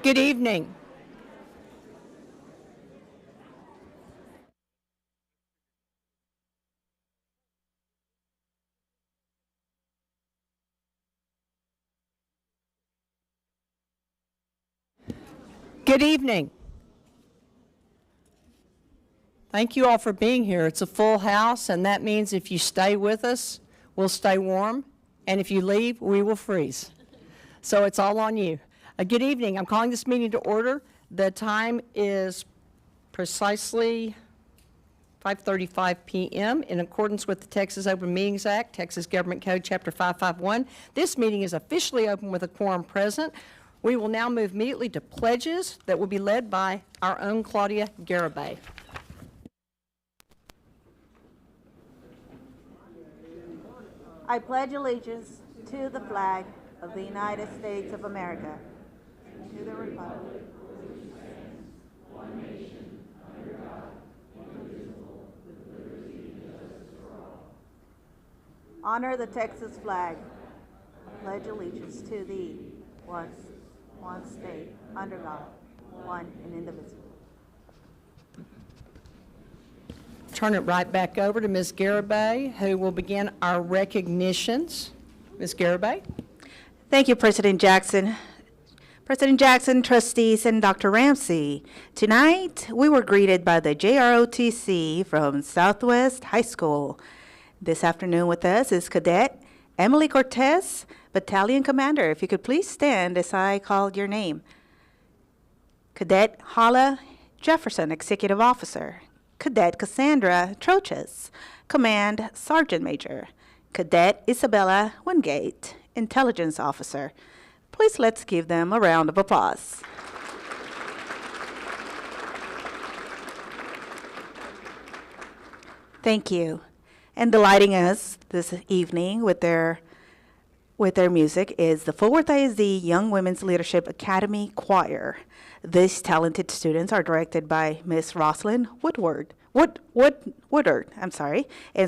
Good evening. Good evening. Thank you all for being here. It's a full house, and that means if you stay with us, we'll stay warm, and if you leave, we will freeze. So it's all on you. Good evening. I'm calling this meeting to order. The time is precisely 5:35 p.m. in accordance with the Texas Open Meetings Act, Texas Government Code Chapter 551. This meeting is officially open with a quorum present. We will now move immediately to pledges that will be led by our own Claudia Garibay. I pledge allegiance to the flag of the United States of America, to the republic. One nation, under God, indivisible, with liberty and justice for all. Honor the Texas flag. I pledge allegiance to thee, one state, under God, one and indivisible. Turn it right back over to Ms. Garibay, who will begin our recognitions. Ms. Garibay. Thank you, President Jackson. President Jackson, trustees, and Dr. Ramsey. Tonight, we were greeted by the JROTC from Southwest High School. This afternoon with us is Cadet Emily Cortez, Battalion Commander. If you could please stand as I called your name. Cadet Hala Jefferson, Executive Officer. Cadet Cassandra Troches, Command Sergeant Major. Cadet Isabella Wingate, Intelligence Officer. Please let's give them a round of applause. Thank you. And delighting us this evening with their music is the Fort Worth ISD Young Women's Leadership Academy Choir. These talented students are directed by Miss Rosalind Woodard, and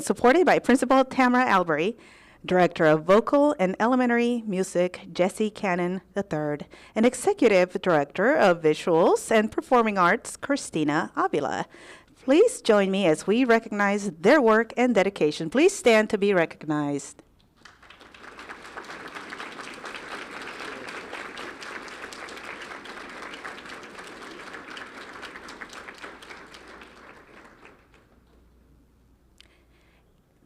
supported by Principal Tamara Albury, Director of Vocal and Elementary Music Jesse Cannon III, and Executive Director of Visuals and Performing Arts Christina Avila. Please join me as we recognize their work and dedication. Please stand to be recognized.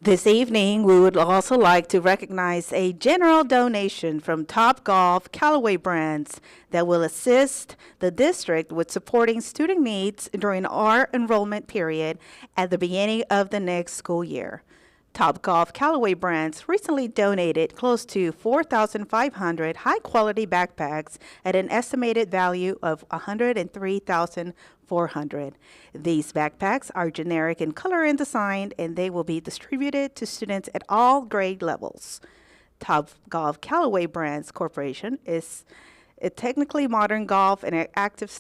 This evening, we would also like to recognize a general donation from Topgolf Callaway Brands that will assist the district with supporting student needs during our enrollment period at the beginning of the next school year. Topgolf Callaway Brands recently donated close to 4,500 high-quality backpacks at an estimated value of $103,400. These backpacks are generic in color and design, and they will be distributed to students at all grade levels. Topgolf Callaway Brands Corporation is a technically modern golf and active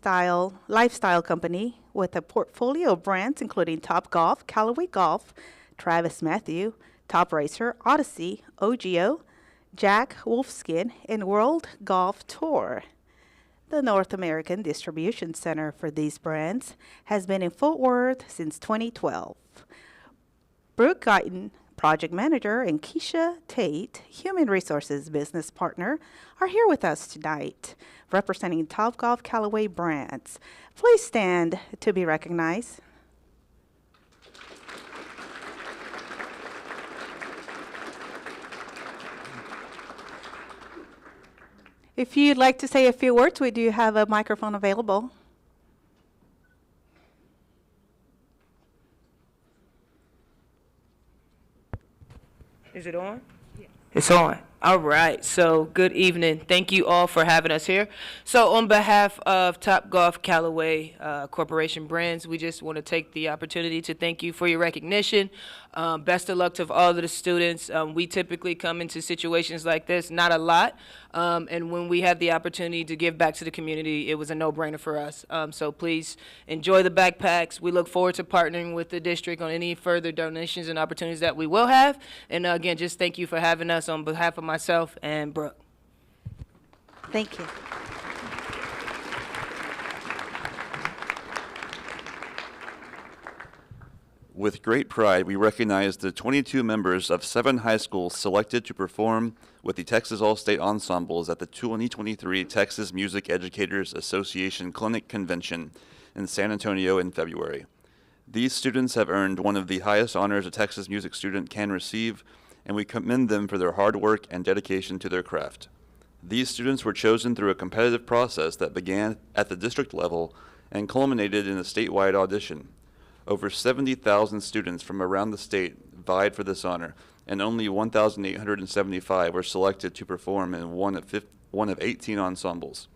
lifestyle company with a portfolio of brands including Topgolf, Callaway Golf, Travis Matthew, Top Racer, Odyssey, OGO, Jack Wolfskin, and World Golf Tour. The North American distribution center for these brands has been in Fort Worth since 2012. Brooke Guyton, project manager, and Keisha Tate, human resources business partner, are here with us tonight, representing Topgolf Callaway Brands. Please stand to be recognized. If you'd like to say a few words, we do have a microphone available. Is it on? Yeah. It's on. All right. So good evening. Thank you all for having us here. So on behalf of Topgolf Callaway Corporation Brands, we just want to take the opportunity to thank you for your recognition. Best of luck to all of the students. We typically come into situations like this, not a lot. And when we have the opportunity to give back to the community, it was a no-brainer for us. So please enjoy the backpacks. We look forward to partnering with the district on any further donations and opportunities that we will have. And again, just thank you for having us on behalf of myself and Brooke. Thank you. With great pride, we recognize the 22 members of 7 high schools selected to perform with the Texas All-State Ensembles at the 2023 Texas Music Educators Association Clinic Convention in San Antonio in February. These students have earned one of the highest honors a Texas music student can receive, and we commend them for their hard work and dedication to their craft. These students were chosen through a competitive process that began at the district level and culminated in a statewide audition. Over 70,000 students from around the state vied for this honor, and only 1,875 were selected to perform in one of 18 ensembles.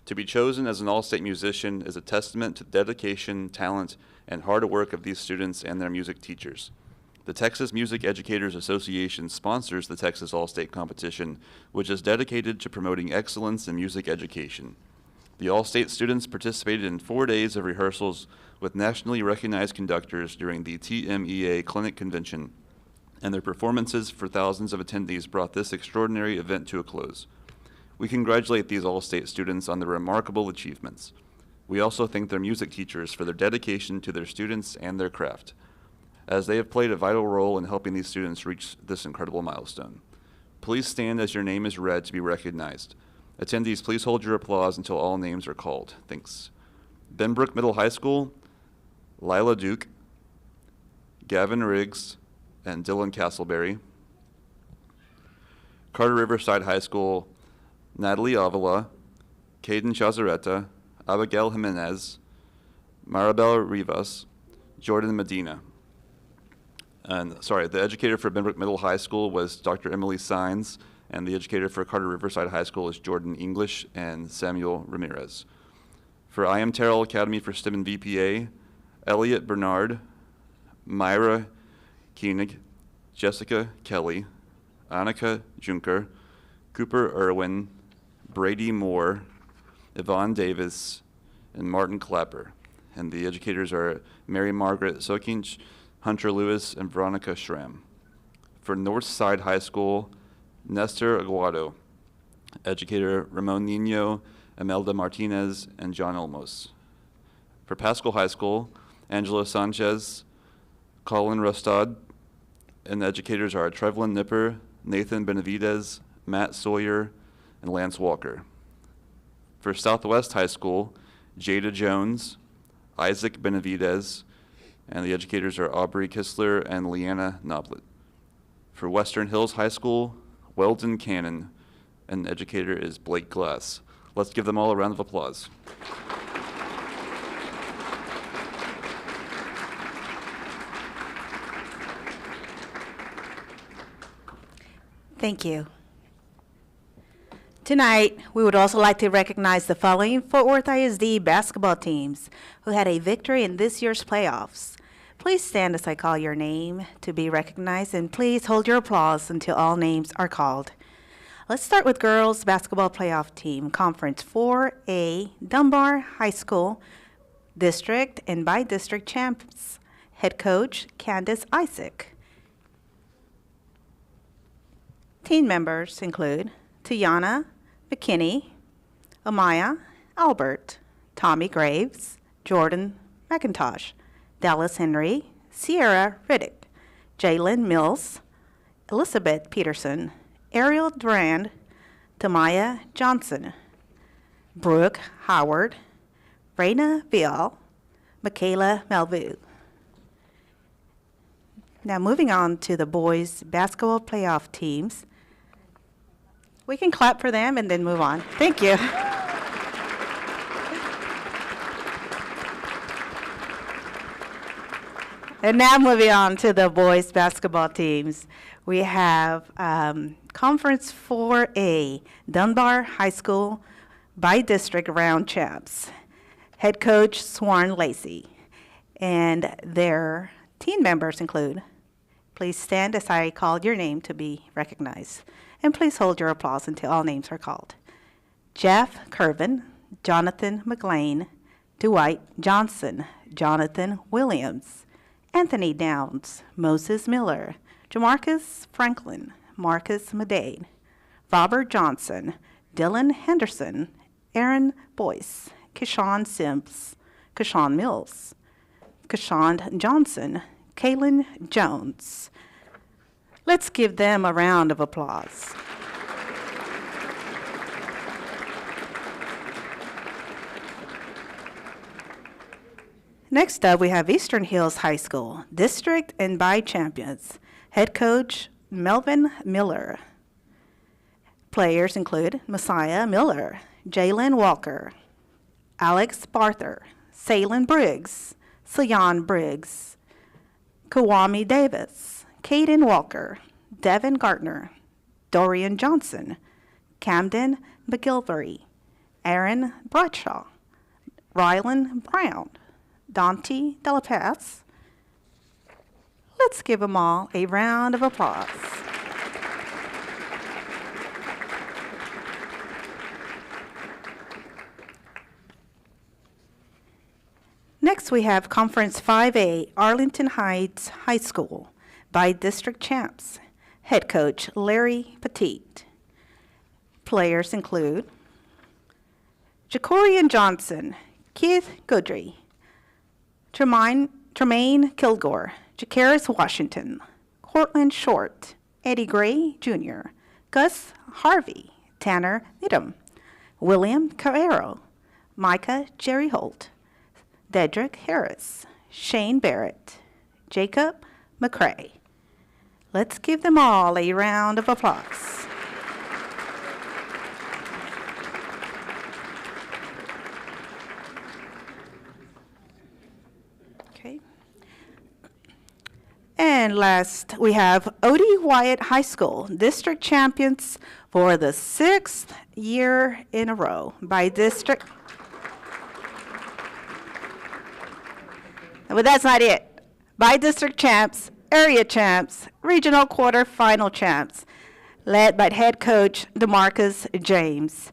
To be chosen as an all-state musician is a testament to the dedication, talent, and hard work of these students and their music teachers. The Texas Music Educators Association sponsors the Texas All-State Competition, which is dedicated to promoting excellence in music education. The All-State students participated in 4 days of rehearsals with nationally recognized conductors during the TMEA Clinic Convention, and their performances for thousands of attendees brought this extraordinary event to a close. We congratulate these All-State students on their remarkable achievements. We also thank their music teachers for their dedication to their students and their craft, as they have played a vital role in helping these students reach this incredible milestone. Please stand as your name is read to be recognized. Attendees, please hold your applause until all names are called. Thanks. Benbrook Middle High School, Lila Duke, Gavin Riggs, and Dylan Castleberry. Carter Riverside High School, Natalie Avila, Caden Chazaretta, Abigail Jimenez, Maribel Rivas, Jordan Medina. And the educator for Benbrook Middle High School was Dr. Emily Sines, and the educator for Carter Riverside High School is Jordan English and Samuel Ramirez. For I Am Terrell Academy for STEM and VPA, Elliot Bernard, Myra Koenig, Jessica Kelly, Annika Junker, Cooper Irwin, Brady Moore, Yvonne Davis, and Martin Clapper. And the educators are Mary Margaret Sokinch, Hunter Lewis, and Veronica Schramm. For Northside High School, Nestor Aguado, educator Ramon Nino, Imelda Martinez, and John Olmos. For Pascal High School, Angela Sanchez, Colin Rustad, and the educators are Trevlin Nipper, Nathan Benavidez, Matt Sawyer, and Lance Walker. For Southwest High School, Jada Jones, Isaac Benavidez, and the educators are Aubrey Kistler and Leanna Noblet. For Western Hills High School, Weldon Cannon, and the educator is Blake Glass. Let's give them all a round of applause. Thank you. Tonight, we would also like to recognize the following Fort Worth ISD basketball teams who had a victory in this year's playoffs. Please stand as I call your name to be recognized, and please hold your applause until all names are called. Let's start with girls basketball playoff team, Conference 4A, Dunbar High School, District and by District champs. Head coach, Candace Isaac. Team members include Tiana McKinney, Amaya Albert, Tommy Graves, Jordan McIntosh, Dallas Henry, Sierra Riddick, Jalen Mills, Elizabeth Peterson, Ariel Durand, Tamaya Johnson, Brooke Howard, Raina Vial, Michaela Melvu. Now moving on to the boys basketball playoff teams. We can clap for them and then move on. Thank you. And now moving on to the boys basketball teams. We have Conference 4A, Dunbar High School by District round champs. Head coach, Swarn Lacey. And their team members include, please stand as I call your name to be recognized. And please hold your applause until all names are called. Jeff Curvin, Jonathan McLean, Dwight Johnson, Jonathan Williams, Anthony Downs, Moses Miller, Jamarcus Franklin, Marcus Medade, Robert Johnson, Dylan Henderson, Aaron Boyce, Keshawn Sims, Keshawn Mills, Keshawn Johnson, Kaylin Jones. Let's give them a round of applause. Next up, we have Eastern Hills High School, District and by champions. Head coach, Melvin Miller. Players include Messiah Miller, Jalen Walker, Alex Barther, Salin Briggs, Sayan Briggs, Kawami Davis, Caden Walker, Devin Gardner, Dorian Johnson, Camden McGilvery, Aaron Bradshaw, Rylan Brown, Dante Delapaz. Let's give them all a round of applause. Next, we have Conference 5A, Arlington Heights High School, by district champs. Head coach, Larry Petit. Players include Jacorian Johnson, Keith Goodry, Tremaine Kilgore, Jacaris Washington, Cortland Short, Eddie Gray Jr., Gus Harvey, Tanner Needham, William Carrero, Micah Jerry Holt, Dedrick Harris, Shane Barrett, Jacob McCrae. Let's give them all a round of applause. Okay. And last, we have Odie Wyatt High School, district champions for the 6th year in a row by district. But that's not it. By district champs, area champs, regional quarterfinal champs, led by head coach DeMarcus James.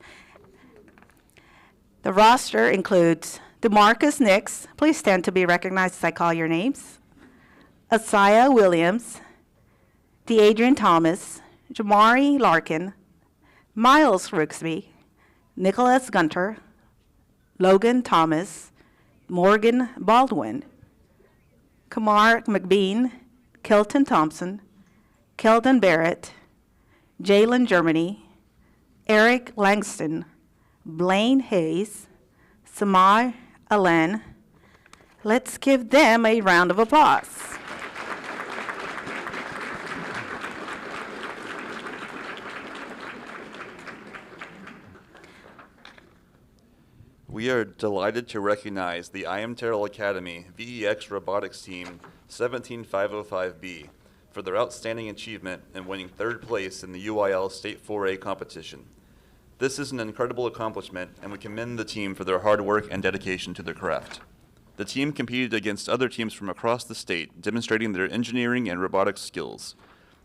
The roster includes DeMarcus Nix. Please stand to be recognized as I call your names. Asaya Williams, DeAdrian Thomas, Jamari Larkin, Miles Rooksby, Nicholas Gunter, Logan Thomas, Morgan Baldwin, Kamar McBean, Kelton Thompson, Keldon Barrett, Jalen Germany, Eric Langston, Blaine Hayes, Samar Allen. Let's give them a round of applause. We are delighted to recognize the I Am Terrell Academy VEX Robotics Team 17505B for their outstanding achievement in winning 3rd place in the UIL State 4A competition. This is an incredible accomplishment, and we commend the team for their hard work and dedication to their craft. The team competed against other teams from across the state, demonstrating their engineering and robotics skills.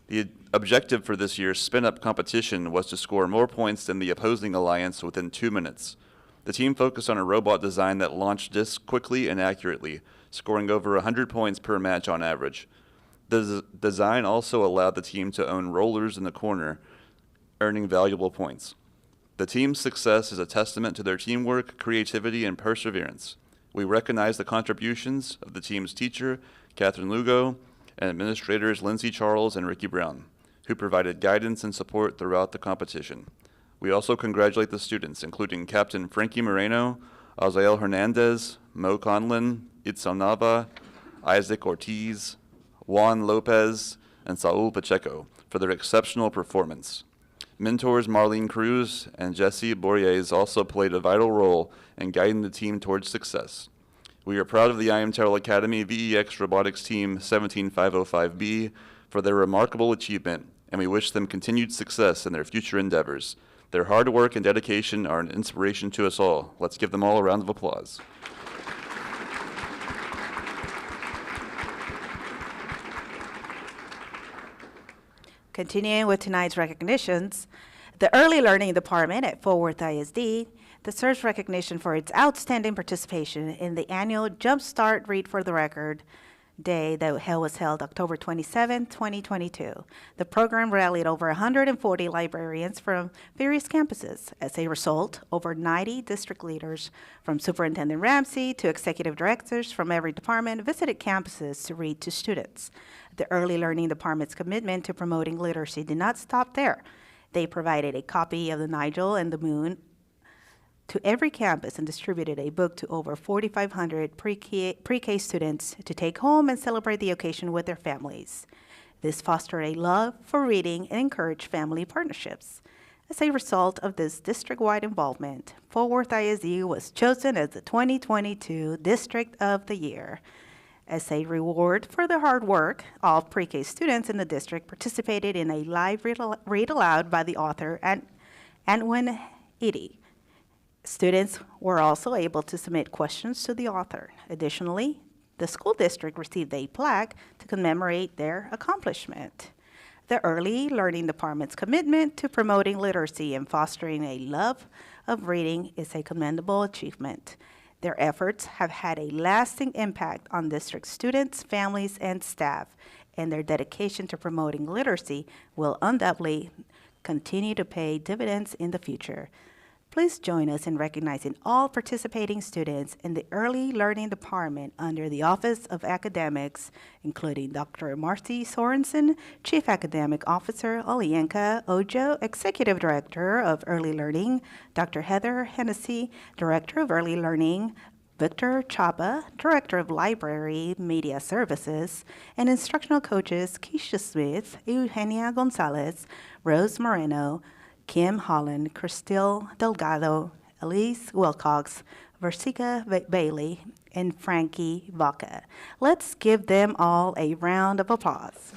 The objective for this year's spin-up competition was to score more points than the opposing alliance within 2 minutes. The team focused on a robot design that launched discs quickly and accurately, scoring over 100 points per match on average. The design also allowed the team to own rollers in the corner, earning valuable points. The team's success is a testament to their teamwork, creativity, and perseverance. We recognize the contributions of the team's teacher, Catherine Lugo, and administrators Lindsay Charles and Ricky Brown, who provided guidance and support throughout the competition. We also congratulate the students, including Captain Frankie Moreno, Azael Hernandez, Mo Conlin, Itzal Nava, Isaac Ortiz, Juan Lopez, and Saul Pacheco, for their exceptional performance. Mentors Marlene Cruz and Jesse Borges also played a vital role in guiding the team towards success. We are proud of the I Am Terrell Academy VEX Robotics Team 17505B for their remarkable achievement, and we wish them continued success in their future endeavors. Their hard work and dedication are an inspiration to us all. Let's give them all a round of applause. Continuing with tonight's recognitions, the Early Learning Department at Fort Worth ISD deserves recognition for its outstanding participation in the annual Jumpstart Read for the Record Day that was held October 27, 2022. The program rallied over 140 librarians from various campuses. As a result, over 90 district leaders, from Superintendent Ramsey to executive directors from every department, visited campuses to read to students. The Early Learning Department's commitment to promoting literacy did not stop there. They provided a copy of The Nigel and the Moon to every campus and distributed a book to over 4,500 pre-K students to take home and celebrate the occasion with their families. This fostered a love for reading and encouraged family partnerships. As a result of this district-wide involvement, Fort Worth ISD was chosen as the 2022 District of the Year. As a reward for their hard work, all pre-K students in the district participated in a live read aloud by the author, Anwin Edie. Students were also able to submit questions to the author. Additionally, the school district received a plaque to commemorate their accomplishment. The Early Learning Department's commitment to promoting literacy and fostering a love of reading is a commendable achievement. Their efforts have had a lasting impact on district students, families, and staff, and their dedication to promoting literacy will undoubtedly continue to pay dividends in the future. Please join us in recognizing all participating students in the Early Learning Department under the Office of Academics, including Dr. Marcy Sorensen, Chief Academic Officer, Olienka Ojo, Executive Director of Early Learning, Dr. Heather Hennessy, Director of Early Learning, Victor Chapa, Director of Library Media Services, and instructional coaches Keisha Smith, Eugenia Gonzalez, Rose Moreno, Kim Holland, Christelle Delgado, Elise Wilcox, Versika Bailey, and Frankie Vaca. Let's give them all a round of applause.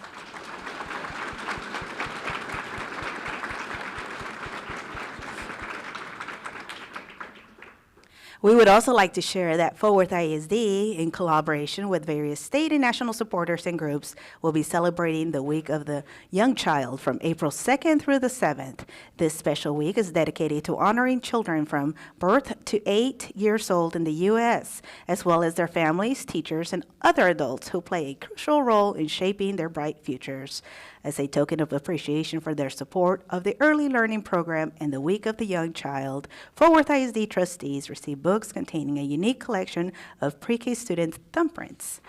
We would also like to share that Fort Worth ISD, in collaboration with various state and national supporters and groups, will be celebrating the Week of the Young Child from April 2nd through the 7th. This special week is dedicated to honoring children from birth to 8 years old in the U.S., as well as their families, teachers, and other adults who play a crucial role in shaping their bright futures. As a token of appreciation for their support of the Early Learning Program and the Week of the Young Child, Fort Worth ISD trustees receive books containing a unique collection of pre-K students' thumbprints.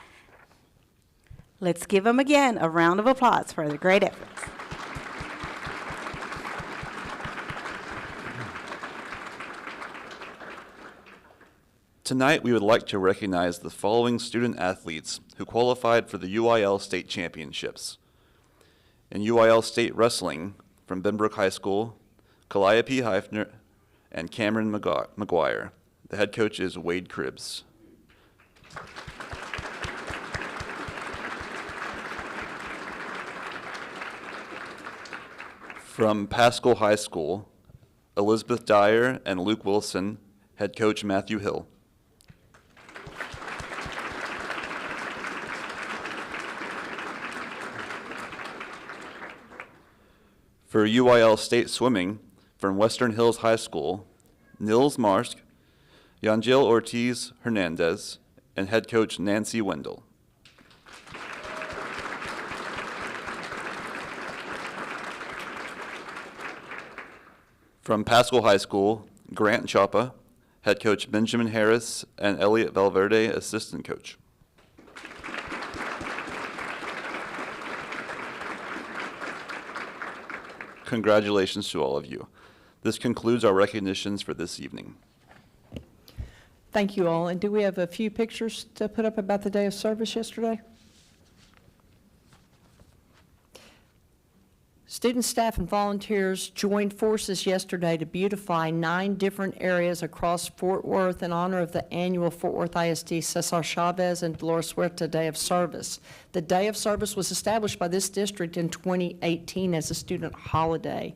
Let's give them again a round of applause for their great efforts. Tonight, we would like to recognize the following student athletes who qualified for the UIL State Championships. In UIL State Wrestling, from Benbrook High School, Calliope Heifner and Cameron McGuire. The head coach is Wade Cribbs. From Paschal High School, Elizabeth Dyer and Luke Wilson, head coach Matthew Hill. For UIL State Swimming, from Western Hills High School, Nils Marsk, Yangel Ortiz Hernandez, and head coach Nancy Wendell. From Paschal High School, Grant Chapa, head coach Benjamin Harris, and Elliot Valverde, assistant coach. Congratulations to all of you. This concludes our recognitions for this evening. Thank you all. And do we have a few pictures to put up about the day of service yesterday? Students, staff, and volunteers joined forces yesterday to beautify 9 different areas across Fort Worth in honor of the annual Fort Worth ISD Cesar Chavez and Dolores Huerta Day of Service. The Day of Service was established by this district in 2018 as a student holiday.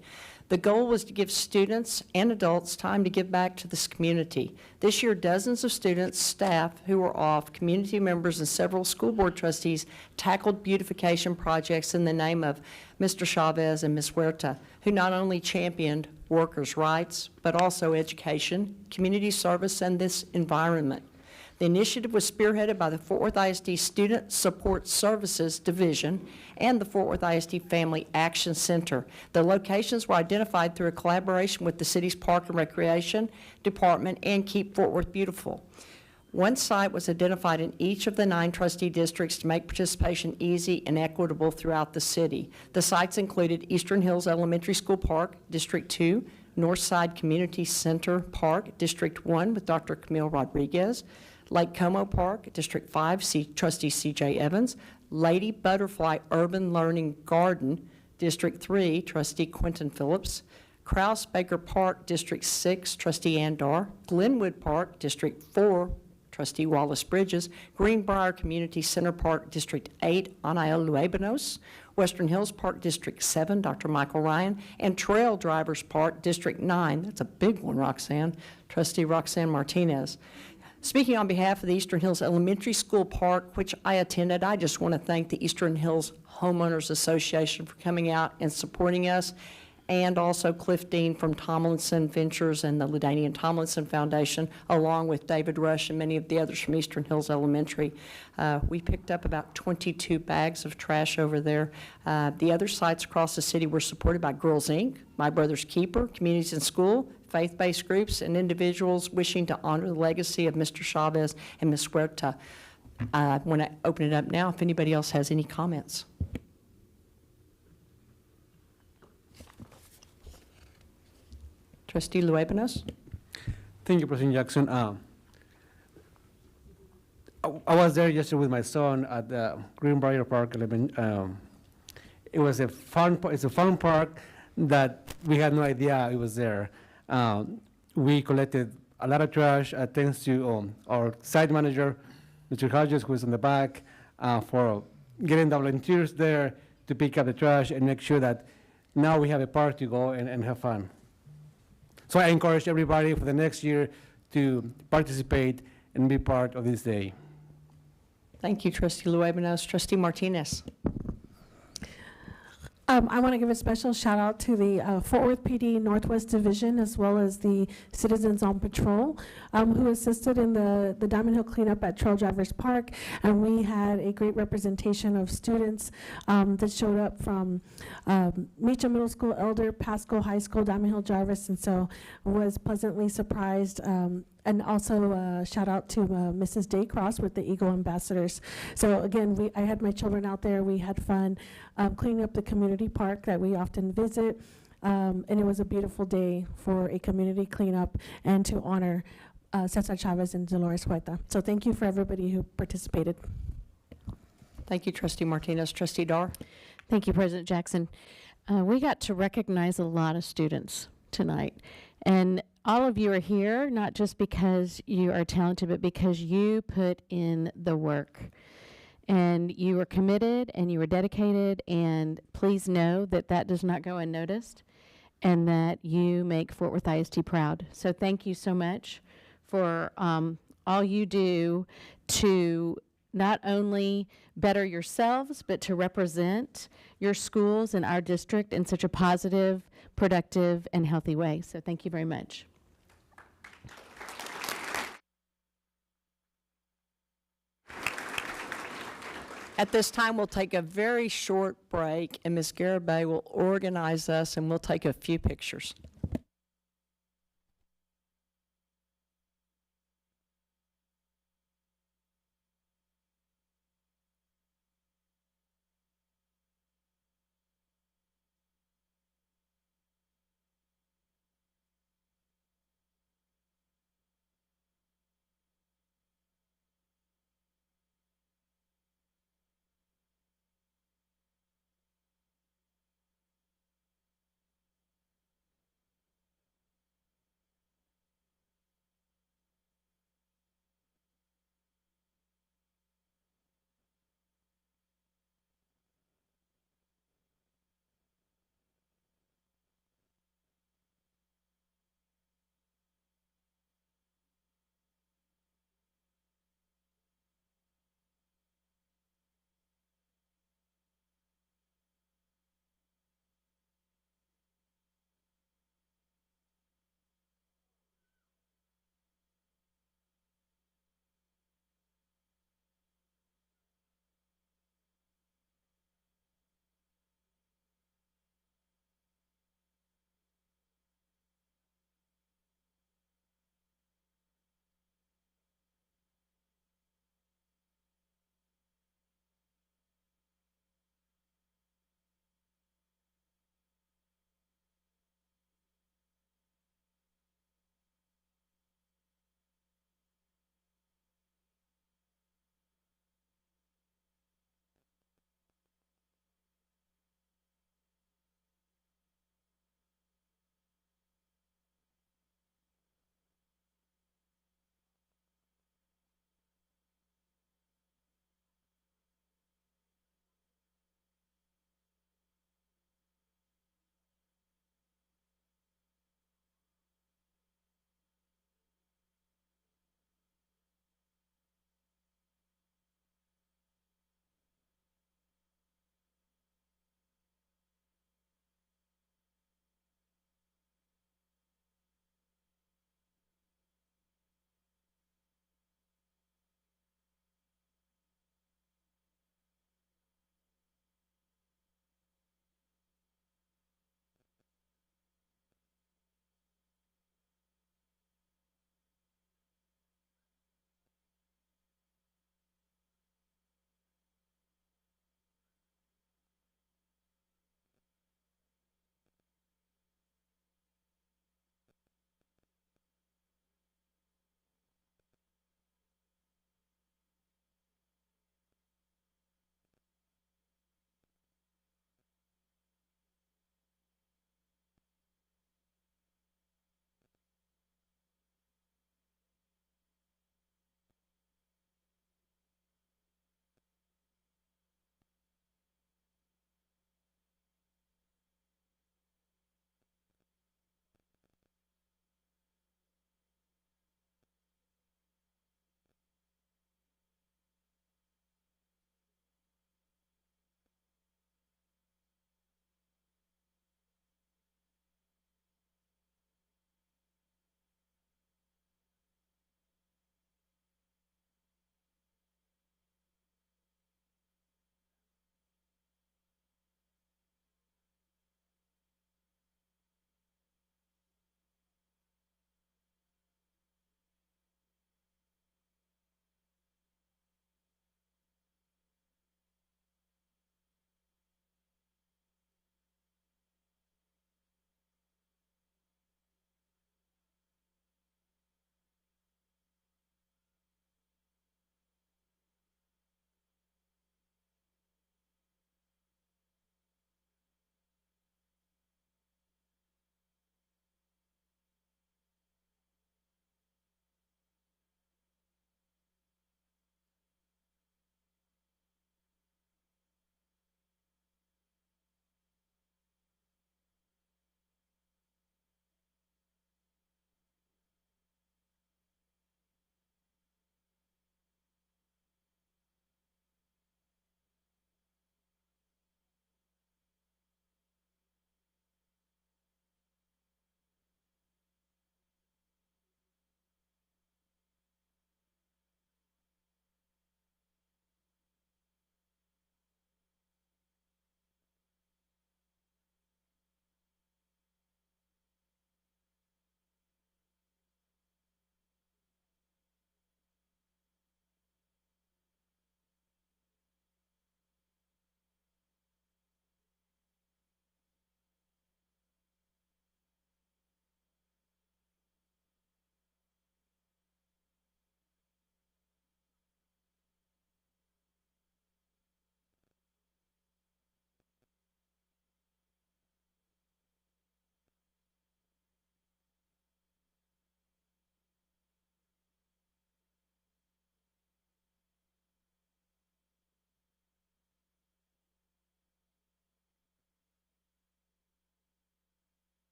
The goal was to give students and adults time to give back to this community. This year, dozens of students, staff who were off, community members, and several school board trustees tackled beautification projects in the name of Mr. Chavez and Ms. Huerta, who not only championed workers' rights, but also education, community service, and this environment. The initiative was spearheaded by the Fort Worth ISD Student Support Services Division and the Fort Worth ISD Family Action Center. The locations were identified through a collaboration with the city's Park and Recreation Department and Keep Fort Worth Beautiful. One site was identified in each of the 9 trustee districts to make participation easy and equitable throughout the city. The sites included Eastern Hills Elementary School Park, District 2, Northside Community Center Park, District 1 with Dr. Camille Rodriguez, Lake Como Park, District 5, Trustee C.J. Evans, Lady Butterfly Urban Learning Garden, District 3, Trustee Quentin Phillips, Krause Baker Park, District 6, Trustee Andar, Glenwood Park, District 4, Trustee Wallace Bridges, Greenbrier Community Center Park, District 8, Anael Luebanos, Western Hills Park, District 7, Dr. Michael Ryan, and Trail Drivers Park, District 9, that's a big one, Roxanne, Trustee Roxanne Martinez. Speaking on behalf of the Eastern Hills Elementary School Park, which I attended, I just want to thank the Eastern Hills Homeowners Association for coming out and supporting us, and also Cliff Dean from Tomlinson Ventures and the Ladanian Tomlinson Foundation, along with David Rush and many of the others from Eastern Hills Elementary. We picked up about 22 bags of trash over there. The other sites across the city were supported by Girls Inc., My Brother's Keeper, Communities in School, faith-based groups, and individuals wishing to honor the legacy of Mr. Chavez and Ms. Huerta. I want to open it up now if anybody else has any comments. Trustee Luebanos? Thank you, President Jackson. I was there yesterday with my son at the Greenbrier Park. It was a fun. It's a fun park that we had no idea it was there. We collected a lot of trash thanks to our site manager, Mr. Hodges, who is in the back, for getting the volunteers there to pick up the trash and make sure that now we have a park to go and have fun. So I encourage everybody for the next year to participate and be part of this day. Thank you, Trustee Luebanos. Trustee Martinez? I want to give a special shout out to the Fort Worth PD Northwest Division, as well as the Citizens on Patrol, who assisted in the Diamond Hill cleanup at Trail Drivers Park. And we had a great representation of students that showed up from Meacham Middle School, Elder, Pasco High School, Diamond Hill Jarvis, and so was pleasantly surprised. And also shout out to Mrs. Daycross with the Eagle Ambassadors. So again, I had my children out there. We had fun cleaning up the community park that we often visit. And it was a beautiful day for a community cleanup and to honor Cesar Chavez and Dolores Huerta. So thank you for everybody who participated. Thank you, Trustee Martinez. Trustee Dar? Thank you, President Jackson. We got to recognize a lot of students tonight. And all of you are here, not just because you are talented, but because you put in the work. And you were committed and you were dedicated, and please know that that does not go unnoticed and that you make Fort Worth ISD proud. So thank you so much for all you do to not only better yourselves, but to represent your schools and our district in such a positive, productive, and healthy way. So thank you very much. At this time, we'll take a very short break, and Ms. Garibay will organize us, and we'll take a few pictures.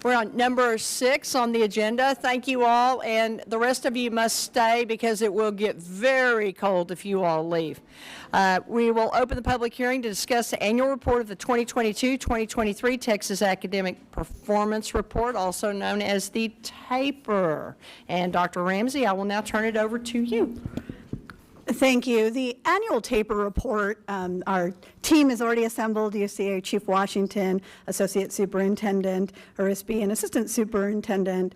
We're on number 6 on the agenda. Thank you all, and the rest of you must stay because it will get very cold if you all leave. We will open the public hearing to discuss the annual report of the 2022-2023 Texas Academic Performance Report, also known as the TAPER. And Dr. Ramsey, I will now turn it over to you. Thank you. The annual TAPER report, our team is already assembled. You see Chief Washington, Associate Superintendent Arisby, and Assistant Superintendent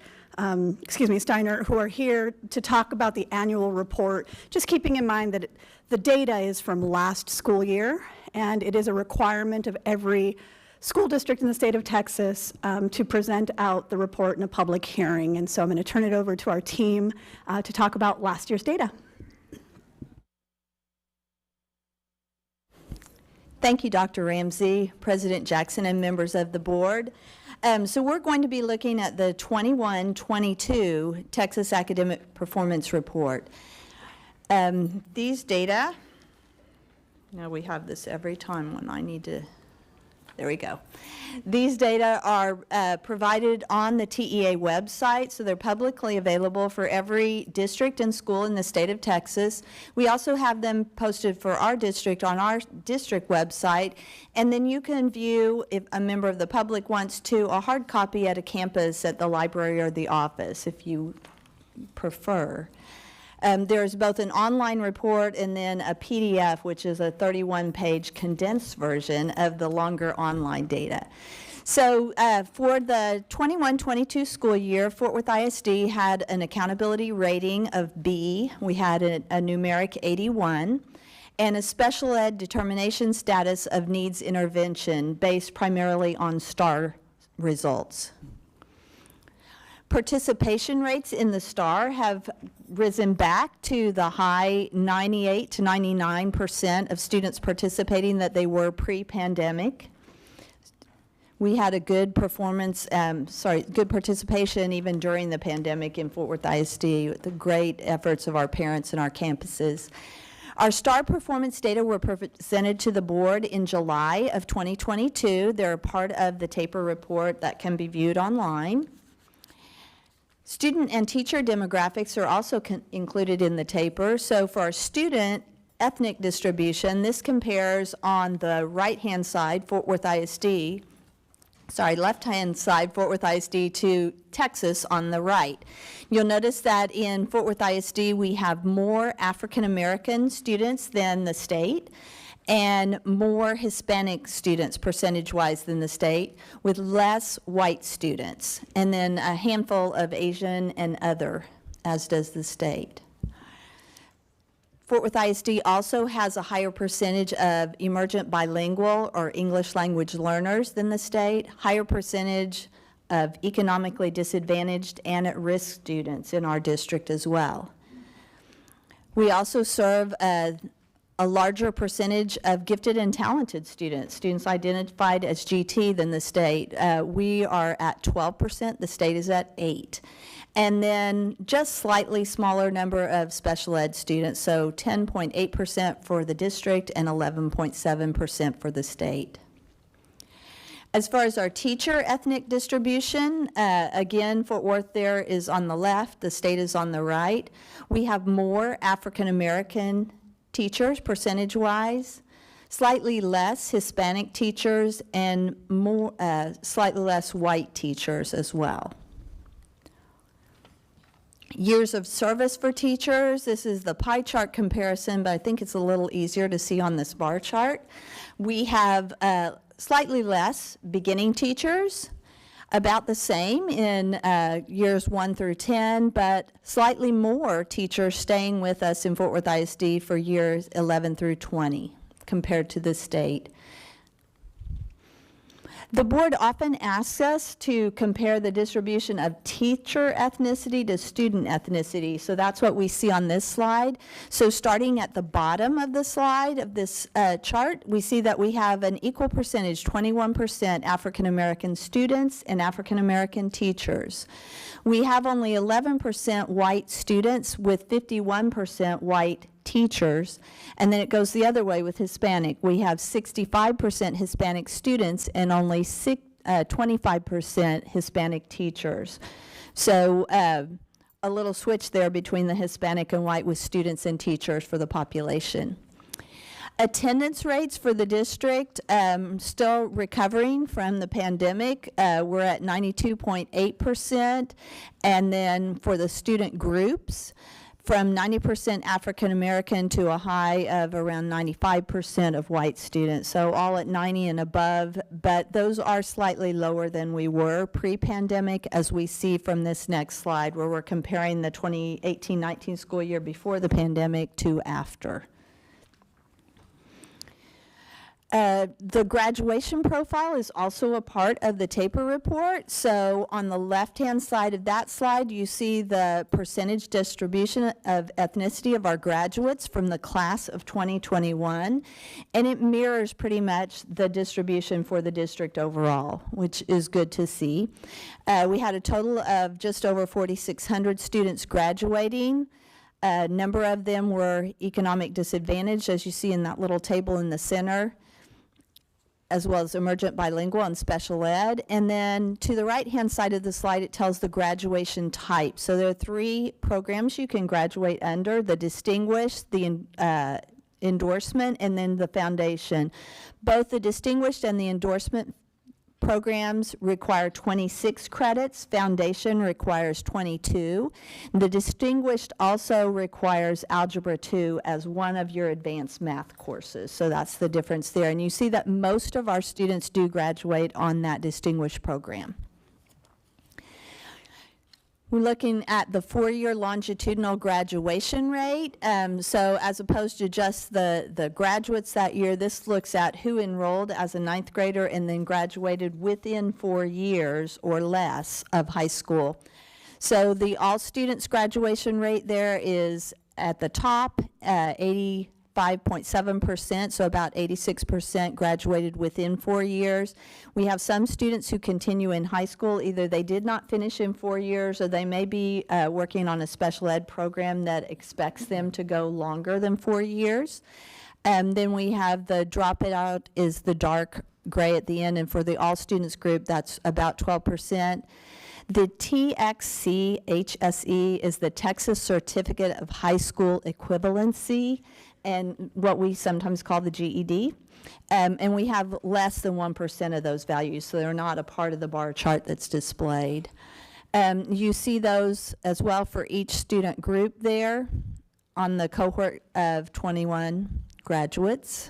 Steiner, who are here to talk about the annual report, just keeping in mind that the data is from last school year, and it is a requirement of every school district in the state of Texas to present out the report in a public hearing. And so I'm going to turn it over to our team to talk about last year's data. Thank you, Dr. Ramsey, President Jackson, and members of the board. So we're going to be looking at the 21-22 Texas Academic Performance Report. These data, now we have this every time when I need to, there we go. These data are provided on the TEA website, so they're publicly available for every district and school in the state of Texas. We also have them posted for our district on our district website, and then you can view, if a member of the public wants to, a hard copy at a campus at the library or the office if you prefer. There's both an online report and then a PDF, which is a 31-page condensed version of the longer online data. So for the 21-22 school year, Fort Worth ISD had an accountability rating of B. We had a numeric 81, and a special ed determination status of needs intervention based primarily on STAR results. Participation rates in the STAR have risen back to the high 98 to 99% of students participating that they were pre-pandemic. We had a good performance, good participation even during the pandemic in Fort Worth ISD with the great efforts of our parents and our campuses. Our STAR performance data were presented to the board in July of 2022. They're part of the TAPER report that can be viewed online. Student and teacher demographics are also included in the TAPER. So for our student ethnic distribution, this compares on the right-hand side, left-hand side, Fort Worth ISD to Texas on the right. You'll notice that in Fort Worth ISD, we have more African-American students than the state, and more Hispanic students percentage-wise than the state, with less white students, and then a handful of Asian and other, as does the state. Fort Worth ISD also has a higher percentage of emergent bilingual or English language learners than the state, higher percentage of economically disadvantaged and at-risk students in our district as well. We also serve a larger percentage of gifted and talented students identified as GT than the state. We are at 12%, the state is at 8%. And then just slightly smaller number of special ed students, so 10.8% for the district and 11.7% for the state. As far as our teacher ethnic distribution, again, Fort Worth there is on the left, the state is on the right. We have more African American teachers percentage-wise, slightly less Hispanic teachers, and more, slightly less white teachers as well. Years of service for teachers, this is the pie chart comparison, but I think it's a little easier to see on this bar chart. We have slightly less beginning teachers, about the same in years 1 through 10, but slightly more teachers staying with us in Fort Worth ISD for years 11 through 20 compared to the state. The board often asks us to compare the distribution of teacher ethnicity to student ethnicity, so that's what we see on this slide. So starting at the bottom of the slide of this chart, we see that we have an equal percentage, 21% African American students and African American teachers. We have only 11% white students with 51% white teachers, and then it goes the other way with Hispanic. We have 65% Hispanic students and only 25% Hispanic teachers. So a little switch there between the Hispanic and white with students and teachers for the population. Attendance rates for the district, still recovering from the pandemic. We're at 92.8%. And then for the student groups, from 90% African American to a high of around 95% of white students. So all at 90 and above, but those are slightly lower than we were pre-pandemic, as we see from this next slide, where we're comparing the 2018-19 school year before the pandemic to after. The graduation profile is also a part of the TAPER report. So on the left-hand side of that slide, you see the percentage distribution of ethnicity of our graduates from the class of 2021. And it mirrors pretty much the distribution for the district overall, which is good to see. We had a total of just over 4,600 students graduating. A number of them were economic disadvantaged, as you see in that little table in the center, as well as emergent, bilingual, and special ed. And then to the right-hand side of the slide, it tells the graduation type. So there are 3 programs you can graduate under: the distinguished, the endorsement, and then the foundation. Both the distinguished and the endorsement programs require 26 credits. Foundation requires 22. The distinguished also requires Algebra 2 as one of your advanced math courses. So that's the difference there. And you see that most of our students do graduate on that distinguished program. We're looking at the 4-year longitudinal graduation rate. So as opposed to just the graduates that year, this looks at who enrolled as a 9th grader and then graduated within 4 years or less of high school. So the all students graduation rate there is at the top, 85.7%, so about 86% graduated within 4 years. We have some students who continue in high school. Either they did not finish in 4 years, or they may be working on a special ed program that expects them to go longer than 4 years. And then we have the dropout is the dark gray at the end, and for the all students group, that's about 12%. The TXC HSE is the Texas Certificate of High School Equivalency, and what we sometimes call the GED. And we have less than 1% of those values, so they're not a part of the bar chart that's displayed. You see those as well for each student group there on the cohort of 21 graduates.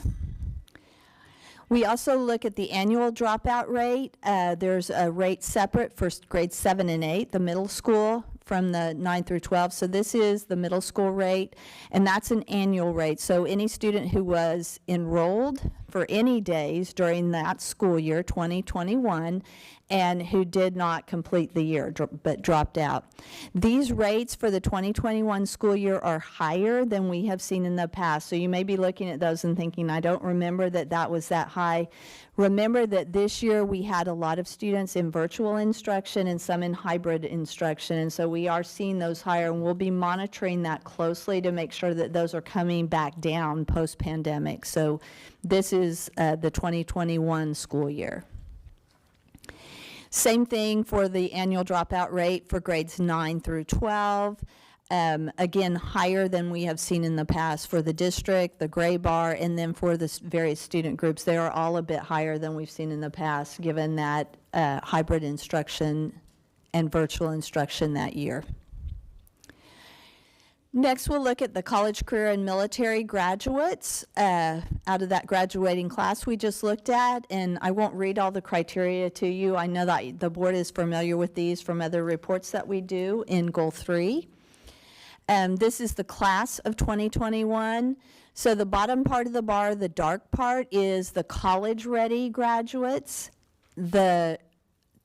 We also look at the annual dropout rate. There's a rate separate for grades 7 and 8, the middle school, from the 9 through 12. So this is the middle school rate, and that's an annual rate. So any student who was enrolled for any days during that school year, 2021, and who did not complete the year but dropped out. These rates for the 2021 school year are higher than we have seen in the past. So you may be looking at those and thinking, I don't remember that that was that high. Remember that this year we had a lot of students in virtual instruction and some in hybrid instruction, and so we are seeing those higher, and we'll be monitoring that closely to make sure that those are coming back down post-pandemic. So this is the 2021 school year. Same thing for the annual dropout rate for grades 9 through 12. Again, higher than we have seen in the past for the district, the gray bar, and then for the various student groups, they are all a bit higher than we've seen in the past, given that hybrid instruction and virtual instruction that year. Next, we'll look at the college, career, and military graduates out of that graduating class we just looked at, and I won't read all the criteria to you. I know that the board is familiar with these from other reports that we do in Goal 3. This is the class of 2021. So the bottom part of the bar, the dark part, is the college-ready graduates. The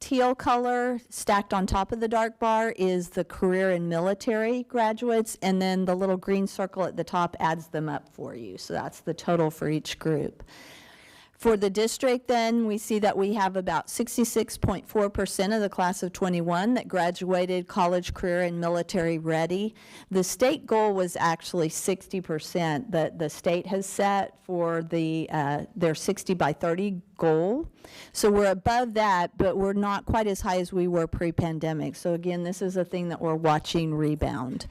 teal color stacked on top of the dark bar is the career and military graduates, and then the little green circle at the top adds them up for you. So that's the total for each group. For the district, then, we see that we have about 66.4% of the class of 21 that graduated college, career, and military ready. The state goal was actually 60% that the state has set for their 60 by 30 goal. So we're above that, but we're not quite as high as we were pre-pandemic. So again, this is a thing that we're watching rebound.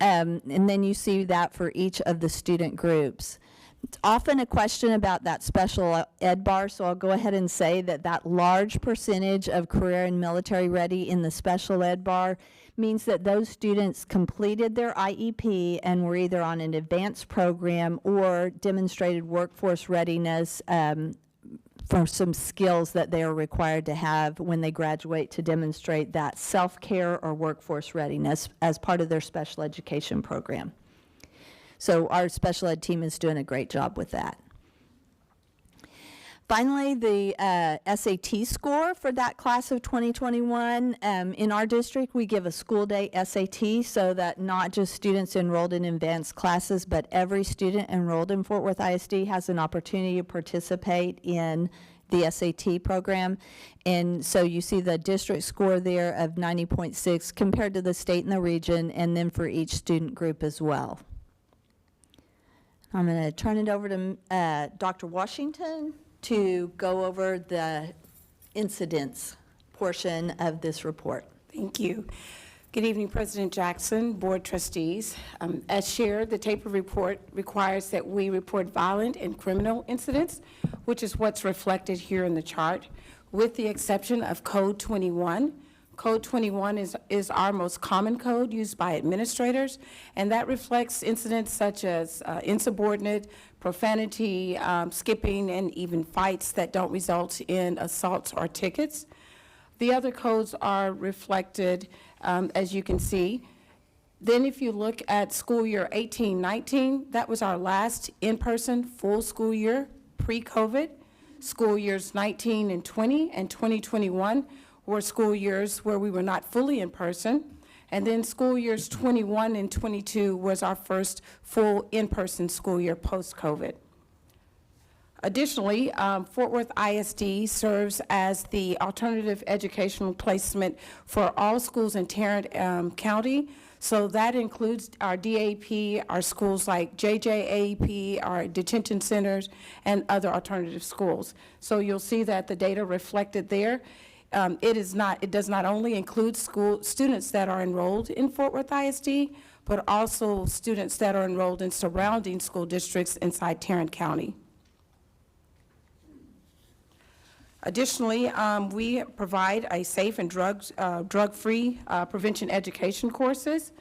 And then you see that for each of the student groups. It's often a question about that special ed bar, so I'll go ahead and say that large percentage of career and military ready in the special ed bar means that those students completed their IEP and were either on an advanced program or demonstrated workforce readiness for some skills that they are required to have when they graduate to demonstrate that self-care or workforce readiness as part of their special education program. So our special ed team is doing a great job with that. Finally, the SAT score for that class of 2021. In our district, we give a school day SAT so that not just students enrolled in advanced classes, but every student enrolled in Fort Worth ISD has an opportunity to participate in the SAT program. And so you see the district score there of 90.6 compared to the state and the region, and then for each student group as well. I'm going to turn it over to Dr. Washington to go over the incidents portion of this report. Thank you. Good evening, President Jackson, Board Trustees. As shared, the TAPER report requires that we report violent and criminal incidents, which is what's reflected here in the chart, with the exception of Code 21. Code 21 is our most common code used by administrators, and that reflects incidents such as insubordinate, profanity, skipping, and even fights that don't result in assaults or tickets. The other codes are reflected, as you can see. Then if you look at school year 18-19, that was our last in-person full school year pre-COVID. School years 19 and 20 and 2021 were school years where we were not fully in person. And then school years 21 and 22 was our first full in-person school year post-COVID. Additionally, Fort Worth ISD serves as the alternative educational placement for all schools in Tarrant County. So that includes our DAP, our schools like JJAP, our detention centers, and other alternative schools. So you'll see that the data reflected there. It does not only include students that are enrolled in Fort Worth ISD, but also students that are enrolled in surrounding school districts inside Tarrant County. Additionally, we provide a safe and drug-free prevention education courses.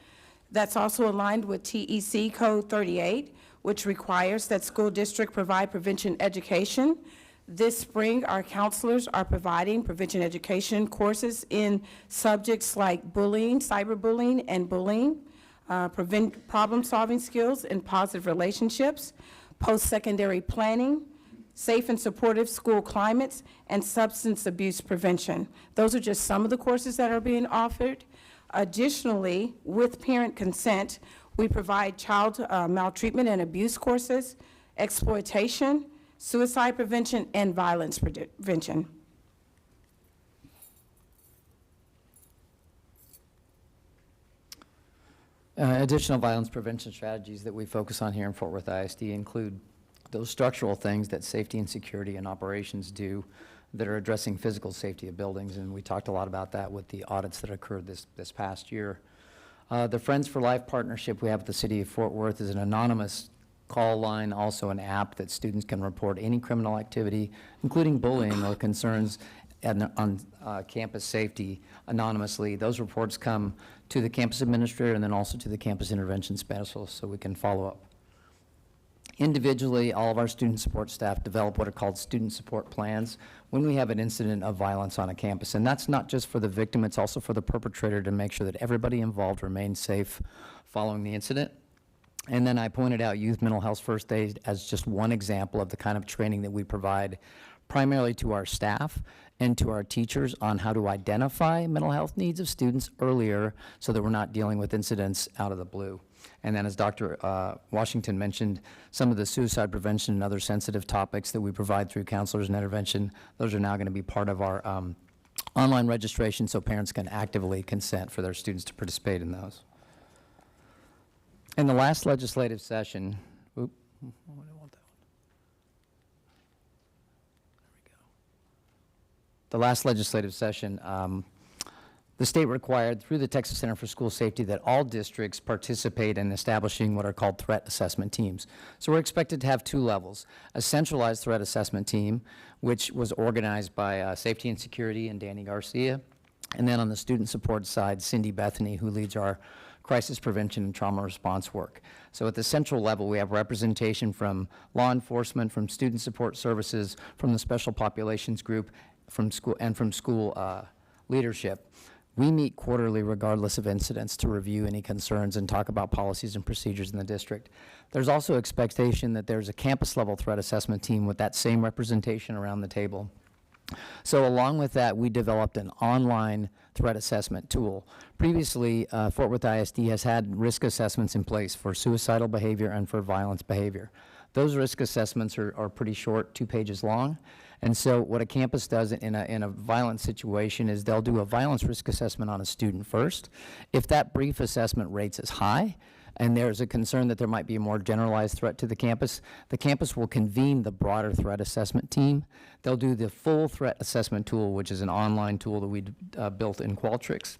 That's also aligned with TEC Code 38, which requires that school district provide prevention education. This spring, our counselors are providing prevention education courses in subjects like bullying, cyberbullying, and bullying, problem-solving skills and positive relationships, post-secondary planning, safe and supportive school climates, and substance abuse prevention. Those are just some of the courses that are being offered. Additionally, with parent consent, we provide child maltreatment and abuse courses, exploitation, suicide prevention, and violence prevention. Additional violence prevention strategies that we focus on here in Fort Worth ISD include those structural things that safety and security and operations do that are addressing physical safety of buildings, and we talked a lot about that with the audits that occurred this past year. The Friends for Life partnership we have with the City of Fort Worth is an anonymous call line, also an app that students can report any criminal activity, including bullying or concerns on campus safety anonymously. Those reports come to the campus administrator and then also to the campus intervention specialist so we can follow up. Individually, all of our student support staff develop what are called student support plans when we have an incident of violence on a campus. And that's not just for the victim, it's also for the perpetrator to make sure that everybody involved remains safe following the incident. And then I pointed out youth mental health first aid as just one example of the kind of training that we provide primarily to our staff and to our teachers on how to identify mental health needs of students earlier so that we're not dealing with incidents out of the blue. And then as Dr. Washington mentioned, some of the suicide prevention and other sensitive topics that we provide through counselors and intervention, those are now going to be part of our online registration so parents can actively consent for their students to participate in those. In the last legislative session, I don't want that one. There we go. The last legislative session, the state required through the Texas Center for School Safety that all districts participate in establishing what are called threat assessment teams. So we're expected to have two levels: a centralized threat assessment team, which was organized by Safety and Security and Danny Garcia, and then on the student support side, Cindy Bethany, who leads our crisis prevention and trauma response work. So at the central level, we have representation from law enforcement, from student support services, from the special populations group, from school, and from school leadership. We meet quarterly regardless of incidents to review any concerns and talk about policies and procedures in the district. There's also expectation that there's a campus level threat assessment team with that same representation around the table. So along with that, we developed an online threat assessment tool. Previously, Fort Worth ISD has had risk assessments in place for suicidal behavior and for violence behavior. Those risk assessments are pretty short, 2 pages long. And so what a campus does in a violent situation is they'll do a violence risk assessment on a student first. If that brief assessment rates is high, and there's a concern that there might be a more generalized threat to the campus will convene the broader threat assessment team. They'll do the full threat assessment tool, which is an online tool that we built in Qualtrics.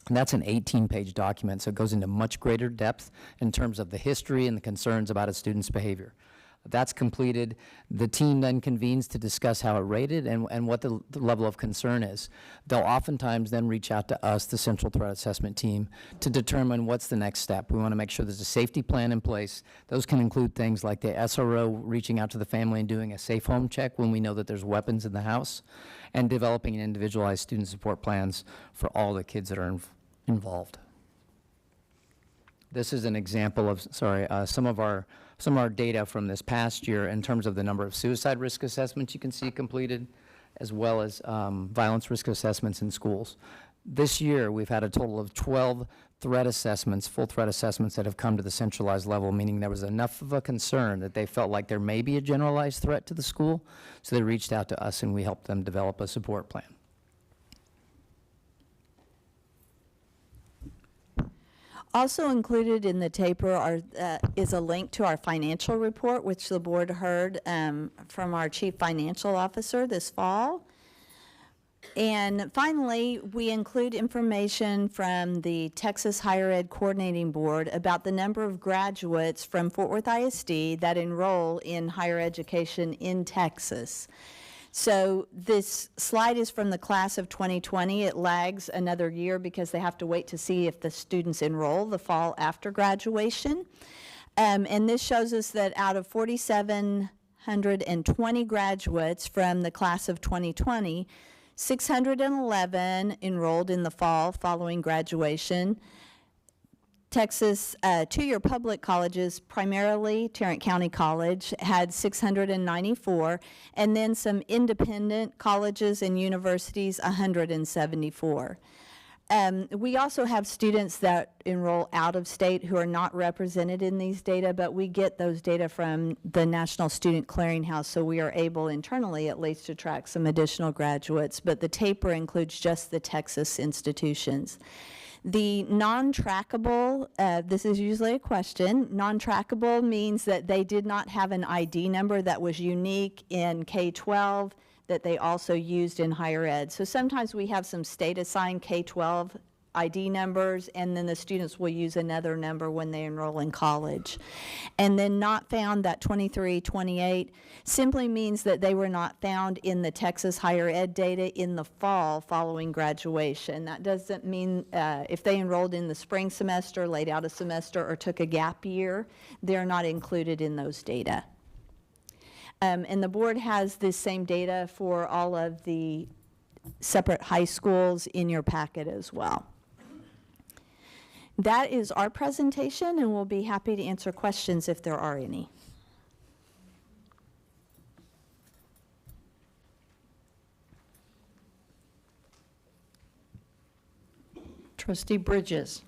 And that's an 18-page document, so it goes into much greater depth in terms of the history and the concerns about a student's behavior. That's completed. The team then convenes to discuss how it rated and what the level of concern is. They'll oftentimes then reach out to us, the Central Threat Assessment Team, to determine what's the next step. We want to make sure there's a safety plan in place. Those can include things like the SRO reaching out to the family and doing a safe home check when we know that there's weapons in the house, and developing individualized student support plans for all the kids that are involved. This is an example of, some of our data from this past year in terms of the number of suicide risk assessments you can see completed, as well as violence risk assessments in schools. This year, we've had a total of 12 threat assessments, full threat assessments that have come to the centralized level, meaning there was enough of a concern that they felt like there may be a generalized threat to the school, so they reached out to us and we helped them develop a support plan. Also included in the taper is a link to our financial report, which the board heard from our chief financial officer this fall. And finally, we include information from the Texas Higher Ed Coordinating Board about the number of graduates from Fort Worth ISD that enroll in higher education in Texas. So this slide is from the class of 2020. It lags another year because they have to wait to see if the students enroll the fall after graduation. And this shows us that out of 4,720 graduates from the class of 2020, 611 enrolled in the fall following graduation. Texas two-year public colleges, primarily Tarrant County College, had 694, and then some independent colleges and universities, 174. We also have students that enroll out of state who are not represented in these data, but we get those data from the National Student Clearinghouse, so we are able internally at least to track some additional graduates, but the taper includes just the Texas institutions. The non-trackable, this is usually a question, non-trackable means that they did not have an ID number that was unique in K-12 that they also used in higher ed. So sometimes we have some state-assigned K-12 ID numbers, and then the students will use another number when they enroll in college. And then not found, that 2328, simply means that they were not found in the Texas higher ed data in the fall following graduation. That doesn't mean if they enrolled in the spring semester, laid out a semester, or took a gap year, they're not included in those data. And the board has this same data for all of the separate high schools in your packet as well. That is our presentation, and we'll be happy to answer questions if there are any. Trustee Bridges.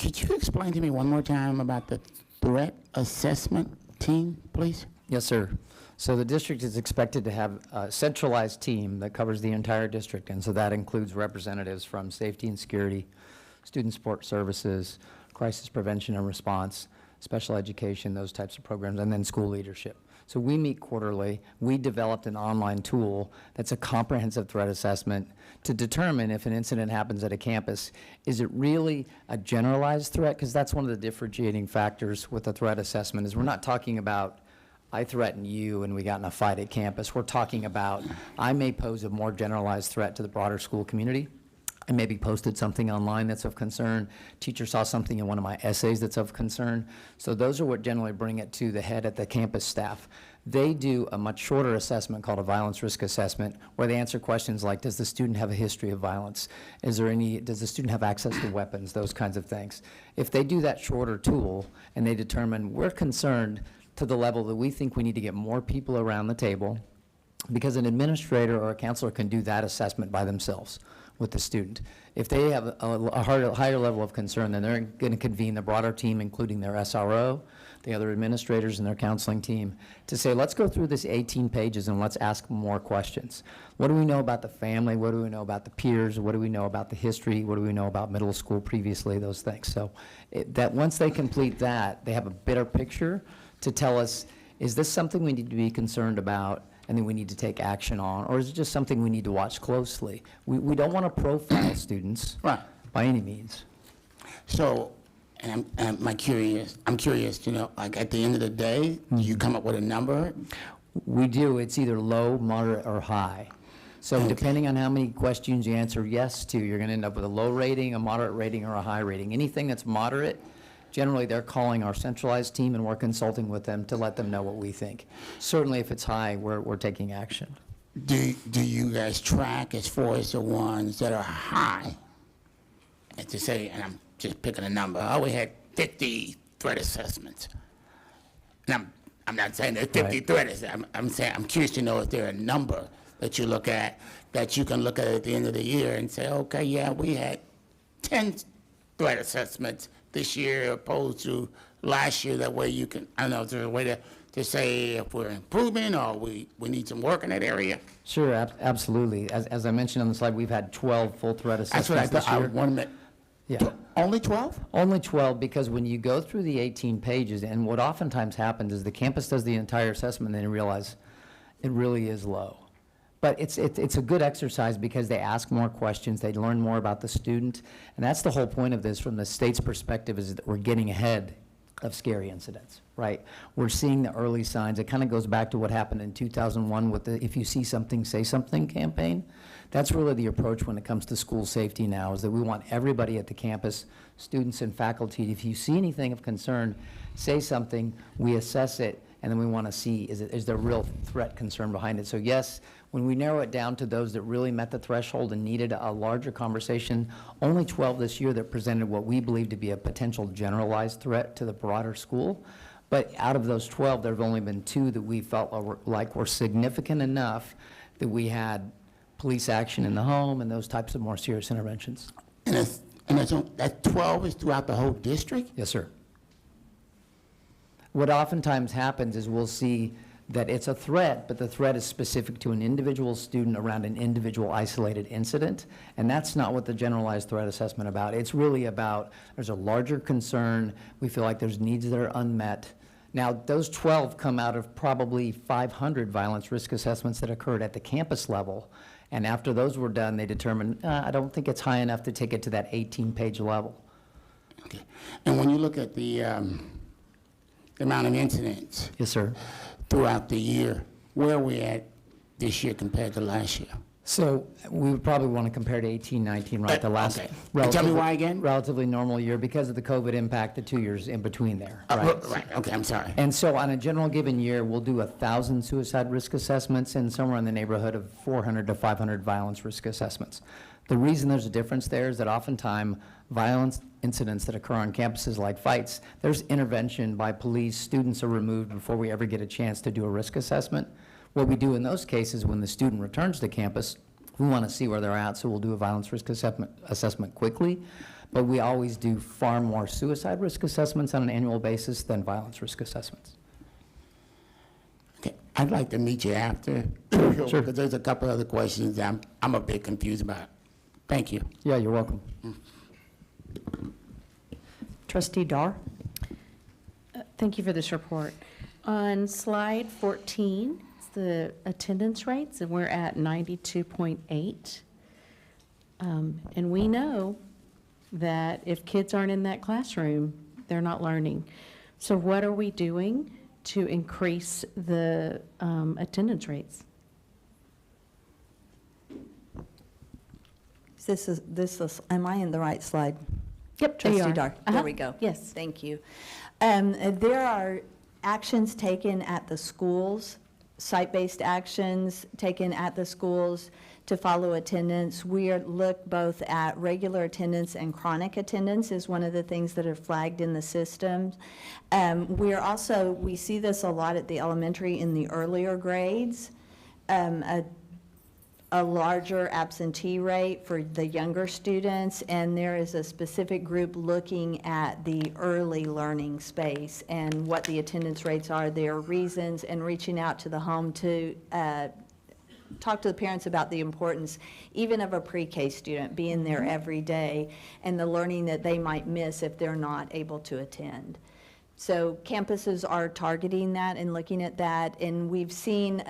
Could you explain to me one more time about the threat assessment team, please? Yes, sir. So the district is expected to have a centralized team that covers the entire district, and so that includes representatives from safety and security, student support services, crisis prevention and response, special education, those types of programs, and then school leadership. So we meet quarterly. We developed an online tool that's a comprehensive threat assessment to determine if an incident happens at a campus, is it really a generalized threat? Because that's one of the differentiating factors with a threat assessment is we're not talking about I threaten you and we got in a fight at campus. We're talking about I may pose a more generalized threat to the broader school community. I maybe posted something online that's of concern. Teacher saw something in one of my essays that's of concern. So those are what generally bring it to the head at the campus staff. They do a much shorter assessment called a violence risk assessment where they answer questions like, does the student have a history of violence? Does the student have access to weapons? Those kinds of things. If they do that shorter tool and they determine we're concerned to the level that we think we need to get more people around the table, because an administrator or a counselor can do that assessment by themselves with the student. If they have a higher level of concern, then they're going to convene the broader team, including their SRO, the other administrators and their counseling team, to say, let's go through this 18 pages and let's ask more questions. What do we know about the family? What do we know about the peers? What do we know about the history? What do we know about middle school previously? Those things. So that once they complete that, they have a better picture to tell us, is this something we need to be concerned about and then we need to take action on, or is it just something we need to watch closely? We don't want to profile students Right. by any means. So, and I'm curious to know, like at the end of the day, do you come up with a number? We do. It's either low, moderate, or high. So Okay. depending on how many questions you answer yes to, you're going to end up with a low rating, a moderate rating, or a high rating. Anything that's moderate, generally they're calling our centralized team and we're consulting with them to let them know what we think. Certainly if it's high, we're taking action. Do you guys track as far as the ones that are high? And to say, and I'm just picking a number, we had 50 threat assessments. And I'm not saying there's 50 Right. threat assessments. I'm saying, I'm curious to know if there a number that you look at, that you can look at the end of the year and say, okay, yeah, we had 10 threat assessments this year opposed to last year. That way you can, I don't know, is there a way to say if we're improving or we need some work in that area? Sure, absolutely. As I mentioned on the slide, we've had 12 full threat That's what I assessments this thought. I year. want to Yeah. Only 12? Only 12, because when you go through the 18 pages, and what oftentimes happens is the campus does the entire assessment and then realize it really is low. But it's a good exercise because they ask more questions, they learn more about the student, and that's the whole point of this from the state's perspective, is that we're getting ahead of scary incidents, right? We're seeing the early signs. It kind of goes back to what happened in 2001 with the If You See Something, Say Something campaign. That's really the approach when it comes to school safety now, is that we want everybody at the campus, students and faculty, if you see anything of concern, say something, we assess it, and then we want to see, is there real threat concern behind it? So yes, when we narrow it down to those that really met the threshold and needed a larger conversation, only 12 this year that presented what we believe to be a potential generalized threat to the broader school. But out of those 12, there have only been 2 that we felt like were significant enough that we had police action in the home and those types of more serious interventions. And that 12 is throughout the whole district? Yes, sir. What oftentimes happens is we'll see that it's a threat, but the threat is specific to an individual student around an individual isolated incident, and that's not what the generalized threat assessment about. It's really about there's a larger concern, we feel like there's needs that are unmet. Now, those 12 come out of probably 500 violence risk assessments that occurred at the campus level, and after those were done, they determined, I don't think it's high enough to take it to that 18-page level. Okay. And when you look at the amount of incidents Yes, sir. throughout the year, where are we at this year compared to last year? So we would probably want to compare to 18-19, right? The last okay. And tell me why again? relatively normal year because of the COVID impact, the 2 years in between there, right? Right, okay, I'm sorry. And so on a general given year, we'll do 1,000 suicide risk assessments and somewhere in the neighborhood of 400 to 500 violence risk assessments. The reason there's a difference there is that oftentimes violence incidents that occur on campuses like fights, there's intervention by police, students are removed before we ever get a chance to do a risk assessment. What we do in those cases when the student returns to campus, we want to see where they're at, so we'll do a violence risk assessment quickly. But we always do far more suicide risk assessments on an annual basis than violence risk assessments. Okay, I'd like to meet you after. Sure. Because there's a couple other questions I'm a bit confused about. Thank you. Yeah, you're welcome. Trustee Dar? Thank you for this report. On slide 14, it's the attendance rates, and we're at 92.8. And we know that if kids aren't in that classroom, they're not learning. So what are we doing to increase the attendance rates? Am I in the right slide? Yep, there you Trustee are. Dar, there we go. Yes. Thank you. There are actions taken at the schools, site-based actions taken at the schools to follow attendance. We look both at regular attendance and chronic attendance is one of the things that are flagged in the system. We see this a lot at the elementary in the earlier grades. A larger absentee rate for the younger students, and there is a specific group looking at the early learning space and what the attendance rates are, their reasons, and reaching out to the home to talk to the parents about the importance even of a pre-K student being there every day and the learning that they might miss if they're not able to attend. So campuses are targeting that and looking at that, and we've seen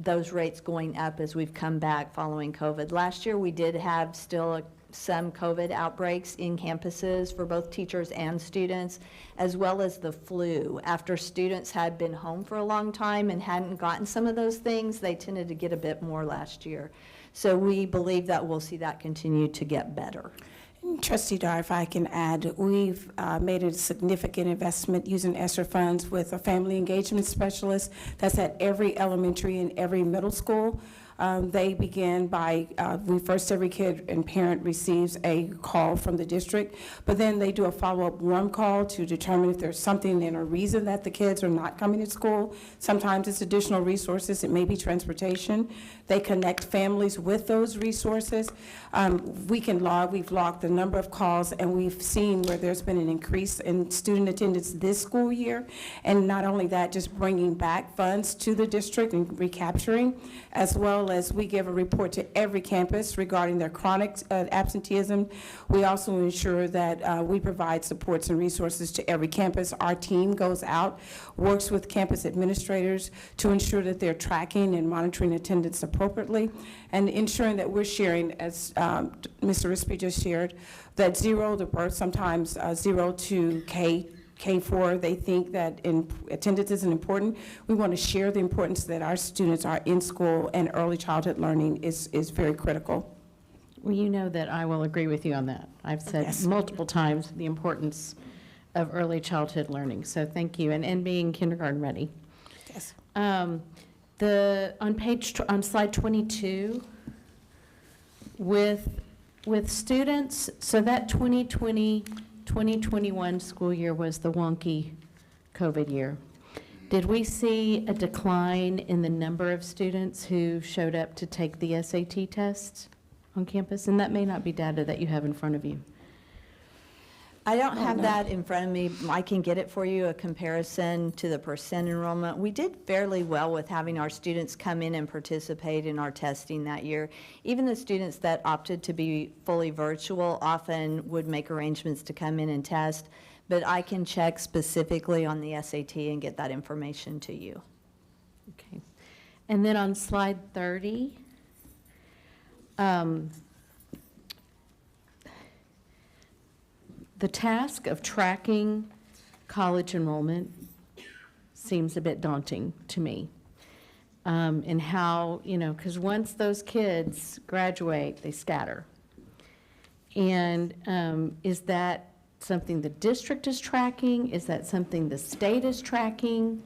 those rates going up as we've come back following COVID. Last year, we did have still some COVID outbreaks in campuses for both teachers and students, as well as the flu. After students had been home for a long time and hadn't gotten some of those things, they tended to get a bit more last year. So we believe that we'll see that continue to get better. Trustee Dar, if I can add, we've made a significant investment using ESSER funds with a family engagement specialist that's at every elementary and every middle school. They begin by, first every kid and parent receives a call from the district, but then they do a follow-up warm call to determine if there's something and a reason that the kids are not coming to school. Sometimes it's additional resources, it may be transportation. They connect families with those resources. We've logged the number of calls, and we've seen where there's been an increase in student attendance this school year. And not only that, just bringing back funds to the district and recapturing, as well as we give a report to every campus regarding their chronic absenteeism. We also ensure that we provide supports and resources to every campus. Our team goes out, works with campus administrators to ensure that they're tracking and monitoring attendance appropriately, and ensuring that we're sharing, as Mr. Rispey just shared, that sometimes 0 to K4, they think that attendance isn't important. We want to share the importance that our students are in school, and early childhood learning is very critical. Well, you know that I will agree with you on that. I've said multiple times the importance of early childhood learning, so thank you, and being kindergarten ready. Yes. On slide 22, with students, so that 2020-2021 school year was the wonky COVID year. Did we see a decline in the number of students who showed up to take the SAT tests on campus? And that may not be data that you have in front of you. I don't have that in front of me. I can get it for you, a comparison to the percent enrollment. We did fairly well with having our students come in and participate in our testing that year. Even the students that opted to be fully virtual often would make arrangements to come in and test, but I can check specifically on the SAT and get that information to you. Okay. And then on slide 30, the task of tracking college enrollment seems a bit daunting to me. And how, because once those kids graduate, they scatter. And is that something the district is tracking? Is that something the state is tracking?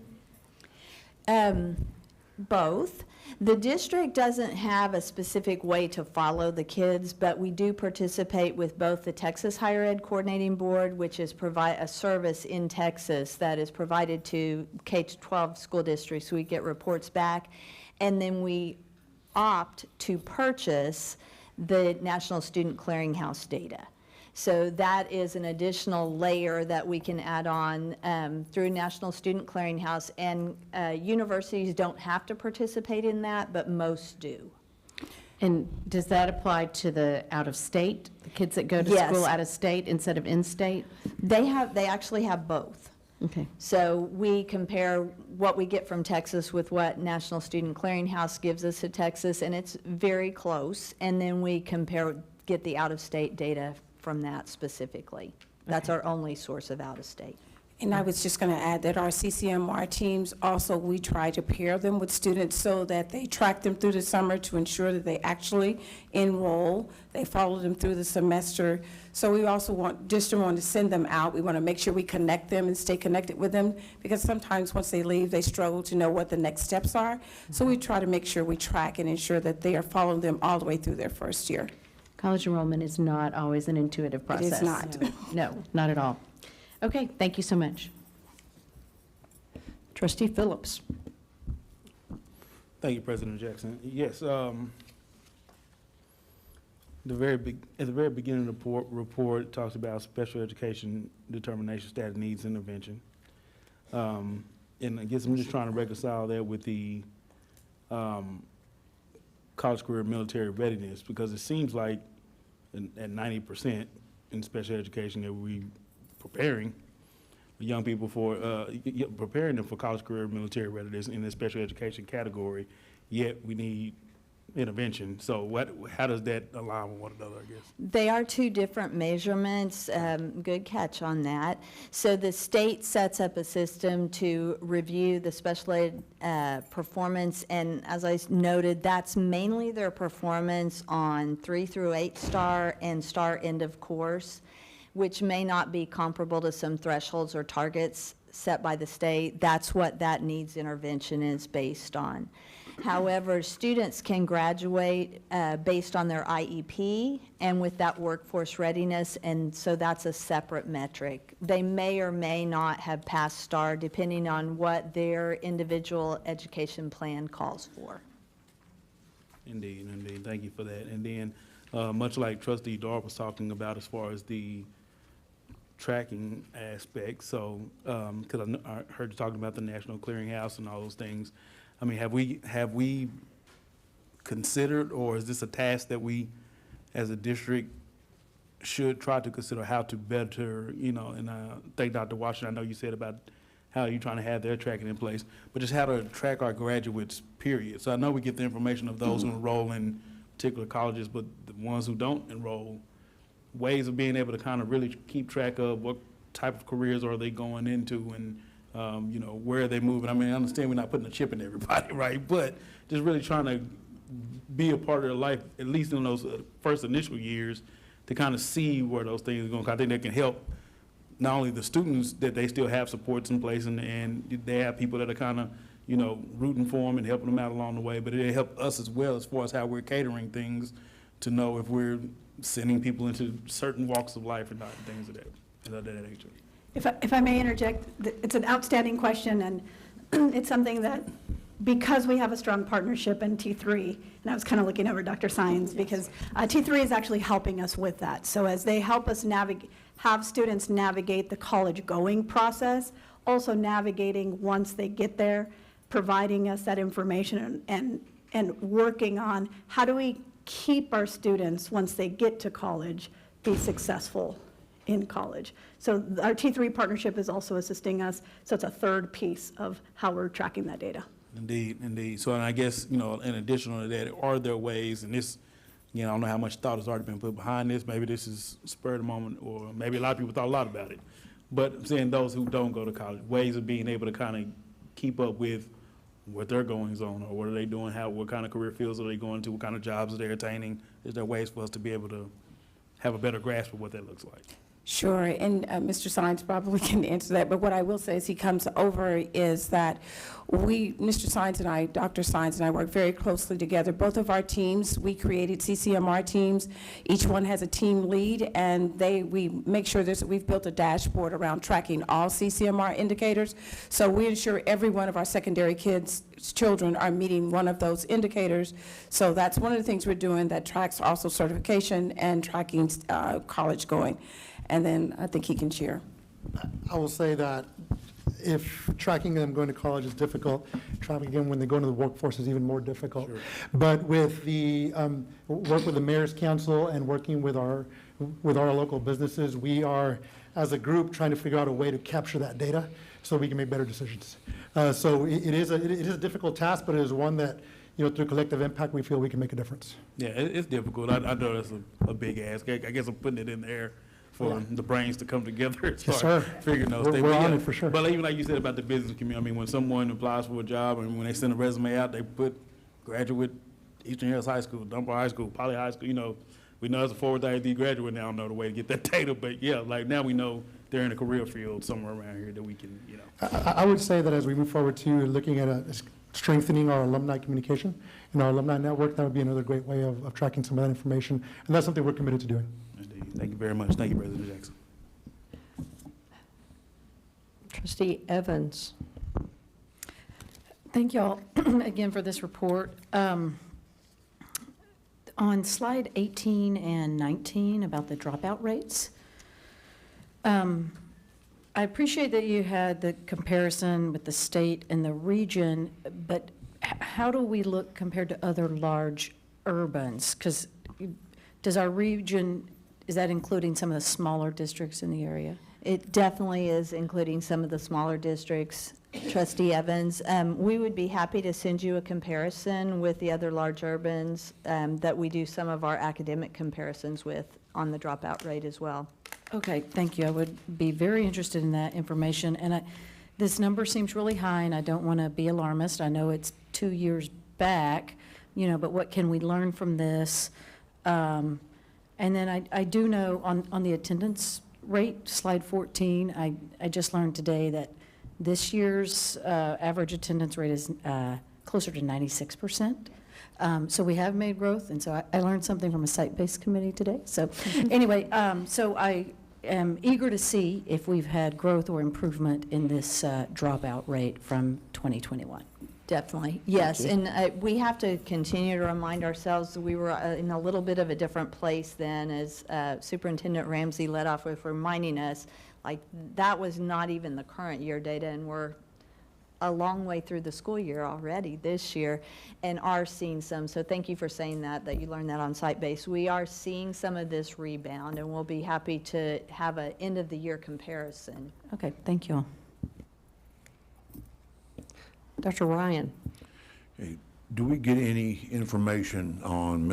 Both. The district doesn't have a specific way to follow the kids, but we do participate with both the Texas Higher Ed Coordinating Board, which is a service in Texas that is provided to K-12 school districts. We get reports back, and then we opt to purchase the National Student Clearinghouse data. So that is an additional layer that we can add on through National Student Clearinghouse. And universities don't have to participate in that, but most do. And does that apply to the out-of-state, the kids that go to Yes. school out-of-state instead of in-state? They actually have both. Okay. So we compare what we get from Texas with what National Student Clearinghouse gives us to Texas, and it's very close. And then we get the out-of-state data from that specifically. That's our only source of out-of-state. And I was just going to add that our CCMR teams also, we try to pair them with students so that they track them through the summer to ensure that they actually enroll. They follow them through the semester. So we also just don't want to send them out. We want to make sure we connect them and stay connected with them, because sometimes once they leave, they struggle to know what the next steps are. So we try to make sure we track and ensure that they are following them all the way through their first year. College enrollment is not always an intuitive process. It is not. No, not at all. Okay, thank you so much. Trustee Phillips. Thank you, President Jackson. Yes, at the very beginning of the report talks about special education determination, status, needs, intervention. And I guess I'm just trying to reconcile that with the college career military readiness, because it seems like at 90% in special education that we preparing young people for, preparing them for college career military readiness in the special education category, yet we need intervention. So how does that align with one another, I guess? They are two different measurements. Good catch on that. So the state sets up a system to review the special ed performance, and as I noted, that's mainly their performance on 3 through 8 star and star end of course, which may not be comparable to some thresholds or targets set by the state. That's what that needs intervention is based on. However, students can graduate based on their IEP and with that workforce readiness, and so that's a separate metric. They may or may not have passed STAR depending on what their individual education plan calls for. Indeed, indeed. Thank you for that. And then, much like Trustee Dar was talking about as far as the tracking aspect, so, because I heard you talking about the National Clearinghouse and all those things. I mean, have we considered, or is this a task that we, as a district, should try to consider how to better, and I thank Dr. Washington, I know you said about how you're trying to have their tracking in place, but just how to track our graduates, period. So I know we get the information of those who enroll in particular colleges, but the ones who don't enroll, ways of being able to kind of really keep track of what type of careers are they going into, and where are they moving? I mean, I understand we're not putting a chip in everybody, right? But just really trying to be a part of their life, at least in those first initial years, to kind of see where those things are going. 'Cause I think that can help not only the students, that they still have supports in place, and they have people that are kind of, rooting for them and helping them out along the way. But it helps us as well as far as how we're catering things to know if we're sending people into certain walks of life or not, things of that nature. If I may interject, it's an outstanding question, and it's something that, because we have a strong partnership in T3, and I was kind of looking over Dr. Sines, because T3 is actually helping us with that. So as they help us have students navigate the college going process, also navigating once they get there, providing us that information and working on how do we keep our students, once they get to college, be successful in college. So our T3 partnership is also assisting us, so it's a third piece of how we're tracking that data. Indeed, indeed. So, and I guess, in addition to that, are there ways, and this, I don't know how much thought has already been put behind this, maybe this is spur of the moment, or maybe a lot of people thought a lot about it, but I'm saying those who don't go to college, ways of being able to kind of keep up with what their goings on, or what are they doing, what kind of career fields are they going to, what kind of jobs are they attaining? Is there ways for us to be able to have a better grasp of what that looks like? Sure, and Mr. Sines probably can answer that, but what I will say as he comes over is that Mr. Sines and I, Dr. Sines and I work very closely together. Both of our teams, we created CCMR teams. Each one has a team lead, and we make sure we've built a dashboard around tracking all CCMR indicators. So we ensure every one of our secondary children are meeting one of those indicators. So that's one of the things we're doing that tracks also certification and tracking college going. And then I think he can share. I will say that if tracking them going to college is difficult, tracking them when they go into the workforce is even more difficult. Sure. But with the work with the Mayor's Council and working with our local businesses, we are, as a group, trying to figure out a way to capture that data so we can make better decisions. So it is a difficult task, but it is one that, through collective impact, we feel we can make a difference. Yeah, it's difficult. I know that's a big ask. I guess I'm putting it in there for the brains to come together and start figuring those things. We're on it for sure. But even like you said about the business community, I mean, when someone applies for a job and when they send a resume out, they put graduate, Eastern Hills High School, Dunbar High School, Poly High School, we know as a forward ISD graduate now, I don't know the way to get that data, but yeah, like now we know they're in a career field somewhere around here that we can, I would say that as we move forward to looking at strengthening our alumni communication and our alumni network, that would be another great way of tracking some of that information, and that's something we're committed to doing. Thank you very much. Thank you, President Jackson. Trustee Evans. Thank you all again for this report. On slide 18 and 19 about the dropout rates, I appreciate that you had the comparison with the state and the region, but how do we look compared to other large urbans? Because does our region, is that including some of the smaller districts in the area? It definitely is including some of the smaller districts, Trustee Evans. We would be happy to send you a comparison with the other large urbans that we do some of our academic comparisons with on the dropout rate as well. Okay, thank you. I would be very interested in that information. And this number seems really high, and I don't want to be alarmist. I know it's 2 years back, but what can we learn from this? And then I do know on the attendance rate, slide 14, I just learned today that this year's average attendance rate is closer to 96%. So we have made growth, and so I learned something from a site-based committee today. So anyway, so I am eager to see if we've had growth or improvement in this dropout rate from 2021. Definitely, yes, and we have to continue to remind ourselves that we were in a little bit of a different place then, as Superintendent Ramsey led off with reminding us, like that was not even the current year data, and we're a long way through the school year already this year, and are seeing some, so thank you for saying that you learned that on site-based. We are seeing some of this rebound, and we'll be happy to have an end-of-the-year comparison. Okay, thank you all. Dr. Ryan. Hey, do we get any information on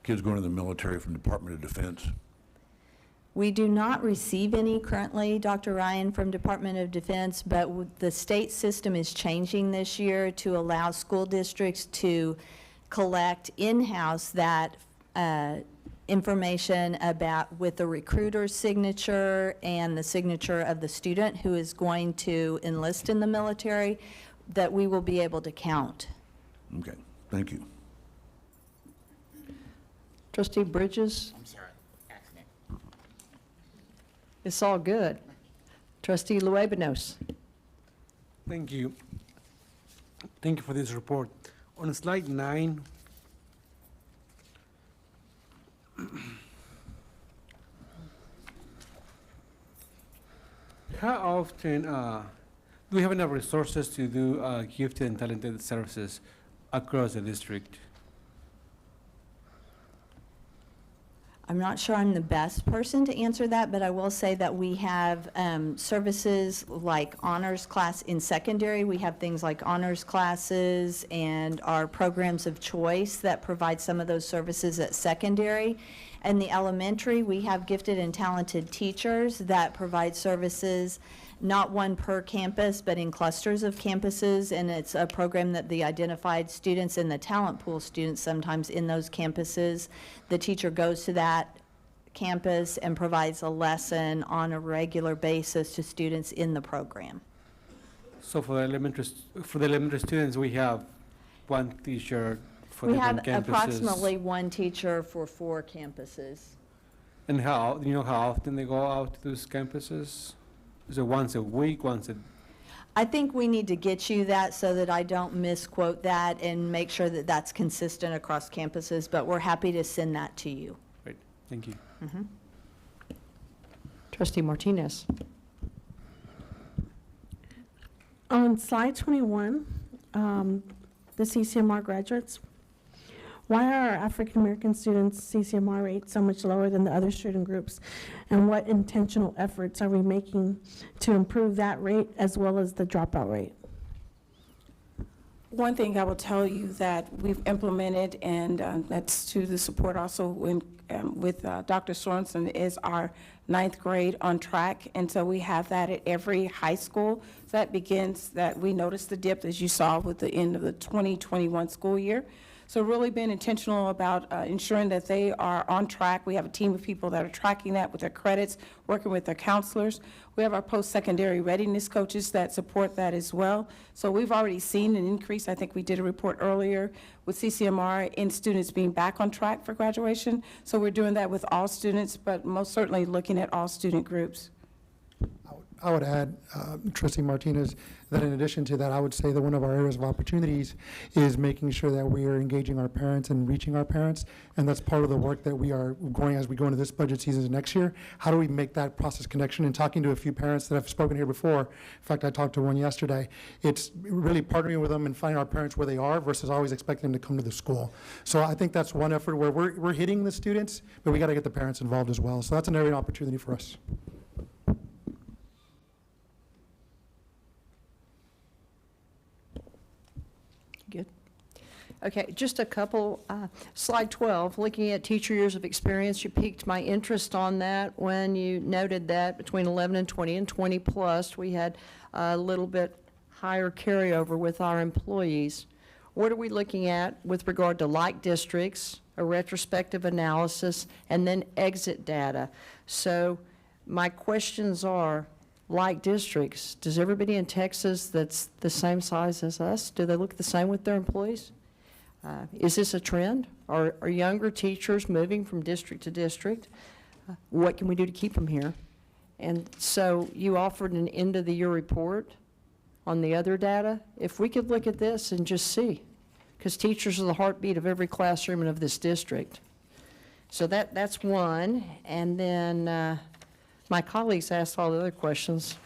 kids going to the military from Department of Defense? We do not receive any currently, Dr. Ryan, from Department of Defense, but the state system is changing this year to allow school districts to collect in-house that information with the recruiter's signature and the signature of the student who is going to enlist in the military, that we will be able to count. Okay, thank you. Trustee Bridges? I'm sorry, accident. It's all good. Trustee Luebanos. Thank you. Thank you for this report. On slide 9, how often do we have enough resources to do gifted and talented services across the district? I'm not sure I'm the best person to answer that, but I will say that we have services like honors class in secondary. We have things like honors classes and our programs of choice that provide some of those services at secondary. And the elementary, we have gifted and talented teachers that provide services, not one per campus, but in clusters of campuses, and it's a program that the identified students and the talent pool students sometimes in those campuses, the teacher goes to that campus and provides a lesson on a regular basis to students in the program. So for the elementary students, we have one teacher for We have different campuses. approximately one teacher for 4 campuses. And how, you know how often they go out to those campuses? Is it once a week, I think we need to get you that so that I don't misquote that and make sure that that's consistent across campuses, but we're happy to send that to you. Great, thank you. Trustee Martinez. On slide 21, the CCMR graduates, why are our African-American students' CCMR rate so much lower than the other student groups? And what intentional efforts are we making to improve that rate as well as the dropout rate? One thing I will tell you that we've implemented, and that's to the support also with Dr. Sorensen, is our 9th grade on track. And so we have that at every high school. So that begins that we noticed the dip, as you saw, with the end of the 2021 school year. So really being intentional about ensuring that they are on track. We have a team of people that are tracking that with their credits, working with their counselors. We have our post-secondary readiness coaches that support that as well. So we've already seen an increase. I think we did a report earlier with CCMR in students being back on track for graduation. So we're doing that with all students, but most certainly looking at all student groups. I would add, Trustee Martinez, that in addition to that, I would say that one of our areas of opportunities is making sure that we are engaging our parents and reaching our parents, and that's part of the work that we are going as we go into this budget season next year. How do we make that process connection? And talking to a few parents that have spoken here before, in fact, I talked to one yesterday, it's really partnering with them and finding our parents where they are versus always expecting them to come to the school. So I think that's one effort where we're hitting the students, but we got to get the parents involved as well. So that's an area of opportunity for us. Good. Okay, just a couple, slide 12, looking at teacher years of experience, you piqued my interest on that when you noted that between 11 and 20 and 20 plus, we had a little bit higher carryover with our employees. What are we looking at with regard to like districts, a retrospective analysis, and then exit data? So my questions are, like districts, does everybody in Texas that's the same size as us, do they look the same with their employees? Is this a trend? Are younger teachers moving from district to district? What can we do to keep them here? And so you offered an end of the year report on the other data. If we could look at this and just see, because teachers are the heartbeat of every classroom and of this district. So that's one. And then my colleagues asked all the other questions.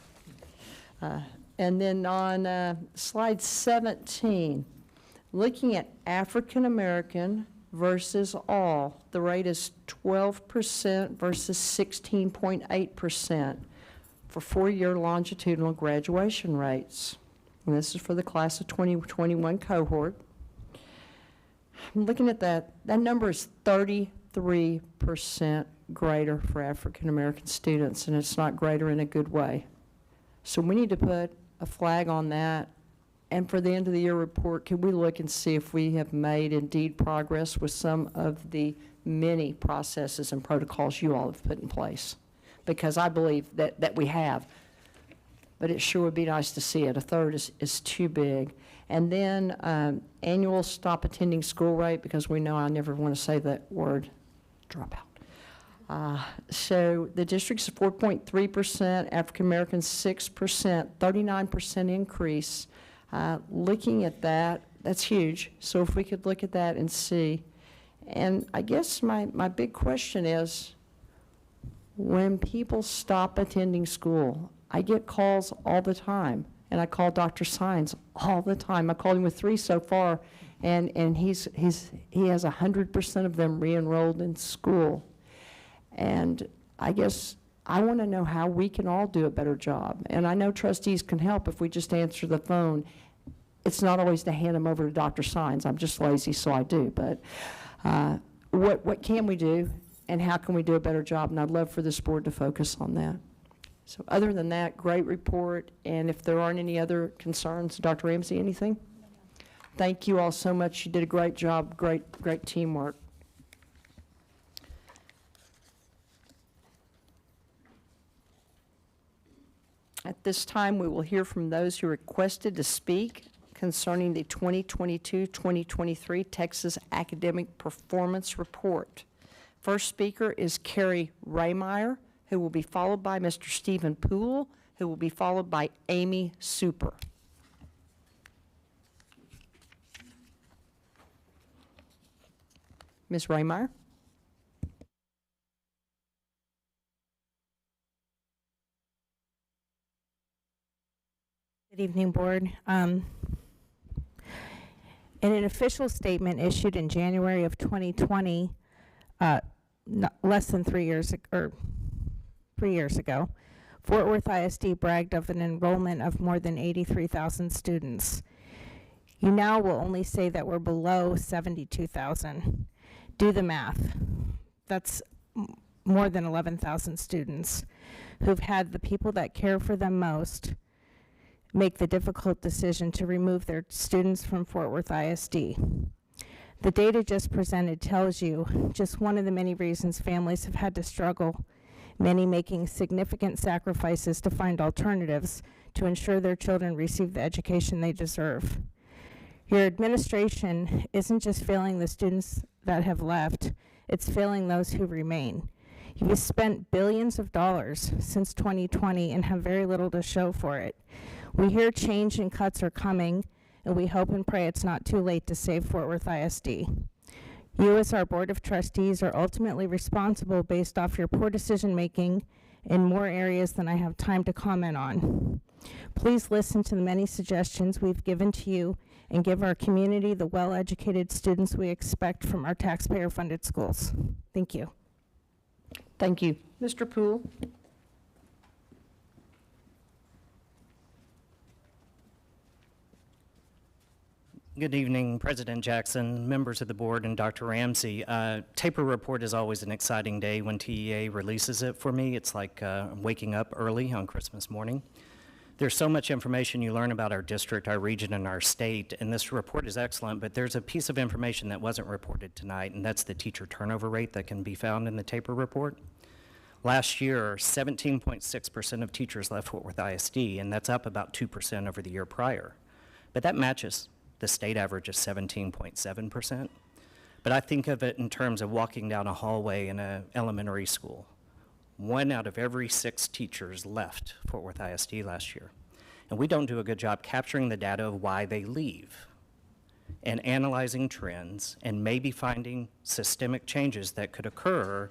And then on slide 17, looking at African American versus all, the rate is 12% versus 16.8% for 4-year longitudinal graduation rates. And this is for the class of 2021 cohort. I'm looking at that. That number is 33% greater for African American students, and it's not greater in a good way. So we need to put a flag on that. And for the end of the year report, can we look and see if we have made indeed progress with some of the many processes and protocols you all have put in place? Because I believe that we have. But it sure would be nice to see it. A third is too big. And then annual stop attending school rate, because we know I never want to say that word, dropout. So the district's 4.3%, African Americans 6%, 39% increase. Looking at that, that's huge. So if we could look at that and see. And I guess my big question is, when people stop attending school, I get calls all the time, and I call Dr. Sines all the time. I called him with 3 so far, and he has 100% of them re-enrolled in school. And I guess I want to know how we can all do a better job. And I know trustees can help if we just answer the phone. It's not always to hand them over to Dr. Sines. I'm just lazy, so I do. But what can we do, and how can we do a better job? And I'd love for this board to focus on that. So other than that, great report. And if there aren't any other concerns, Dr. Ramsey, anything? Thank you all so much. You did a great job, great teamwork. At this time, we will hear from those who requested to speak concerning the 2022-2023 Texas Academic Performance Report. First speaker is Carrie Raymeyer, who will be followed by Mr. Stephen Poole, who will be followed by Amy Super. Ms. Raymeyer. Good evening, Board. In an official statement issued in January of 2020, less than 3 years ago, Fort Worth ISD bragged of an enrollment of more than 83,000 students. You now will only say that we're below 72,000. Do the math. That's more than 11,000 students who've had the people that care for them most make the difficult decision to remove their students from Fort Worth ISD. The data just presented tells you just one of the many reasons families have had to struggle, many making significant sacrifices to find alternatives to ensure their children receive the education they deserve. Your administration isn't just failing the students that have left, it's failing those who remain. You've spent billions of dollars since 2020 and have very little to show for it. We hear change and cuts are coming, and we hope and pray it's not too late to save Fort Worth ISD. You as our Board of Trustees are ultimately responsible based off your poor decision making in more areas than I have time to comment on. Please listen to the many suggestions we've given to you and give our community the well-educated students we expect from our taxpayer-funded schools. Thank you. Thank you. Mr. Poole. Good evening, President Jackson, members of the board, and Dr. Ramsey. Taper report is always an exciting day when TEA releases it for me. It's like waking up early on Christmas morning. There's so much information you learn about our district, our region, and our state, and this report is excellent, but there's a piece of information that wasn't reported tonight, and that's the teacher turnover rate that can be found in the Taper report. Last year, 17.6% of teachers left Fort Worth ISD, and that's up about 2% over the year prior. But that matches the state average of 17.7%. But I think of it in terms of walking down a hallway in an elementary school. 1 out of every 6 teachers left Fort Worth ISD last year. And we don't do a good job capturing the data of why they leave and analyzing trends and maybe finding systemic changes that could occur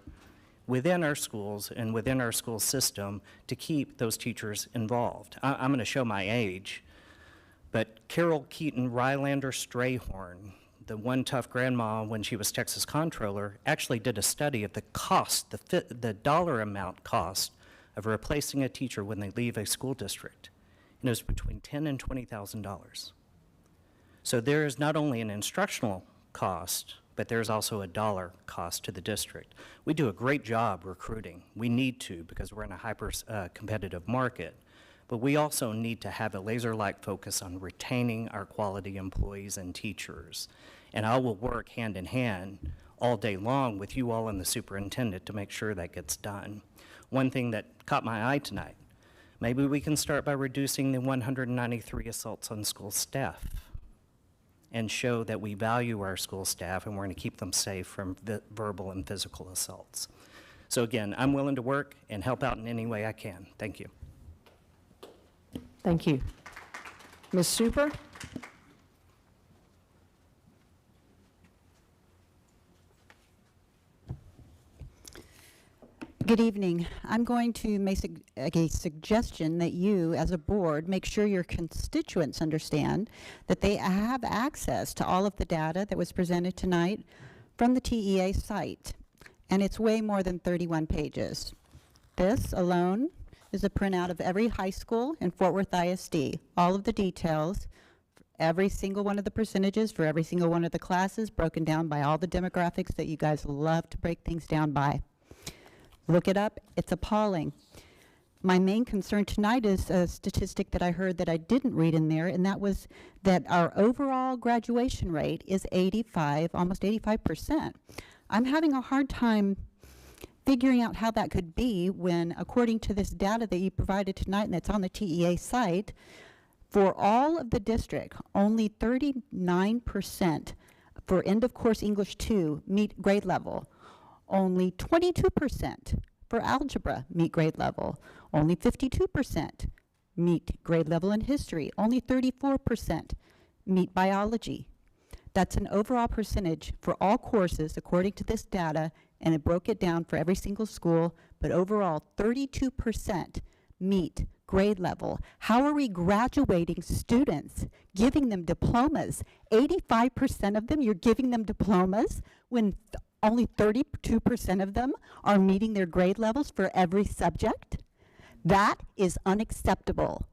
within our schools and within our school system to keep those teachers involved. I'm going to show my age, but Carol Keaton Rylander Strayhorn, the one tough grandma when she was Texas Comptroller, actually did a study of the cost, the dollar amount cost of replacing a teacher when they leave a school district. And it was between $10,000 and $20,000. So there is not only an instructional cost, but there's also a dollar cost to the district. We do a great job recruiting. We need to because we're in a hyper competitive market. But we also need to have a laser-like focus on retaining our quality employees and teachers. And I will work hand in hand all day long with you all and the superintendent to make sure that gets done. One thing that caught my eye tonight, maybe we can start by reducing the 193 assaults on school staff and show that we value our school staff and we're going to keep them safe from verbal and physical assaults. So again, I'm willing to work and help out in any way I can. Thank you. Thank you. Ms. Super? Good evening. I'm going to make a suggestion that you, as a board, make sure your constituents understand that they have access to all of the data that was presented tonight from the TEA site, and it's way more than 31 pages. This alone is a printout of every high school in Fort Worth ISD, all of the details, every single one of the percentages for every single one of the classes, broken down by all the demographics that you guys love to break things down by. Look it up, it's appalling. My main concern tonight is a statistic that I heard that I didn't read in there, and that was that our overall graduation rate is 85, almost 85%. I'm having a hard time figuring out how that could be when, according to this data that you provided tonight and that's on the TEA site, for all of the district, only 39% for end of course English 2 meet grade level. Only 22% for algebra meet grade level. Only 52% meet grade level in history. Only 34% meet biology. That's an overall percentage for all courses according to this data, and it broke it down for every single school, but overall 32% meet grade level. How are we graduating students, giving them diplomas? 85% of them, you're giving them diplomas when only 32% of them are meeting their grade levels for every subject? That is unacceptable.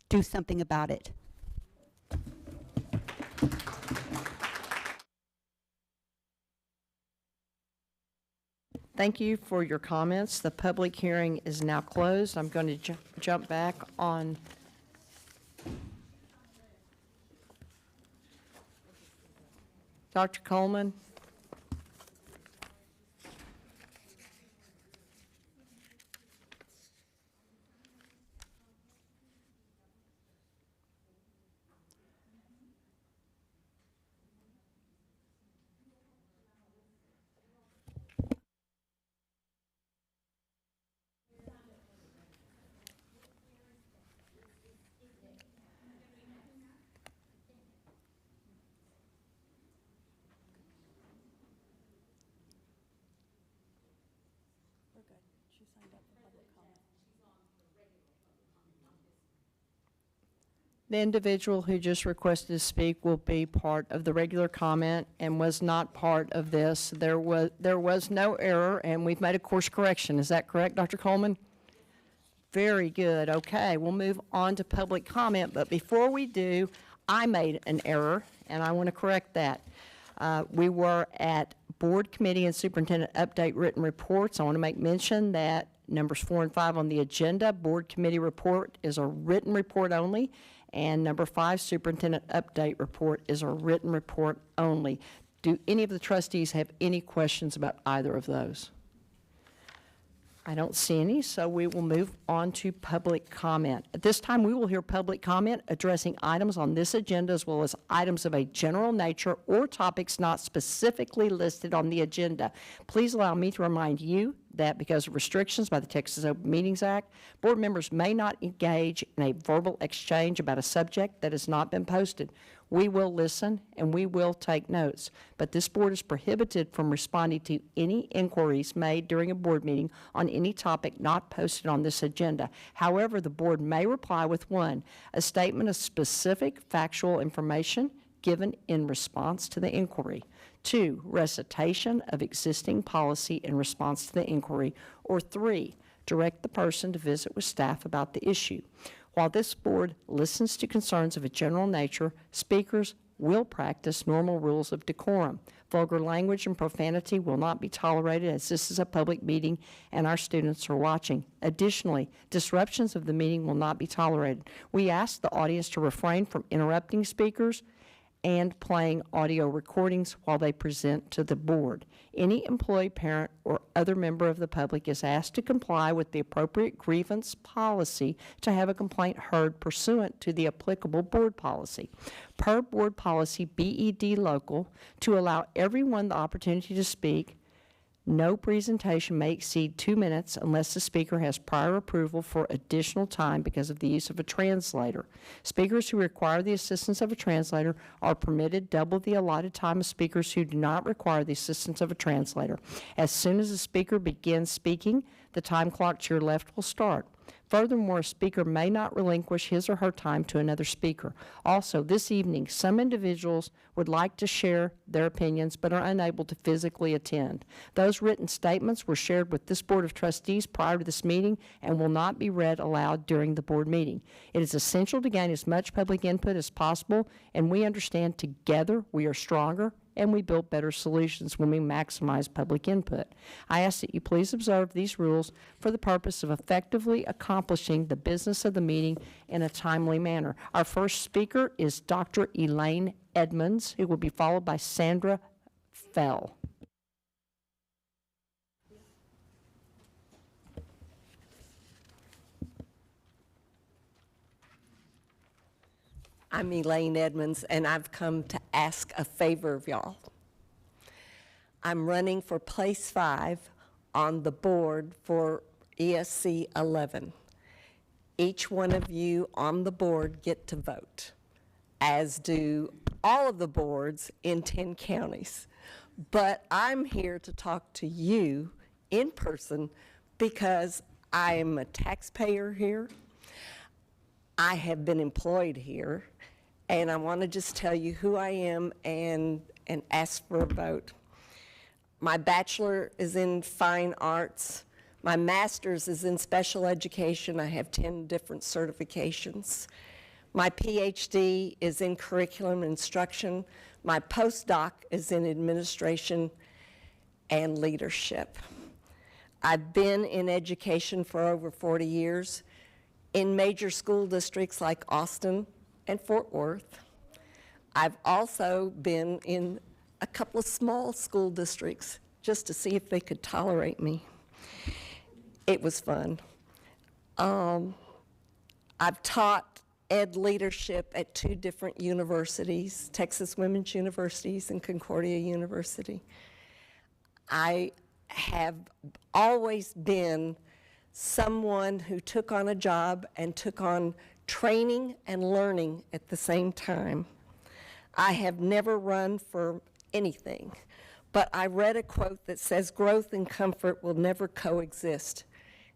Do something about it. Thank you for your comments. The public hearing is now closed. I'm going to jump back on Dr. Coleman. The individual who just requested to speak will be part of the regular comment and was not part of this. There was no error, and we've made a course correction. Is that correct, Dr. Coleman? Very good. Okay, we'll move on to public comment, but before we do, I made an error, and I want to correct that. We were at board, committee, and superintendent update written reports. I want to make mention that numbers 4 and 5 on the agenda, board committee report is a written report only, and number 5, superintendent update report is a written report only. Do any of the trustees have any questions about either of those? I don't see any, so we will move on to public comment. At this time, we will hear public comment addressing items on this agenda as well as items of a general nature or topics not specifically listed on the agenda. Please allow me to remind you that because of restrictions by the Texas Open Meetings Act, board members may not engage in a verbal exchange about a subject that has not been posted. We will listen and we will take notes, but this board is prohibited from responding to any inquiries made during a board meeting on any topic not posted on this agenda. However, the board may reply with 1, a statement of specific factual information given in response to the inquiry, 2, recitation of existing policy in response to the inquiry, or 3, direct the person to visit with staff about the issue. While this board listens to concerns of a general nature, speakers will practice normal rules of decorum. Vulgar language and profanity will not be tolerated as this is a public meeting and our students are watching. Additionally, disruptions of the meeting will not be tolerated. We ask the audience to refrain from interrupting speakers and playing audio recordings while they present to the board. Any employee, parent, or other member of the public is asked to comply with the appropriate grievance policy to have a complaint heard pursuant to the applicable board policy. Per board policy BED local, to allow everyone the opportunity to speak, no presentation may exceed 2 minutes unless the speaker has prior approval for additional time because of the use of a translator. Speakers who require the assistance of a translator are permitted double the allotted time of speakers who do not require the assistance of a translator. As soon as the speaker begins speaking, the time clock to your left will start. Furthermore, a speaker may not relinquish his or her time to another speaker. Also, this evening, some individuals would like to share their opinions but are unable to physically attend. Those written statements were shared with this Board of Trustees prior to this meeting and will not be read aloud during the board meeting. It is essential to gain as much public input as possible, and we understand together we are stronger and we build better solutions when we maximize public input. I ask that you please observe these rules for the purpose of effectively accomplishing the business of the meeting in a timely manner. Our first speaker is Dr. Elaine Edmonds, who will be followed by Sandra Fell. I'm Elaine Edmonds, and I've come to ask a favor of y'all. I'm running for place 5 on the board for ESC 11. Each one of you on the board get to vote, as do all of the boards in 10 counties. But I'm here to talk to you in person because I am a taxpayer here. I have been employed here, and I want to just tell you who I am and ask for a vote. My bachelor is in fine arts. My master's is in special education. I have 10 different certifications. My PhD is in curriculum instruction. My postdoc is in administration and leadership. I've been in education for over 40 years in major school districts like Austin and Fort Worth. I've also been in a couple of small school districts just to see if they could tolerate me. It was fun. I've taught ed leadership at 2 different universities, Texas Women's Universities and Concordia University. I have always been someone who took on a job and took on training and learning at the same time. I have never run for anything, but I read a quote that says growth and comfort will never coexist,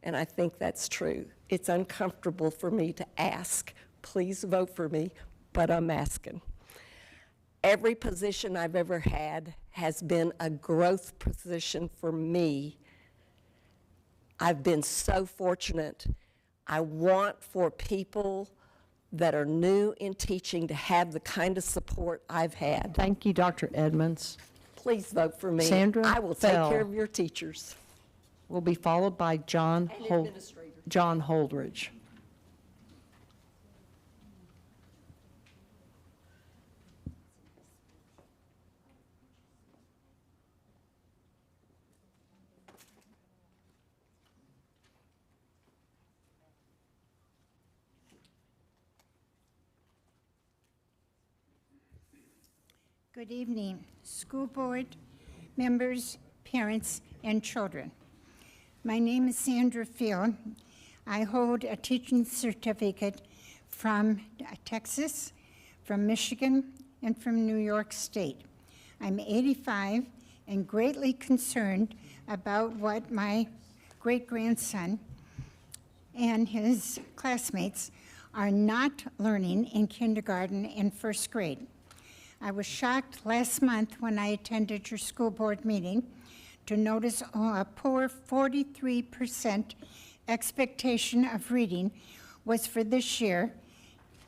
and I think that's true. It's uncomfortable for me to ask, please vote for me, but I'm asking. Every position I've ever had has been a growth position for me. I've been so fortunate. I want for people that are new in teaching to have the kind of support I've had. Thank you, Dr. Edmonds. Please vote for me. Sandra I will take Fell care of your teachers. Will be followed by John Holdridge. Good evening, school board members, parents, and children. My name is Sandra Field. I hold a teaching certificate from Texas, from Michigan, and from New York State. I'm 85 and greatly concerned about what my great-grandson and his classmates are not learning in kindergarten and first grade. I was shocked last month when I attended your school board meeting to notice a poor 43% expectation of reading was for this year.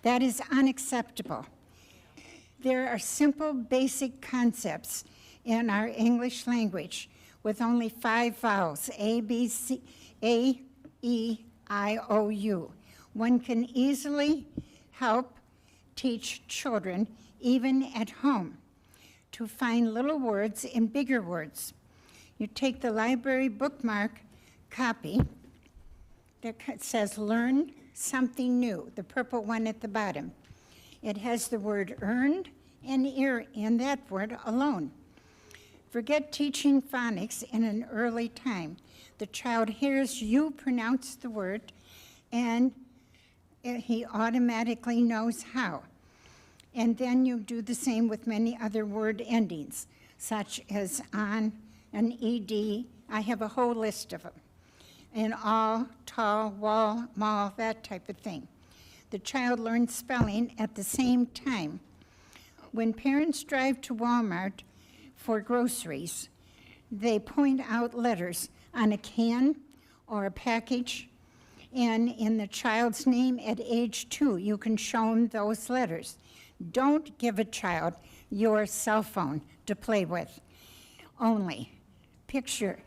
That is unacceptable. There are simple, basic concepts in our English language with only 5 vowels, A, B, C, A, E, I, O, U. One can easily help teach children, even at home, to find little words in bigger words. You take the library bookmark copy that says learn something new, the purple one at the bottom. It has the word earned and ear in that word alone. Forget teaching phonics in an early time. The child hears you pronounce the word and he automatically knows how. And then you do the same with many other word endings, such as on, an ED. I have a whole list of them. And all, tall, wall, mall, that type of thing. The child learns spelling at the same time. When parents drive to Walmart for groceries, they point out letters on a can or a package, and in the child's name at age 2, you can show them those letters. Don't give a child your cell phone to play with only. Picture,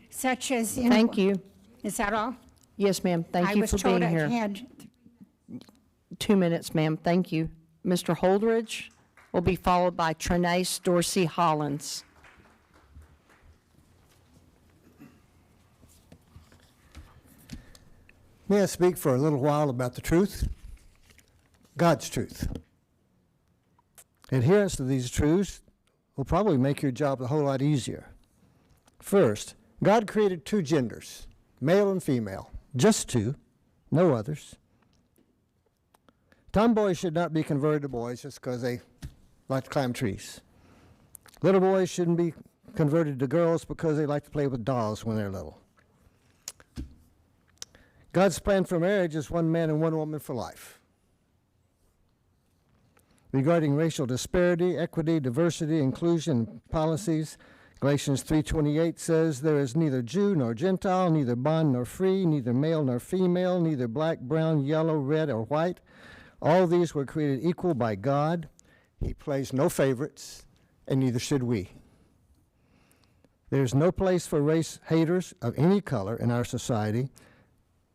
such as in... Thank you. Is that all? Yes, ma'am. Thank you for being here. I was told I had 2 minutes, ma'am. Thank you. Mr. Holdridge will be followed by Trinace Dorsey Hollins. May I speak for a little while about the truth? God's truth. Adherence to these truths will probably make your job a whole lot easier. First, God created two genders, male and female, just two, no others. Tomboys should not be converted to boys just because they like to climb trees. Little boys shouldn't be converted to girls because they like to play with dolls when they're little. God's plan for marriage is one man and one woman for life. Regarding racial disparity, equity, diversity, inclusion policies, Galatians 3:28 says, there is neither Jew nor Gentile, neither bond nor free, neither male nor female, neither black, brown, yellow, red, or white. All these were created equal by God. He plays no favorites, and neither should we. There's no place for race haters of any color in our society.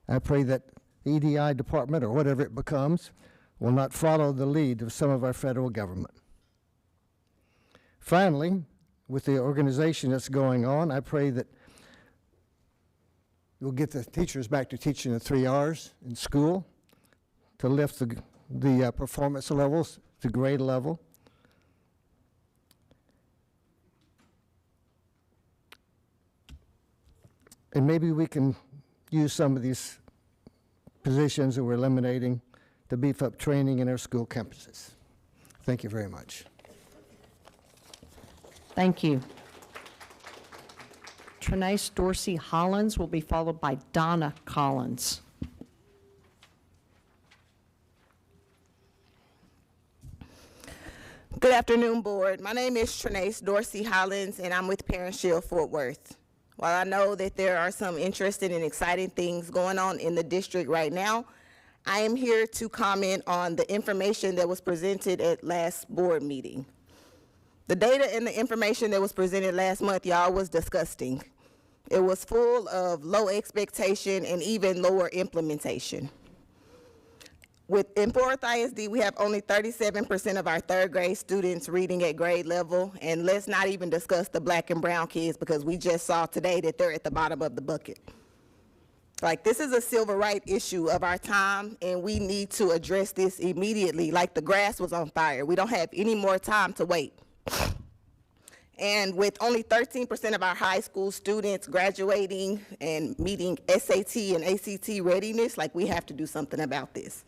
I pray that the EDI department, or whatever it becomes, will not follow the lead of some of our federal government. Finally, with the organization that's going on, I pray that we'll get the teachers back to teaching the 3 R's in school to lift the performance levels to grade level. And maybe we can use some of these positions that we're eliminating to beef up training in our school campuses. Thank you very much. Thank you. Trinace Dorsey Hollins will be followed by Donna Collins. Good afternoon, Board. My name is Trinace Dorsey Hollins, and I'm with Parent Shield Fort Worth. While I know that there are some interesting and exciting things going on in the district right now, I am here to comment on the information that was presented at last board meeting. The data and the information that was presented last month, y'all, was disgusting. It was full of low expectation and even lower implementation. In Fort Worth ISD, we have only 37% of our third grade students reading at grade level, and let's not even discuss the black and brown kids because we just saw today that they're at the bottom of the bucket. Like, this is a civil rights issue of our time, and we need to address this immediately, like the grass was on fire. We don't have any more time to wait. And with only 13% of our high school students graduating and meeting SAT and ACT readiness, like, we have to do something about this.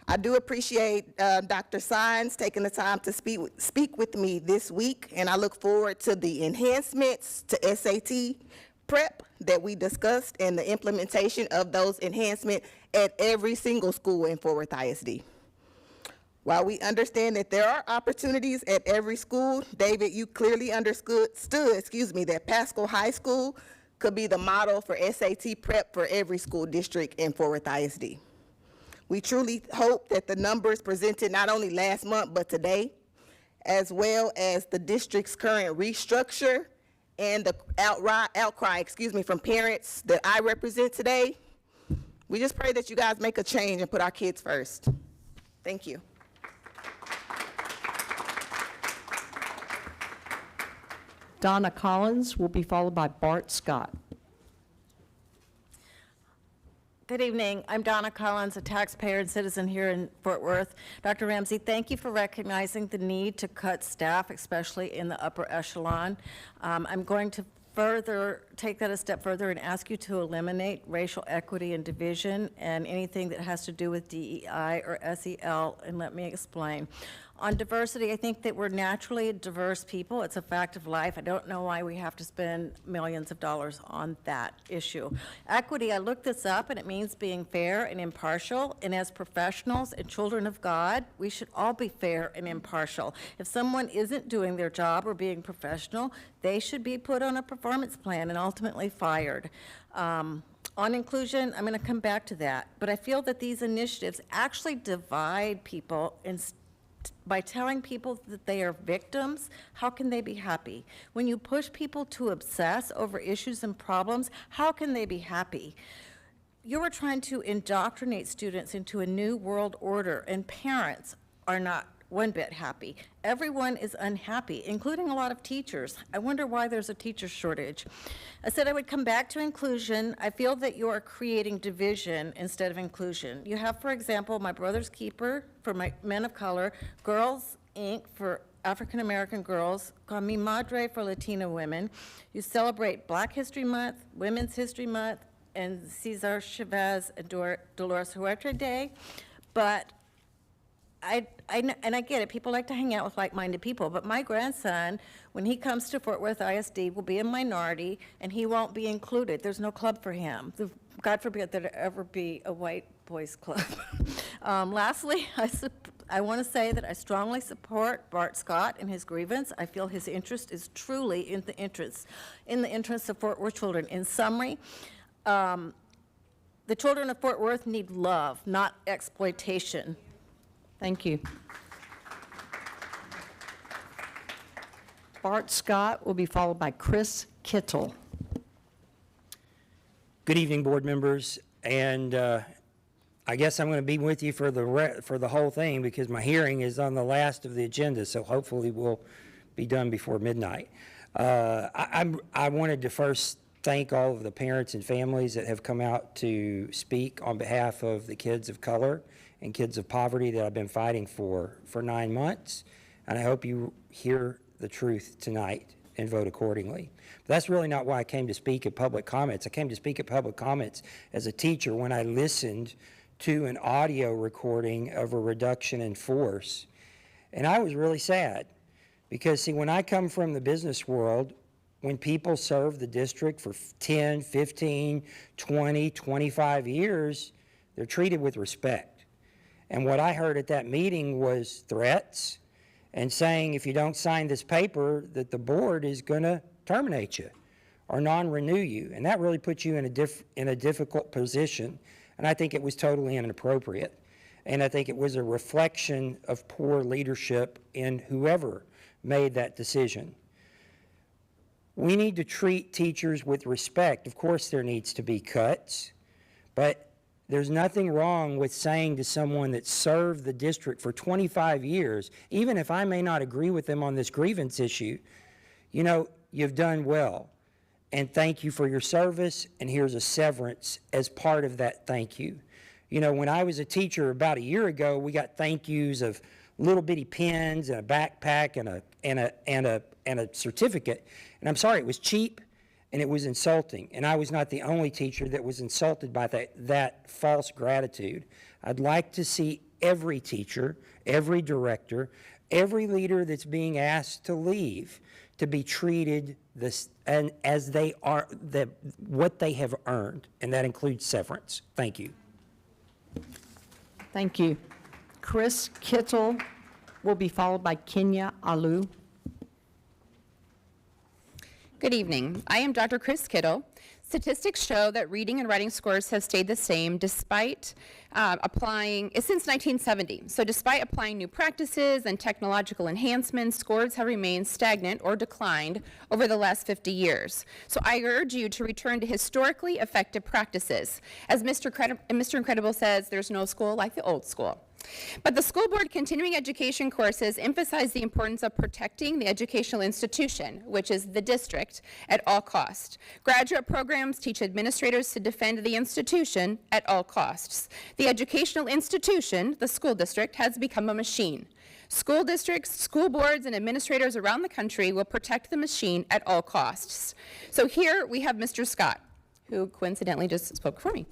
I do appreciate Dr. Sines taking the time to speak with me this week, and I look forward to the enhancements to SAT prep that we discussed and the implementation of those enhancements at every single school in Fort Worth ISD. While we understand that there are opportunities at every school, David, you clearly understood that Pasco High School could be the model for SAT prep for every school district in Fort Worth ISD. We truly hope that the numbers presented not only last month but today, as well as the district's current restructure and the outcry from parents that I represent today, we just pray that you guys make a change and put our kids first. Thank you. Donna Collins will be followed by Bart Scott. Good evening. I'm Donna Collins, a taxpayer and citizen here in Fort Worth. Dr. Ramsey, thank you for recognizing the need to cut staff, especially in the upper echelon. I'm going to take that a step further and ask you to eliminate racial equity and division and anything that has to do with DEI or SEL, and let me explain. On diversity, I think that we're naturally diverse people. It's a fact of life. I don't know why we have to spend millions of dollars on that issue. Equity, I looked this up, and it means being fair and impartial, and as professionals and children of God, we should all be fair and impartial. If someone isn't doing their job or being professional, they should be put on a performance plan and ultimately fired. On inclusion, I'm going to come back to that, but I feel that these initiatives actually divide people by telling people that they are victims. How can they be happy? When you push people to obsess over issues and problems, how can they be happy? You are trying to indoctrinate students into a new world order, and parents are not one bit happy. Everyone is unhappy, including a lot of teachers. I wonder why there's a teacher shortage. I said I would come back to inclusion. I feel that you are creating division instead of inclusion. You have, for example, my brother's keeper for my men of color, girls Inc. for African American girls, called Mi Madre for Latina women. You celebrate Black History Month, Women's History Month, and Cesar Chavez and Dolores Huerta Day. But I get it, people like to hang out with like-minded people, but my grandson, when he comes to Fort Worth ISD, will be a minority, and he won't be included. There's no club for him. God forbid there ever be a white boys club. Lastly, I want to say that I strongly support Bart Scott in his grievance. I feel his interest is truly in the interests of Fort Worth children. In summary, the children of Fort Worth need love, not exploitation. Thank you. Bart Scott will be followed by Chris Kittle. Good evening, board members, and I guess I'm going to be with you for the whole thing because my hearing is on the last of the agenda, so hopefully we'll be done before midnight. I wanted to first thank all of the parents and families that have come out to speak on behalf of the kids of color and kids of poverty that I've been fighting for 9 months, and I hope you hear the truth tonight and vote accordingly. But that's really not why I came to speak at public comments. I came to speak at public comments as a teacher when I listened to an audio recording of a reduction in force, and I was really sad because, see, when I come from the business world, when people serve the district for 10, 15, 20, 25 years, they're treated with respect. And what I heard at that meeting was threats and saying if you don't sign this paper that the board is going to terminate you or non-renew you. And that really puts you in a difficult position. And I think it was totally inappropriate. And I think it was a reflection of poor leadership in whoever made that decision. We need to treat teachers with respect. Of course there needs to be cuts, but there's nothing wrong with saying to someone that served the district for 25 years, even if I may not agree with them on this grievance issue, you know, you've done well, and thank you for your service, and here's a severance as part of that thank you. You know, when I was a teacher about a year ago, we got thank yous of little bitty pens and a backpack and a certificate, and I'm sorry, it was cheap. And it was insulting, and I was not the only teacher that was insulted by that false gratitude. I'd like to see every teacher, every director, every leader that's being asked to leave to be treated as they are, what they have earned, and that includes severance. Thank you. Thank you. Chris Kittle will be followed by Kenya Alu. Good evening. I am Dr. Chris Kittle. Statistics show that reading and writing scores have stayed the same despite since 1970. So despite applying new practices and technological enhancements, scores have remained stagnant or declined over the last 50 years. So I urge you to return to historically effective practices. As Mr. Incredible says, there's no school like the old school. But the school board continuing education courses emphasize the importance of protecting the educational institution, which is the district, at all costs. Graduate programs teach administrators to defend the institution at all costs. The educational institution, the school district, has become a machine. School districts, school boards, and administrators around the country will protect the machine at all costs. So here we have Mr. Scott, who coincidentally just spoke for me.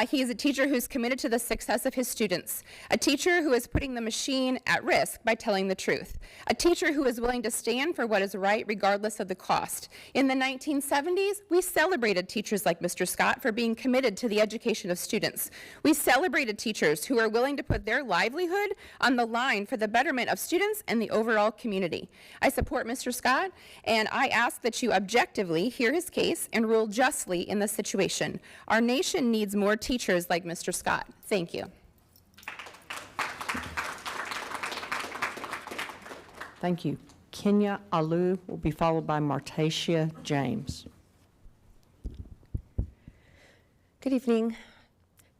He is a teacher who's committed to the success of his students, a teacher who is putting the machine at risk by telling the truth, a teacher who is willing to stand for what is right regardless of the cost. In the 1970s, we celebrated teachers like Mr. Scott for being committed to the education of students. We celebrated teachers who are willing to put their livelihood on the line for the betterment of students and the overall community. I support Mr. Scott, and I ask that you objectively hear his case and rule justly in the situation. Our nation needs more teachers like Mr. Scott. Thank you. Thank you. Kenya Alu will be followed by Martacia James. Good evening.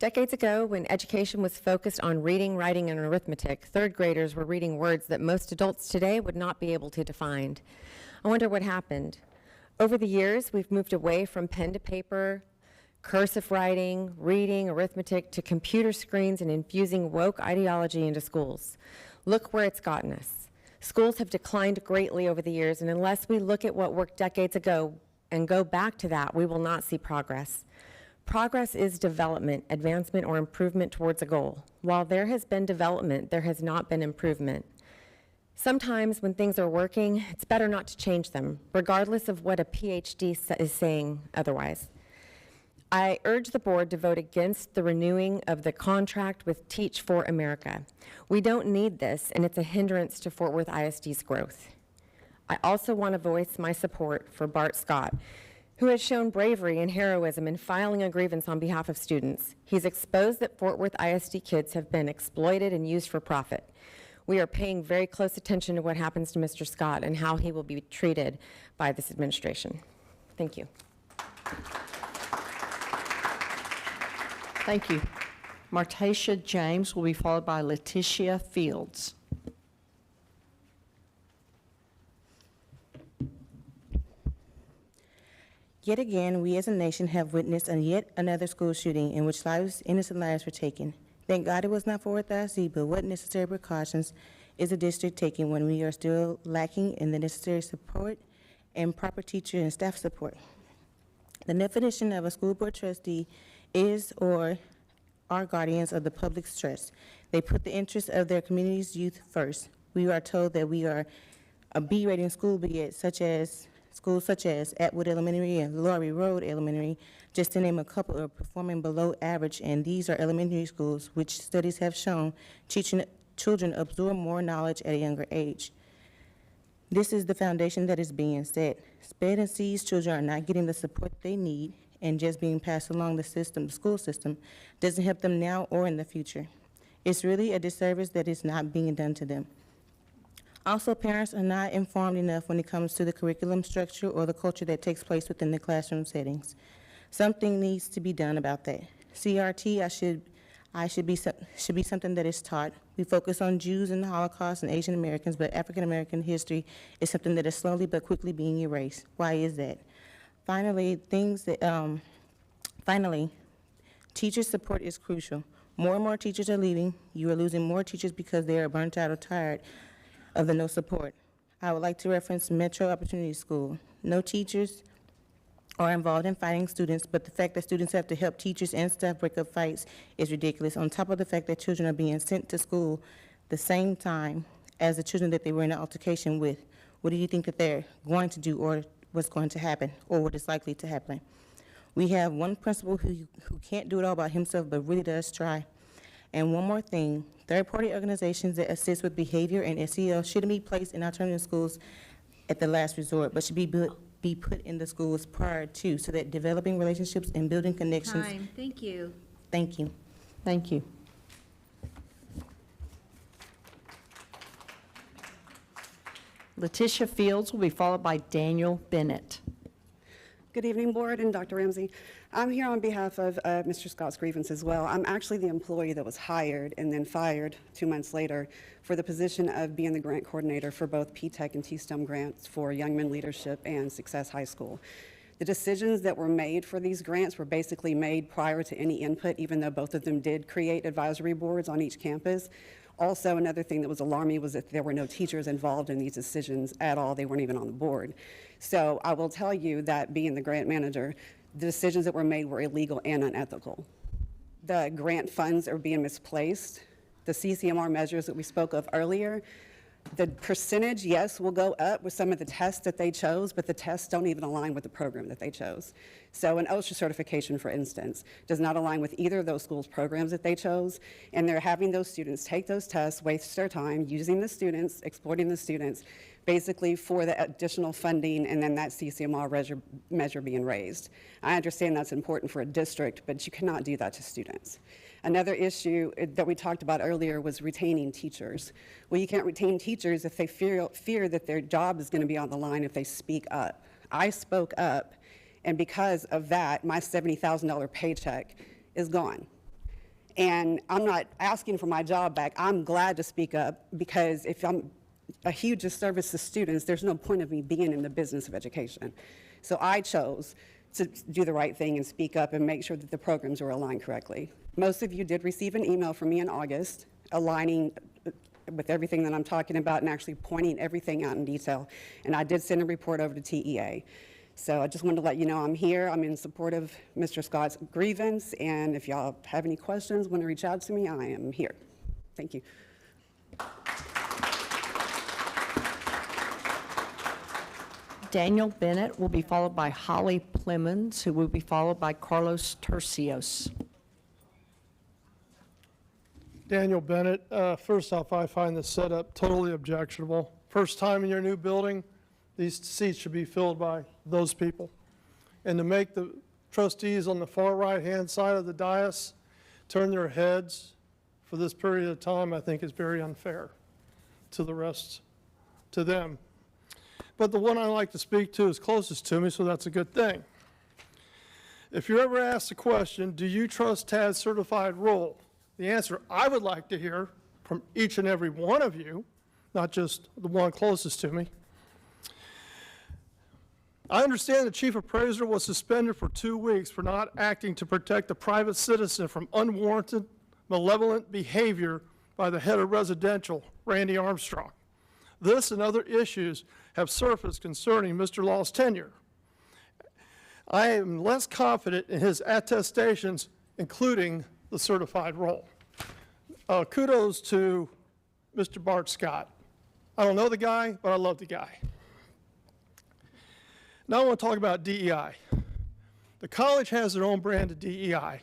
Decades ago, when education was focused on reading, writing, and arithmetic, third graders were reading words that most adults today would not be able to define. I wonder what happened. Over the years, we've moved away from pen to paper, cursive writing, reading, arithmetic, to computer screens and infusing woke ideology into schools. Look where it's gotten us. Schools have declined greatly over the years, and unless we look at what worked decades ago and go back to that, we will not see progress. Progress is development, advancement, or improvement towards a goal. While there has been development, there has not been improvement. Sometimes when things are working, it's better not to change them, regardless of what a PhD is saying otherwise. I urge the board to vote against the renewing of the contract with Teach for America. We don't need this, and it's a hindrance to Fort Worth ISD's growth. I also want to voice my support for Bart Scott, who has shown bravery and heroism in filing a grievance on behalf of students. He's exposed that Fort Worth ISD kids have been exploited and used for profit. We are paying very close attention to what happens to Mr. Scott and how he will be treated by this administration. Thank you. Thank you. Martacia James will be followed by Letitia Fields. Yet again, we as a nation have witnessed yet another school shooting in which innocent lives were taken. Thank God it was not Fort Worth ISD, but what necessary precautions is the district taking when we are still lacking in the necessary support and proper teacher and staff support? The definition of a school board trustee is or are guardians of the public's trust. They put the interests of their community's youth first. We are told that we are a B-rating school, schools such as Atwood Elementary and Laurie Road Elementary, just to name a couple, are performing below average, and these are elementary schools which studies have shown teaching children absorb more knowledge at a younger age. This is the foundation that is being set. SPED and SEES children are not getting the support they need, and just being passed along the school system, doesn't help them now or in the future. It's really a disservice that is not being done to them. Also, parents are not informed enough when it comes to the curriculum structure or the culture that takes place within the classroom settings. Something needs to be done about that. CRT should be something that is taught. We focus on Jews and the Holocaust and Asian Americans, but African American history is something that is slowly but quickly being erased. Why is that? Finally, teacher support is crucial. More and more teachers are leaving. You are losing more teachers because they are burnt out or tired of the no support. I would like to reference Metro Opportunity School. No teachers are involved in fighting students, but the fact that students have to help teachers and staff break up fights is ridiculous, on top of the fact that children are being sent to school the same time as the children that they were in an altercation with. What do you think that they're going to do, or what's going to happen, or what is likely to happen? We have one principal who can't do it all by himself, but really does try. And one more thing, third-party organizations that assist with behavior and SEL shouldn't be placed in alternative schools at the last resort, but should be put in the schools prior to, so that developing relationships and building connections. Time. Thank you. Thank you. Thank you. Letitia Fields will be followed by Daniel Bennett. Good evening, Board and Dr. Ramsey. I'm here on behalf of Mr. Scott's grievance as well. I'm actually the employee that was hired and then fired 2 months later for the position of being the grant coordinator for both P-TECH and T-STEM grants for Young Men Leadership and Success High School. The decisions that were made for these grants were basically made prior to any input, even though both of them did create advisory boards on each campus. Also, another thing that was alarming was that there were no teachers involved in these decisions at all. They weren't even on the board. So I will tell you that being the grant manager, the decisions that were made were illegal and unethical. The grant funds are being misplaced. The CCMR measures that we spoke of earlier, the percentage, yes, will go up with some of the tests that they chose, but the tests don't even align with the program that they chose. So an OSHA certification, for instance, does not align with either of those schools' programs that they chose, and they're having those students take those tests, waste their time using the students, exploiting the students, basically for the additional funding and then that CCMR measure being raised. I understand that's important for a district, but you cannot do that to students. Another issue that we talked about earlier was retaining teachers. Well, you can't retain teachers if they fear that their job is going to be on the line if they speak up. I spoke up, and because of that, my $70,000 paycheck is gone. And I'm not asking for my job back. I'm glad to speak up, because if I'm a huge disservice to students, there's no point of me being in the business of education. So I chose to do the right thing and speak up and make sure that the programs were aligned correctly. Most of you did receive an email from me in August aligning with everything that I'm talking about and actually pointing everything out in detail. And I did send a report over to TEA. So I just wanted to let you know I'm here. I'm in support of Mr. Scott's grievance, and if y'all have any questions, want to reach out to me, I am here. Thank you. Daniel Bennett will be followed by Holly Plemons, who will be followed by Carlos Tercios. Daniel Bennett, first off, I find this setup totally objectionable. First time in your new building, these seats should be filled by those people. And to make the trustees on the far right-hand side of the dais turn their heads for this period of time, I think is very unfair to the rest, to them. But the one I like to speak to is closest to me, so that's a good thing. If you're ever asked the question, do you trust TAD's certified role? The answer I would like to hear from each and every one of you, not just the one closest to me. I understand the chief appraiser was suspended for 2 weeks for not acting to protect the private citizen from unwarranted, malevolent behavior by the head of residential, Randy Armstrong. This and other issues have surfaced concerning Mr. Law's tenure. I am less confident in his attestations, including the certified role. Kudos to Mr. Bart Scott. I don't know the guy, but I love the guy. Now I want to talk about DEI. The college has their own brand of DEI.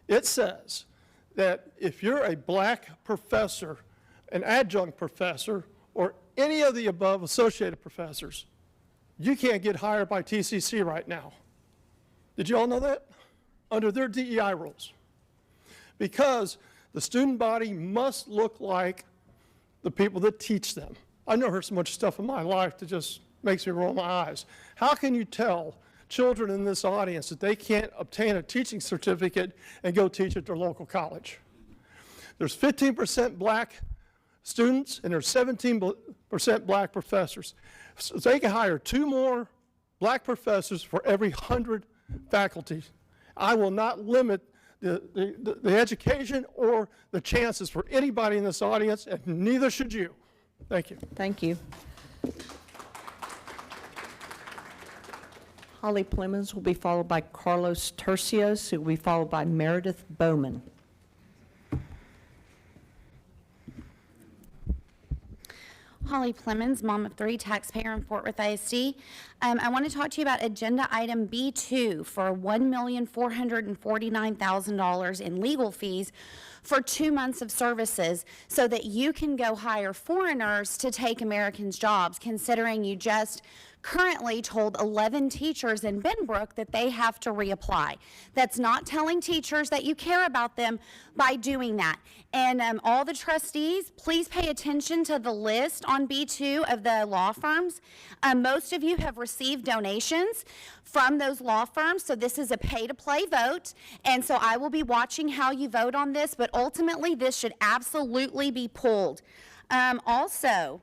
It says that if you're a black professor, an adjunct professor, or any of the above associated professors, you can't get hired by TCC right now. Did you all know that? Under their DEI rules. Because the student body must look like the people that teach them. I've never heard so much stuff in my life that just makes me roll my eyes. How can you tell children in this audience that they can't obtain a teaching certificate and go teach at their local college? There's 15% black students and there's 17% black professors. So they can hire 2 more black professors for every 100 faculty. I will not limit the education or the chances for anybody in this audience, and neither should you. Thank you. Thank you. Holly Plemons will be followed by Carlos Tercios, who will be followed by Meredith Bowman. Holly Plemons, mom of 3, taxpayer in Fort Worth ISD. I want to talk to you about agenda item B2 for $1,449,000 in legal fees for 2 months of services so that you can go hire foreigners to take Americans' jobs, considering you just currently told 11 teachers in Benbrook that they have to reapply. That's not telling teachers that you care about them by doing that. And all the trustees, please pay attention to the list on B2 of the law firms. Most of you have received donations from those law firms, so this is a pay-to-play vote, and so I will be watching how you vote on this, but ultimately this should absolutely be pulled. Also,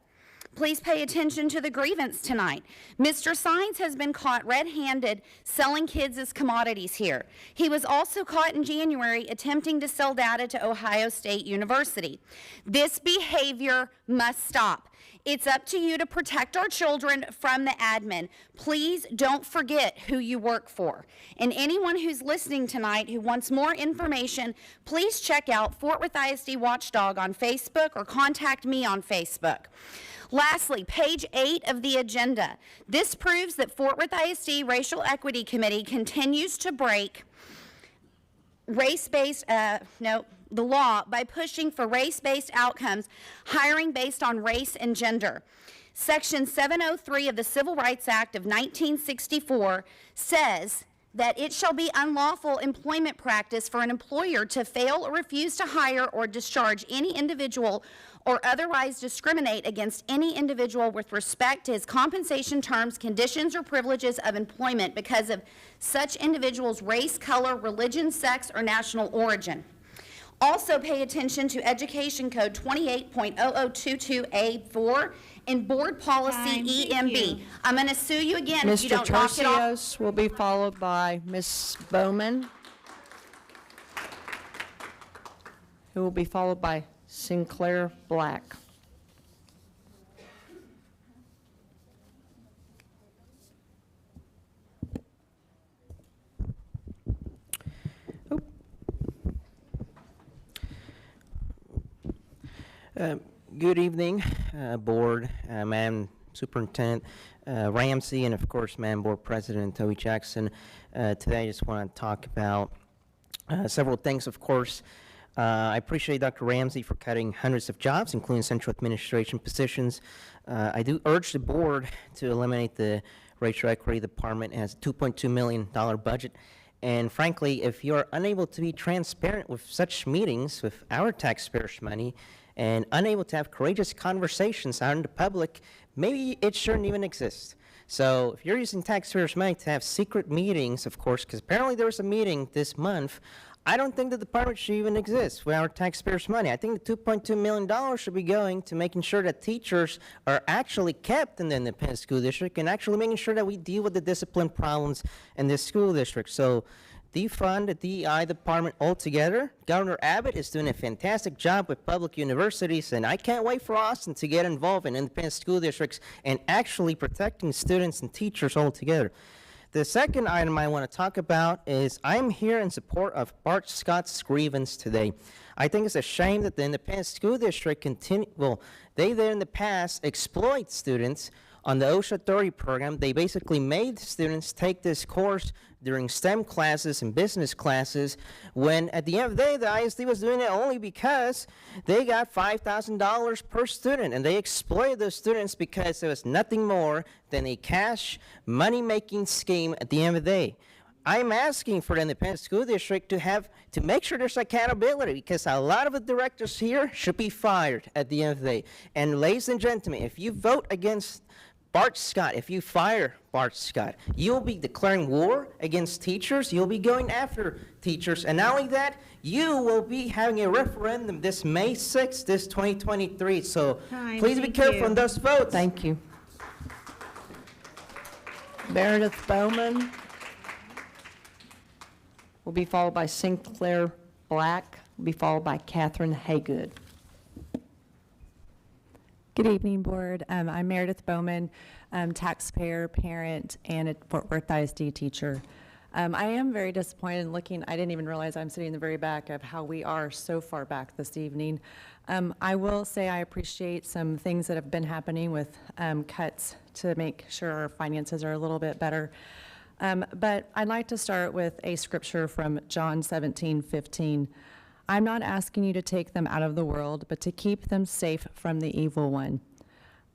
please pay attention to the grievance tonight. Mr. Sines has been caught red-handed selling kids as commodities here. He was also caught in January attempting to sell data to Ohio State University. This behavior must stop. It's up to you to protect our children from the admin. Please don't forget who you work for. And anyone who's listening tonight who wants more information, please check out Fort Worth ISD Watchdog on Facebook or contact me on Facebook. Lastly, page 8 of the agenda. This proves that Fort Worth ISD Racial Equity Committee continues to break the law by pushing for race-based outcomes, hiring based on race and gender. Section 703 of the Civil Rights Act of 1964 says that it shall be unlawful employment practice for an employer to fail or refuse to hire or discharge any individual or otherwise discriminate against any individual with respect to his compensation terms, conditions, or privileges of employment because of such individual's race, color, religion, sex, or national origin. Also pay attention to Education Code 28.0022A4 and Board Policy EMB. I'm going to sue you again if you don't knock it off. Mr. Tercios will be followed by Ms. Bowman, who will be followed by Sinclair Black. Good evening, Board, Madam Superintendent Ramsey, and of course, Madam Board President Toby Jackson. Today I just want to talk about several things, of course. I appreciate Dr. Ramsey for cutting hundreds of jobs, including central administration positions. I do urge the Board to eliminate the Racial Equity Department. It has a $2.2 million budget. And frankly, if you're unable to be transparent with such meetings with our taxpayers' money and unable to have courageous conversations out in the public, maybe it shouldn't even exist. So if you're using taxpayers' money to have secret meetings, of course, because apparently there was a meeting this month, I don't think the department should even exist with our taxpayers' money. I think the $2.2 million should be going to making sure that teachers are actually kept in the independent school district and actually making sure that we deal with the discipline problems in this school district. So defund the DEI department altogether. Governor Abbott is doing a fantastic job with public universities, and I can't wait for Austin to get involved in independent school districts and actually protecting students and teachers altogether. The second item I want to talk about is I'm here in support of Bart Scott's grievance today. I think it's a shame that the independent school district they there in the past exploit students on the OSHA 30 program. They basically made students take this course during STEM classes and business classes when at the end of the day, the ISD was doing it only because they got $5,000 per student, and they exploited those students because it was nothing more than a cash money-making scheme at the end of the day. I'm asking for the independent school district to make sure there's accountability, because a lot of the directors here should be fired at the end of the day. And ladies and gentlemen, if you vote against Bart Scott, if you fire Bart Scott, you'll be declaring war against teachers, you'll be going after teachers, and not only that, you will be having a referendum this May 6th, this 2023, so please be careful on those votes. Thank you. Meredith Bowman will be followed by Sinclair Black, will be followed by Catherine Haygood. Good evening, Board. I'm Meredith Bowman, taxpayer, parent, and a Fort Worth ISD teacher. I am very disappointed in looking, I didn't even realize I'm sitting in the very back of how we are so far back this evening. I will say I appreciate some things that have been happening with cuts to make sure our finances are a little bit better. But I'd like to start with a scripture from John 17:15. I'm not asking you to take them out of the world, but to keep them safe from the evil one.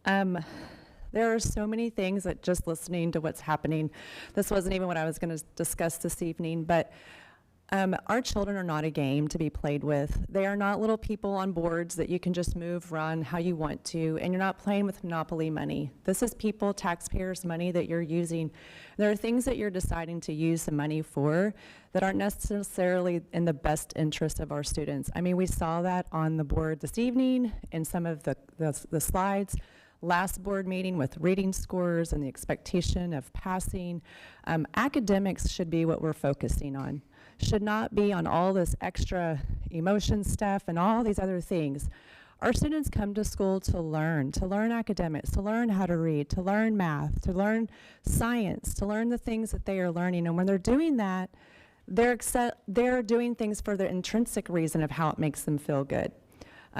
There are so many things that just listening to what's happening, this wasn't even what I was going to discuss this evening, but our children are not a game to be played with. They are not little people on boards that you can just move, run how you want to, and you're not playing with monopoly money. This is people, taxpayers' money that you're using. There are things that you're deciding to use the money for that aren't necessarily in the best interest of our students. I mean, we saw that on the board this evening in some of the slides. Last board meeting with reading scores and the expectation of passing. Academics should be what we're focusing on. Should not be on all this extra emotion stuff and all these other things. Our students come to school to learn academics, to learn how to read, to learn math, to learn science, to learn the things that they are learning. And when they're doing that, they're doing things for the intrinsic reason of how it makes them feel good.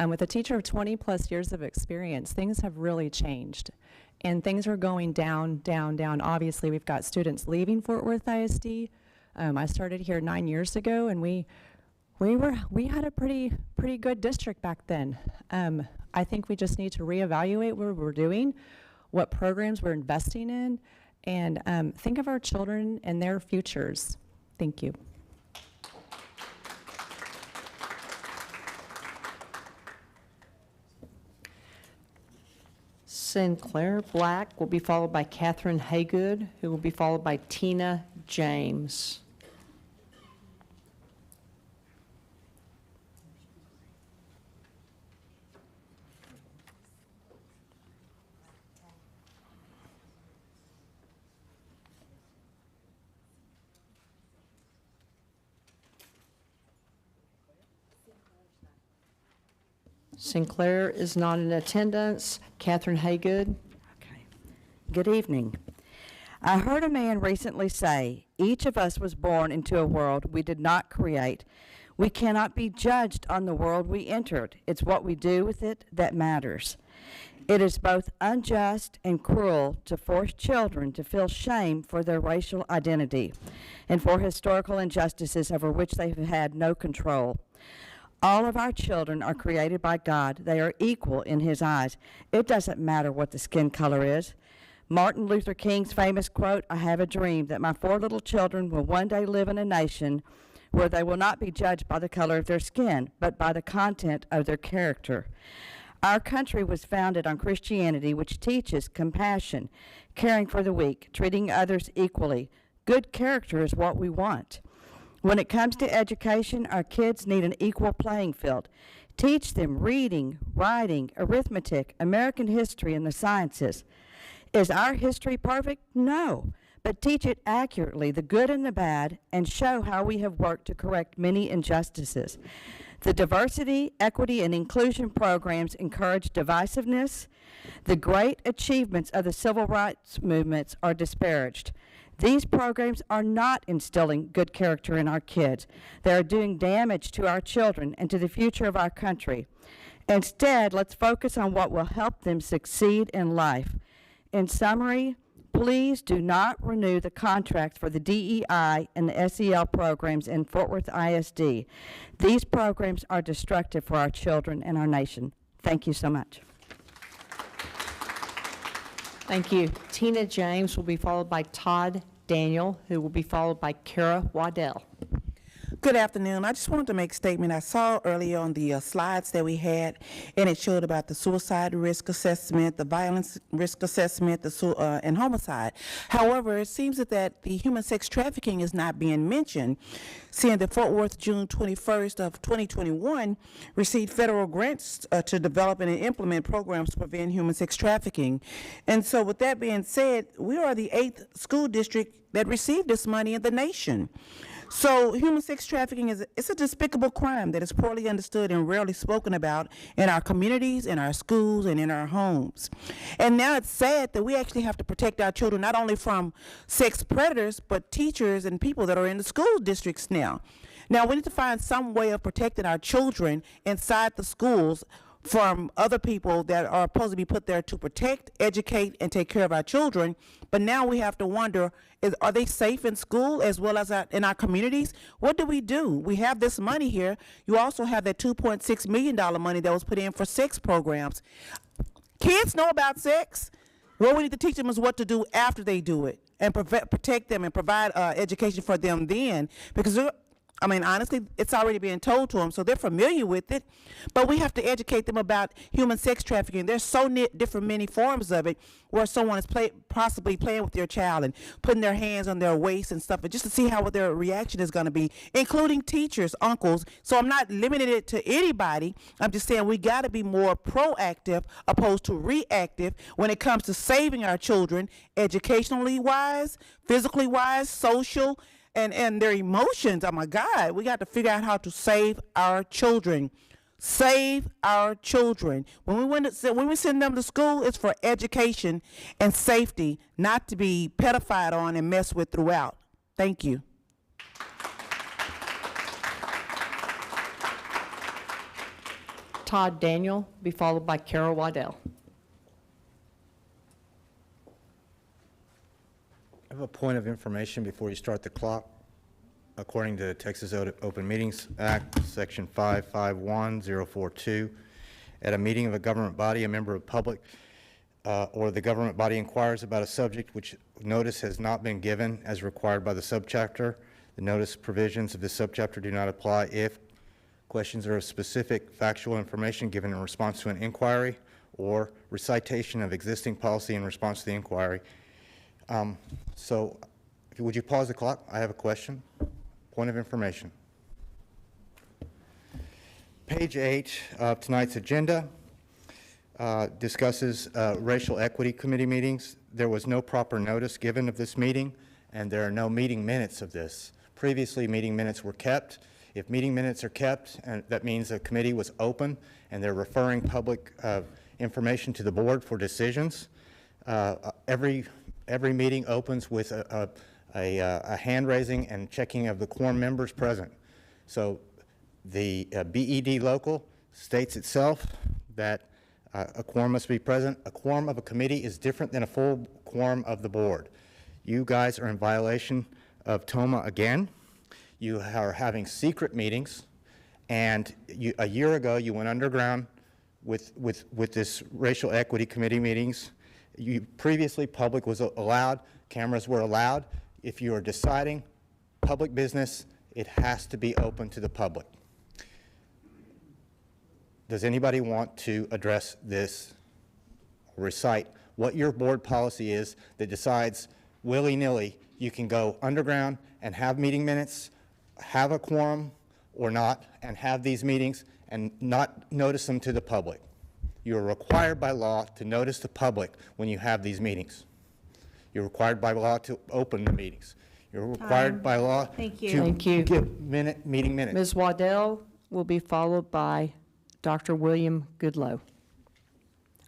With a teacher of 20 plus years of experience, things have really changed. And things are going down, down, down. Obviously, we've got students leaving Fort Worth ISD. I started here 9 years ago, and we had a pretty good district back then. I think we just need to reevaluate what we're doing, what programs we're investing in, and think of our children and their futures. Thank you. Sinclair Black will be followed by Catherine Haygood, who will be followed by Tina James. Sinclair is not in attendance. Catherine Haygood. Good evening. I heard a man recently say, each of us was born into a world we did not create. We cannot be judged on the world we entered. It's what we do with it that matters. It is both unjust and cruel to force children to feel shame for their racial identity and for historical injustices over which they have had no control. All of our children are created by God. They are equal in His eyes. It doesn't matter what the skin color is. Martin Luther King's famous quote, "I have a dream that my 4 little children will one day live in a nation where they will not be judged by the color of their skin, but by the content of their character." Our country was founded on Christianity, which teaches compassion, caring for the weak, treating others equally. Good character is what we want. When it comes to education, our kids need an equal playing field. Teach them reading, writing, arithmetic, American history, and the sciences. Is our history perfect? No. But teach it accurately, the good and the bad, and show how we have worked to correct many injustices. The diversity, equity, and inclusion programs encourage divisiveness. The great achievements of the civil rights movements are disparaged. These programs are not instilling good character in our kids. They are doing damage to our children and to the future of our country. Instead, let's focus on what will help them succeed in life. In summary, please do not renew the contracts for the DEI and the SEL programs in Fort Worth ISD. These programs are destructive for our children and our nation. Thank you so much. Thank you. Tina James will be followed by Todd Daniel, who will be followed by Kara Waddell. Good afternoon. I just wanted to make a statement. I saw earlier on the slides that we had, and it showed about the suicide risk assessment, the violence risk assessment, and homicide. However, it seems that the human sex trafficking is not being mentioned, seeing that Fort Worth, June 21st of 2021, received federal grants to develop and implement programs to prevent human sex trafficking. And so with that being said, we are the 8th school district that received this money in the nation. So human sex trafficking it's a despicable crime that is poorly understood and rarely spoken about in our communities, in our schools, and in our homes. And now it's sad that we actually have to protect our children not only from sex predators, but teachers and people that are in the school districts now. Now we need to find some way of protecting our children inside the schools from other people that are supposed to be put there to protect, educate, and take care of our children. But now we have to wonder, are they safe in school as well as in our communities? What do? We have this money here. You also have that $2.6 million money that was put in for sex programs. Kids know about sex. What we need to teach them is what to do after they do it and protect them and provide education for them then. Because honestly, it's already being told to them, so they're familiar with it. But we have to educate them about human sex trafficking. There's so different many forms of it where someone is possibly playing with their child and putting their hands on their waist and stuff, but just to see what their reaction is going to be, including teachers, uncles. So I'm not limiting it to anybody. I'm just saying we got to be more proactive opposed to reactive when it comes to saving our children, educationally wise, physically wise, social, and their emotions. Oh my God, we got to figure out how to save our children. Save our children. When we send them to school, it's for education and safety, not to be pedophied on and messed with throughout. Thank you. Todd Daniel, be followed by Kara Waddell. I have a point of information before you start the clock. According to Texas Open Meetings Act, Section 551042, at a meeting of a government body, a member of public or the government body inquires about a subject which notice has not been given as required by the subchapter. The notice provisions of this subchapter do not apply if questions are of specific factual information given in response to an inquiry or recitation of existing policy in response to the inquiry. So would you pause the clock? I have a question. Point of information. Page 8 of tonight's agenda discusses racial equity committee meetings. There was no proper notice given of this meeting, and there are no meeting minutes of this. Previously, meeting minutes were kept. If meeting minutes are kept, that means the committee was open and they're referring public information to the board for decisions. Every meeting opens with a hand raising and checking of the quorum members present. So The BED local states itself that a quorum must be present. A quorum of a committee is different than a full quorum of the board. You guys are in violation of TOMA again. You are having secret meetings, and a year ago you went underground with this racial equity committee meetings. Previously, public was allowed, cameras were allowed. If you are deciding public business, it has to be open to the public. Does anybody want to address this, recite what your board policy is that decides willy-nilly you can go underground and have meeting minutes, have a quorum or not, and have these meetings and not notice them to the public? You are required by law to notice the public when you have these meetings. You're required by law to open the meetings. You're required by law to give meeting minutes. Ms. Waddell will be followed by Dr. William Goodloe.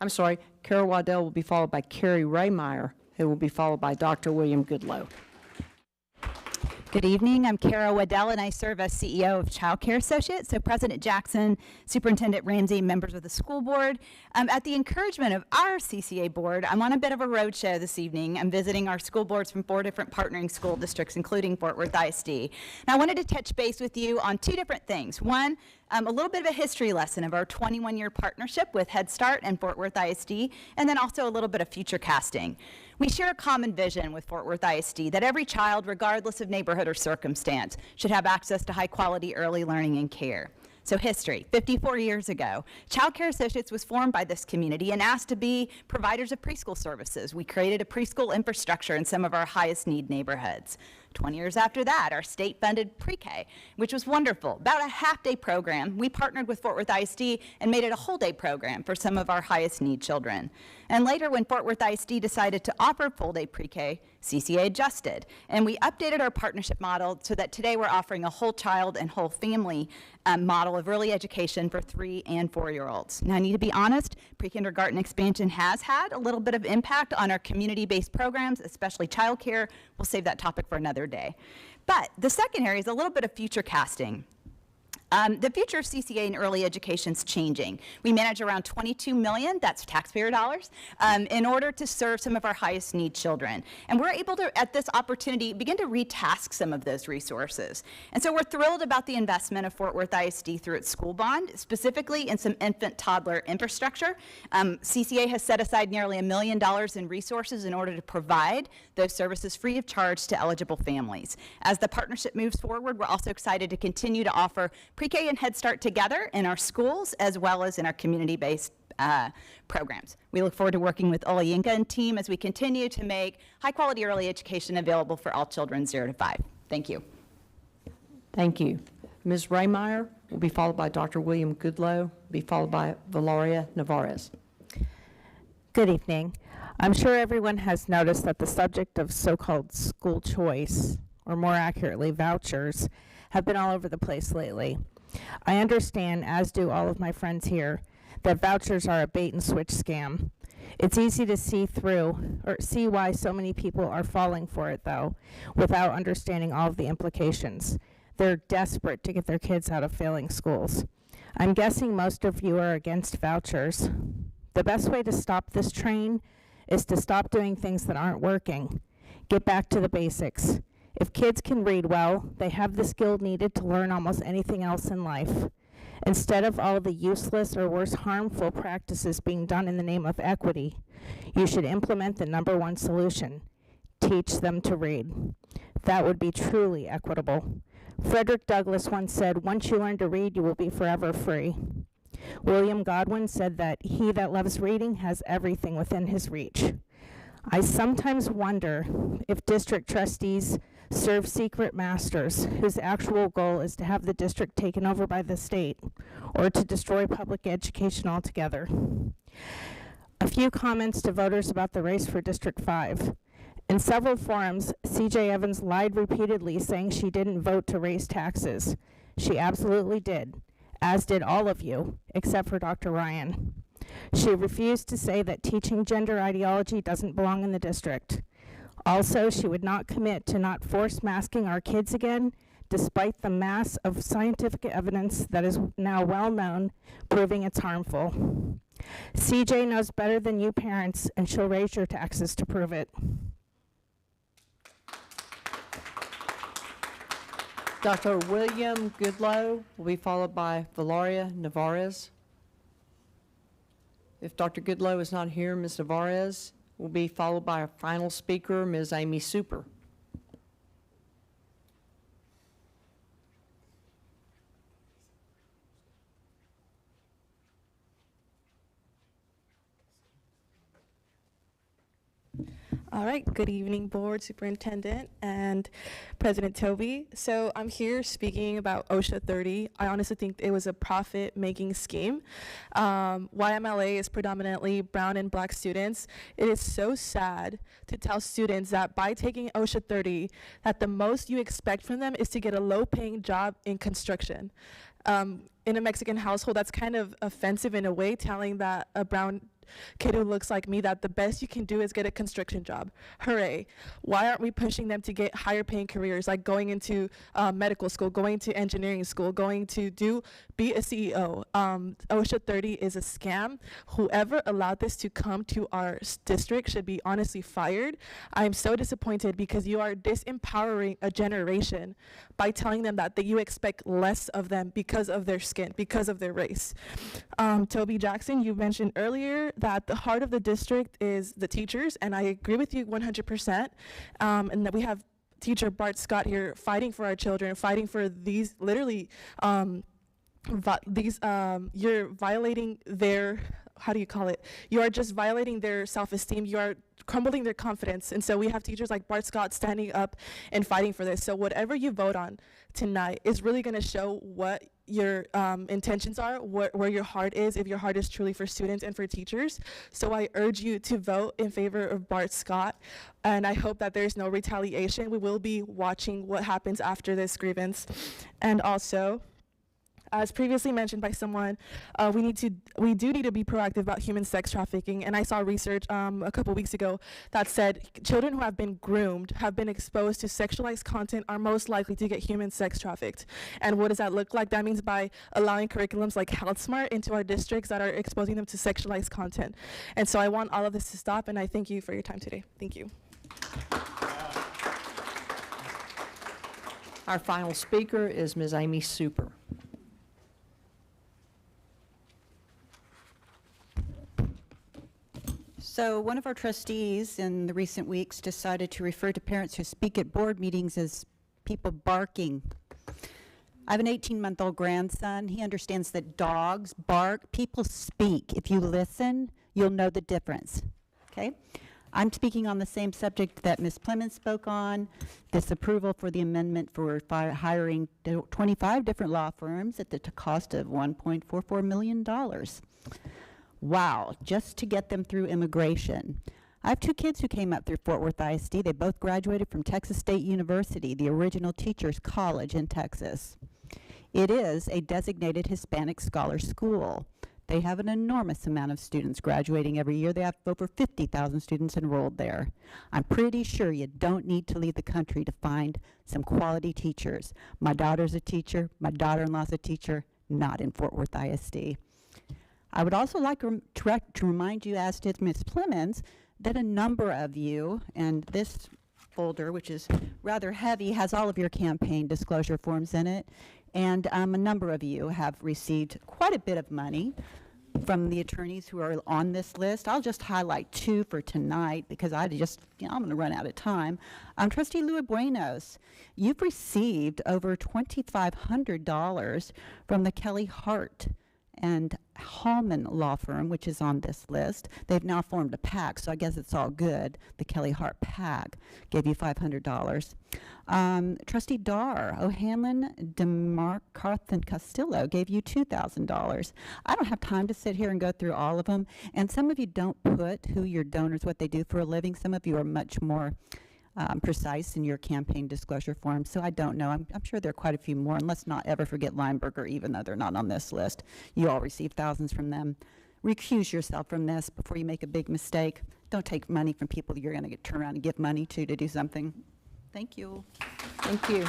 I'm sorry, Carol Waddell will be followed by Carrie Raymeyer, who will be followed by Dr. William Goodloe. Good evening. I'm Kara Waddell, and I serve as CEO of Child Care Associates. So President Jackson, Superintendent Ramsey, members of the school board. At the encouragement of our CCA board, I'm on a bit of a roadshow this evening. I'm visiting our school boards from 4 different partnering school districts, including Fort Worth ISD. And I wanted to touch base with you on 2 different things. One, a little bit of a history lesson of our 21-year partnership with Head Start and Fort Worth ISD, and then also a little bit of future casting. We share a common vision with Fort Worth ISD that every child, regardless of neighborhood or circumstance, should have access to high-quality early learning and care. So history, 54 years ago, Child Care Associates was formed by this community and asked to be providers of preschool services. We created a preschool infrastructure in some of our highest need neighborhoods. 20 years after that, our state-funded pre-K, which was wonderful. About a half-day program, we partnered with Fort Worth ISD and made it a whole-day program for some of our highest need children. And later, when Fort Worth ISD decided to offer full-day pre-K, CCA adjusted, and we updated our partnership model so that today we're offering a whole child and whole family model of early education for 3- and 4-year-olds. Now, I need to be honest, pre-kindergarten expansion has had a little bit of impact on our community-based programs, especially childcare. We'll save that topic for another day. But the second area is a little bit of future casting. The future of CCA in early education is changing. We manage around $22 million, that's taxpayer dollars, in order to serve some of our highest need children. And we're able to, at this opportunity, begin to retask some of those resources. And so we're thrilled about the investment of Fort Worth ISD through its school bond, specifically in some infant-toddler infrastructure. CCA has set aside nearly $1 million in resources in order to provide those services free of charge to eligible families. As the partnership moves forward, we're also excited to continue to offer pre-K and Head Start together in our schools as well as in our community-based programs. We look forward to working with Olayinka and team as we continue to make high-quality early education available for all children 0 to 5. Thank you. Thank you. Ms. Raymeyer will be followed by Dr. William Goodloe, be followed by Valeria Navarez. Good evening. I'm sure everyone has noticed that the subject of so-called school choice, or more accurately, vouchers, have been all over the place lately. I understand, as do all of my friends here, that vouchers are a bait and switch scam. It's easy to see through, or see why so many people are falling for it, though, without understanding all of the implications. They're desperate to get their kids out of failing schools. I'm guessing most of you are against vouchers. The best way to stop this train is to stop doing things that aren't working. Get back to the basics. If kids can read well, they have the skill needed to learn almost anything else in life. Instead of all the useless or worse harmful practices being done in the name of equity, you should implement the #1 solution: teach them to read. That would be truly equitable. Frederick Douglass once said, "Once you learn to read, you will be forever free." William Godwin said that he that loves reading has everything within his reach. I sometimes wonder if district trustees serve secret masters whose actual goal is to have the district taken over by the state or to destroy public education altogether. A few comments to voters about the race for District 5. In several forums, C.J. Evans lied repeatedly, saying she didn't vote to raise taxes. She absolutely did, as did all of you, except for Dr. Ryan. She refused to say that teaching gender ideology doesn't belong in the district. Also, she would not commit to not force masking our kids again, despite the mass of scientific evidence that is now well known, proving it's harmful. CJ knows better than you parents, and she'll raise your taxes to prove it. Dr. William Goodloe will be followed by Valeria Navarez. If Dr. Goodloe is not here, Ms. Navarez will be followed by our final speaker, Ms. Amy Super. All right, good evening, Board, Superintendent, and President Toby. So I'm here speaking about OSHA 30. I honestly think it was a profit-making scheme. YMLA is predominantly brown and black students. It is so sad to tell students that by taking OSHA 30, that the most you expect from them is to get a low-paying job in construction. In a Mexican household, that's kind of offensive in a way, telling that a brown kid who looks like me that the best you can do is get a construction job. Hooray. Why aren't we pushing them to get higher paying careers, like going into medical school, going to engineering school, going to be a CEO? OSHA 30 is a scam. Whoever allowed this to come to our district should be honestly fired. I'm so disappointed because you are disempowering a generation by telling them that you expect less of them because of their skin, because of their race. Toby Jackson, you mentioned earlier that the heart of the district is the teachers, and I agree with you 100%, and that we have teacher Bart Scott here fighting for our children, fighting for these, literally, you're violating their, how do you call it? You are just violating their self-esteem. You are crumbling their confidence. And so we have teachers like Bart Scott standing up and fighting for this. So whatever you vote on tonight is really going to show what your intentions are, where your heart is, if your heart is truly for students and for teachers. So I urge you to vote in favor of Bart Scott, and I hope that there's no retaliation. We will be watching what happens after this grievance. And also, as previously mentioned by someone, we do need to be proactive about human sex trafficking. And I saw research a couple weeks ago that said children who have been groomed, have been exposed to sexualized content, are most likely to get human sex trafficked. And what does that look like? That means by allowing curriculums like HealthSmart into our districts that are exposing them to sexualized content. And so I want all of this to stop, and I thank you for your time today. Thank you. Our final speaker is Ms. Amy Super. So one of our trustees in the recent weeks decided to refer to parents who speak at board meetings as people barking. I have an 18-month-old grandson. He understands that dogs bark, people speak. If you listen, you'll know the difference, okay? I'm speaking on the same subject that Ms. Clemens spoke on, this approval for the amendment for hiring 25 different law firms at the cost of $1.44 million. Wow, just to get them through immigration. I have two kids who came up through Fort Worth ISD. They both graduated from Texas State University, the original teachers' college in Texas. It is a designated Hispanic scholar school. They have an enormous amount of students graduating every year. They have over 50,000 students enrolled there. I'm pretty sure you don't need to leave the country to find some quality teachers. My daughter's a teacher. My daughter-in-law's a teacher, not in Fort Worth ISD. I would also like to remind you, as did Ms. Clemens, that a number of you, and this folder, which is rather heavy, has all of your campaign disclosure forms in it, and a number of you have received quite a bit of money from the attorneys who are on this list. I'll just highlight two for tonight because I'm going to run out of time. Trustee Louis Buenos, you've received over $2,500 from the Kelly Hart and Hallman law firm, which is on this list. They've now formed a PAC, so I guess it's all good. The Kelly Hart PAC gave you $500. Trustee Dar, O'Hanlon, DeMarcarth, and Castillo gave you $2,000. I don't have time to sit here and go through all of them, and some of you don't put who your donors, what they do for a living. Some of you are much more precise in your campaign disclosure form, so I don't know. I'm sure there are quite a few more, and let's not ever forget Lineberger, even though they're not on this list. You all receive thousands from them. Recuse yourself from this before you make a big mistake. Don't take money from people that you're going to turn around and give money to do something. Thank you. Thank you.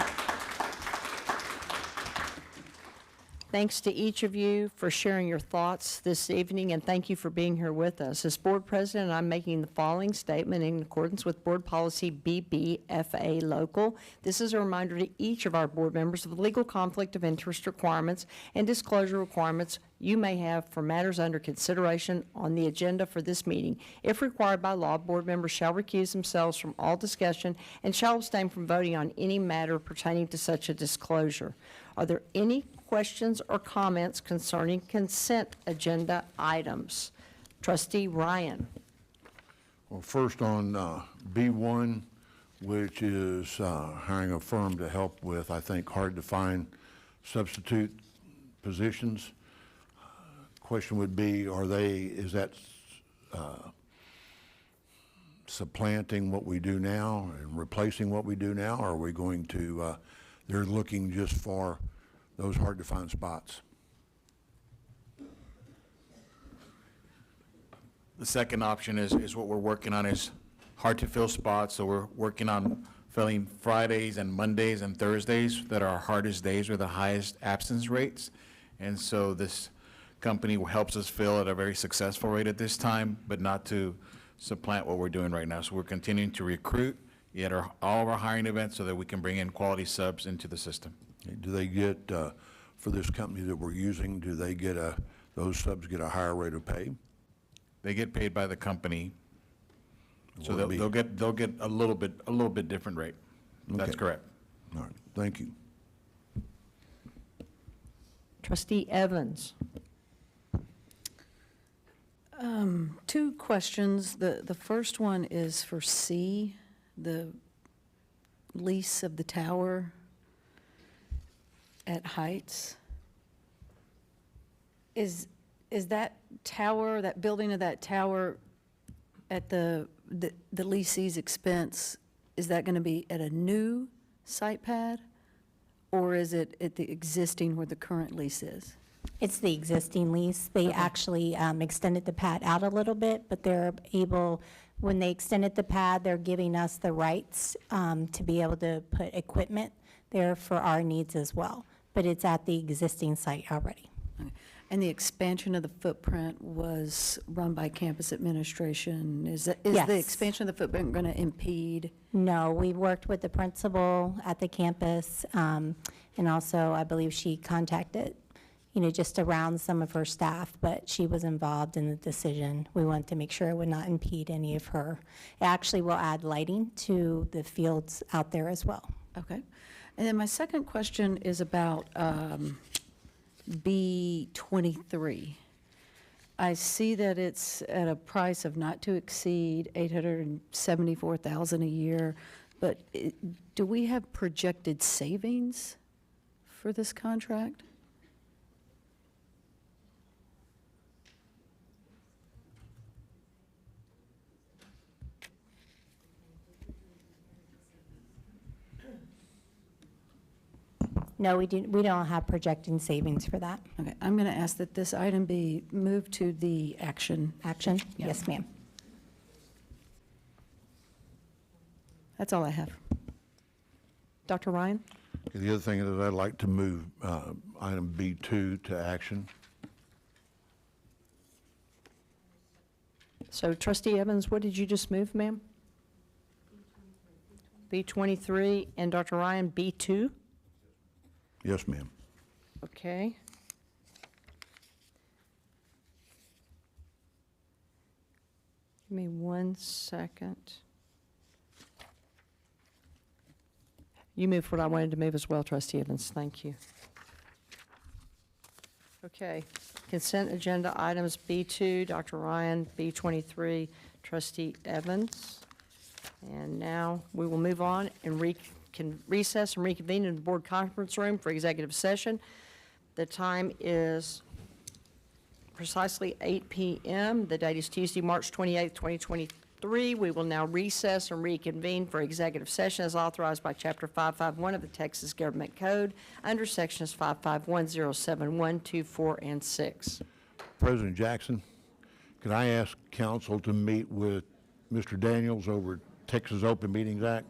Thanks to each of you for sharing your thoughts this evening, and thank you for being here with us. As board president, I'm making the following statement in accordance with board policy BBFA local. This is a reminder to each of our board members of the legal conflict of interest requirements and disclosure requirements you may have for matters under consideration on the agenda for this meeting. If required by law, board members shall recuse themselves from all discussion and shall abstain from voting on any matter pertaining to such a disclosure. Are there any questions or comments concerning consent agenda items? Trustee Ryan. Well, first on B1, which is hiring a firm to help with, I think, hard-to-find substitute positions. Question would be, is that supplanting what we do now and replacing what we do now, or are we going to, they're looking just for those hard-to-find spots? The second option is what we're working on, is hard-to-fill spots. So we're working on filling Fridays and Mondays and Thursdays that are our hardest days with the highest absence rates. And so this company helps us fill at a very successful rate at this time, but not to supplant what we're doing right now. So we're continuing to recruit at all of our hiring events so that we can bring in quality subs into the system. Do they get, for this company that we're using, do they get those subs get a higher rate of pay? They get paid by the company, so they'll get a little bit different rate. That's Okay. correct. All right, thank you. Trustee Evans. Two questions. The first one is for C, the lease of the tower at Heights. Is that tower, that building of that tower at the leasee's expense, is that going to be at a new site pad, or is it at the existing where the current lease is? It's the existing lease. They actually extended the pad out a little bit, but they're able, when they extended the pad, they're giving us the rights to be able to put equipment there for our needs as well. But it's at the existing site already. Okay. And the expansion of the footprint was run by campus administration. Is Yes. the expansion of the footprint going to impede? No, we worked with the principal at the campus, and also I believe she contacted, just around some of her staff, but she was involved in the decision. We wanted to make sure it would not impede any of her. It actually will add lighting to the fields out there as well. Okay. And then my second question is about B23. I see that it's at a price of not to exceed $874,000 a year, but do we have projected savings for this contract? No, we don't have projecting savings for that. Okay, I'm going to ask that this item be moved to the action. Action? Yeah. Yes, ma'am. That's all I have. Dr. Ryan? The other thing is I'd like to move item B2 to action. So Trustee Evans, what did you just move, ma'am? B23, and Dr. Ryan, B2? Yes, ma'am. Okay. Give me 1 second. You moved what I wanted to move as well, Trustee Evans. Thank you. Okay. Consent agenda items B2, Dr. Ryan, B23, Trustee Evans. And now we will move on and can recess and reconvene in the board conference room for executive session. The time is precisely 8 p.m. The date is Tuesday, March 28th, 2023. We will now recess and reconvene for executive session as authorized by Chapter 551 of the Texas Government Code under Sections 55107(1), 2, 4, and 6. President Jackson, could I ask council to meet with Mr. Daniels over Texas Open Meetings Act?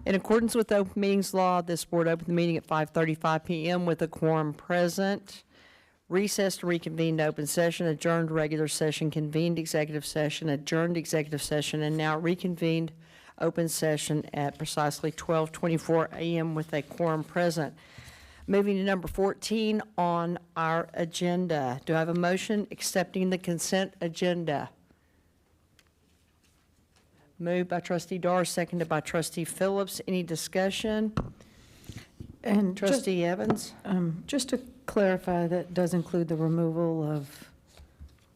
In accordance with the open meetings law, this board opened the meeting at 5:35 PM with a quorum present. Recessed, reconvened open session, adjourned regular session, convened executive session, adjourned executive session, and now reconvened open session at precisely 12:24 a.m. with a quorum present. Moving to number 14 on our agenda. Do I have a motion accepting the consent agenda? Moved by trustee Dar, seconded by trustee Phillips. Any discussion? And Trustee Evans? just to clarify, that does include the removal of,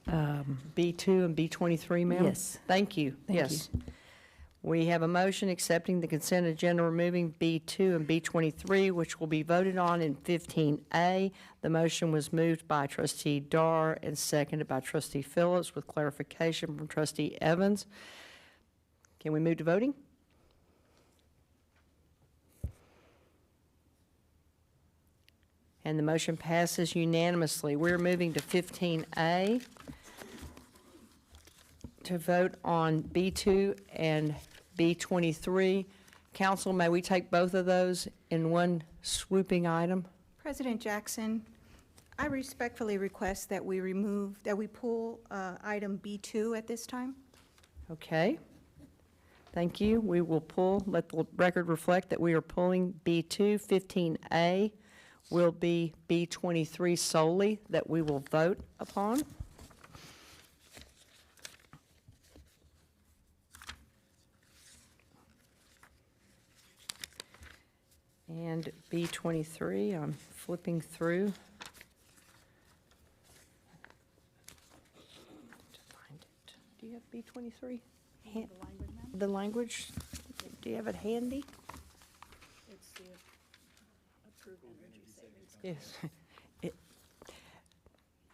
B2 and B23, ma'am? Yes. Thank you. Thank Yes. We have a motion accepting the consent agenda, removing B2 and B23, which will be voted on in 15A. The motion was moved by trustee Dar and seconded by trustee Phillips with clarification from trustee Evans. Can we move to voting? And the motion passes unanimously. We're moving to 15A to vote on B2 and B23. Council, may we take both of those in one swooping item? President Jackson, I respectfully request that we pull item B2 at this time. Okay. Thank you. We will pull, let the record reflect that we are pulling B2. 15A will be B23 solely that we will vote upon. And B23, I'm flipping through. To find it. Do you have B23? The language, do you have it handy? It's the approved energy savings. Yes.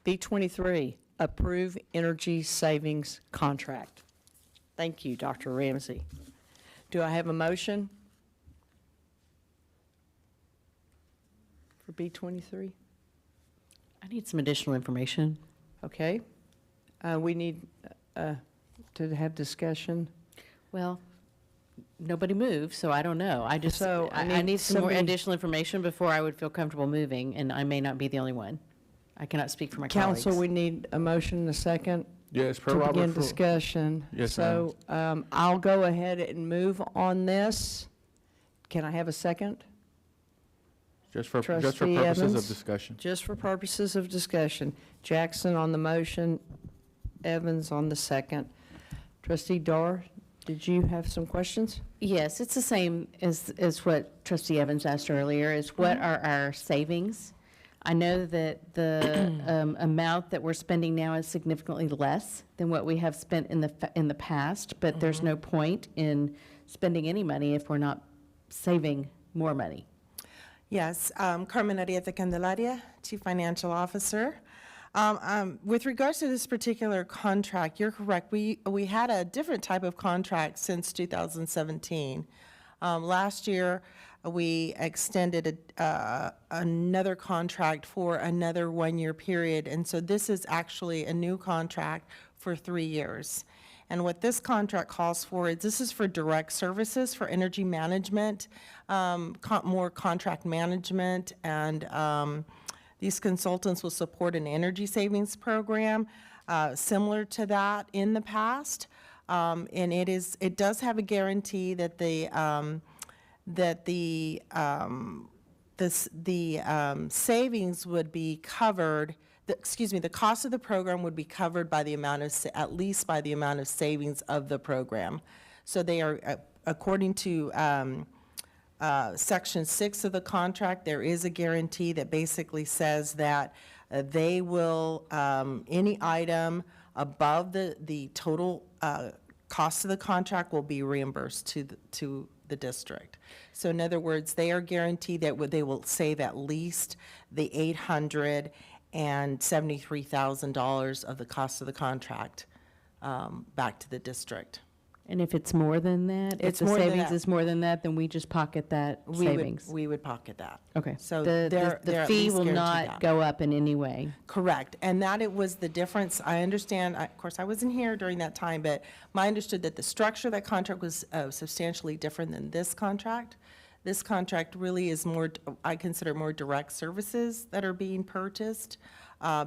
B23, approve energy savings contract. Thank you, Dr. Ramsey. Do I have a motion for B23? I need some additional information. Okay. We need to have discussion. Well, nobody moved, so I don't know. I just, So, I need some more somebody- additional information before I would feel comfortable moving, and I may not be the only one. I cannot speak for my colleagues. Council, we need a motion and a second Yes, per to Robert begin Fu- discussion. Yes, So I'll go ahead and move on this. Can I have a second? Just for Trustee purposes Evans? of discussion. Just for purposes of discussion. Jackson on the motion, Evans on the second. Trustee Dar, did you have some questions? Yes, it's the same as what trustee Evans asked earlier, is what are our savings? I know that the amount that we're spending now is significantly less than what we have spent in the past, but there's no point in spending any money if we're not saving more money. Yes, Carmen Arieta Candelaria, Chief Financial Officer. With regards to this particular contract, you're correct. We had a different type of contract since 2017. Last year, we extended another contract for another one-year period, and so this is actually a new contract for 3 years. And what this contract calls for is, this is for direct services, for energy management, more contract management, and these consultants will support an energy savings program similar to that in the past. And it does have a guarantee that the savings would be covered, the cost of the program would be covered by the amount of, at least by the amount of savings of the program. So they are, according to Section 6 of the contract, there is a guarantee that basically says that they will, any item above the total cost of the contract will be reimbursed to the district. So in other words, they are guaranteed that they will save at least the $873,000 of the cost of the contract back to the district. And if it's more than that, if It's the more than savings that. is more than that, then we just pocket that savings? We would pocket that. Okay. So The they're at fee least will guaranteed not that. go up in any way? Correct, and that it was the difference, I understand, of course, I wasn't here during that time, but I understood that the structure of that contract was substantially different than this contract. This contract really is more, I consider more direct services that are being purchased.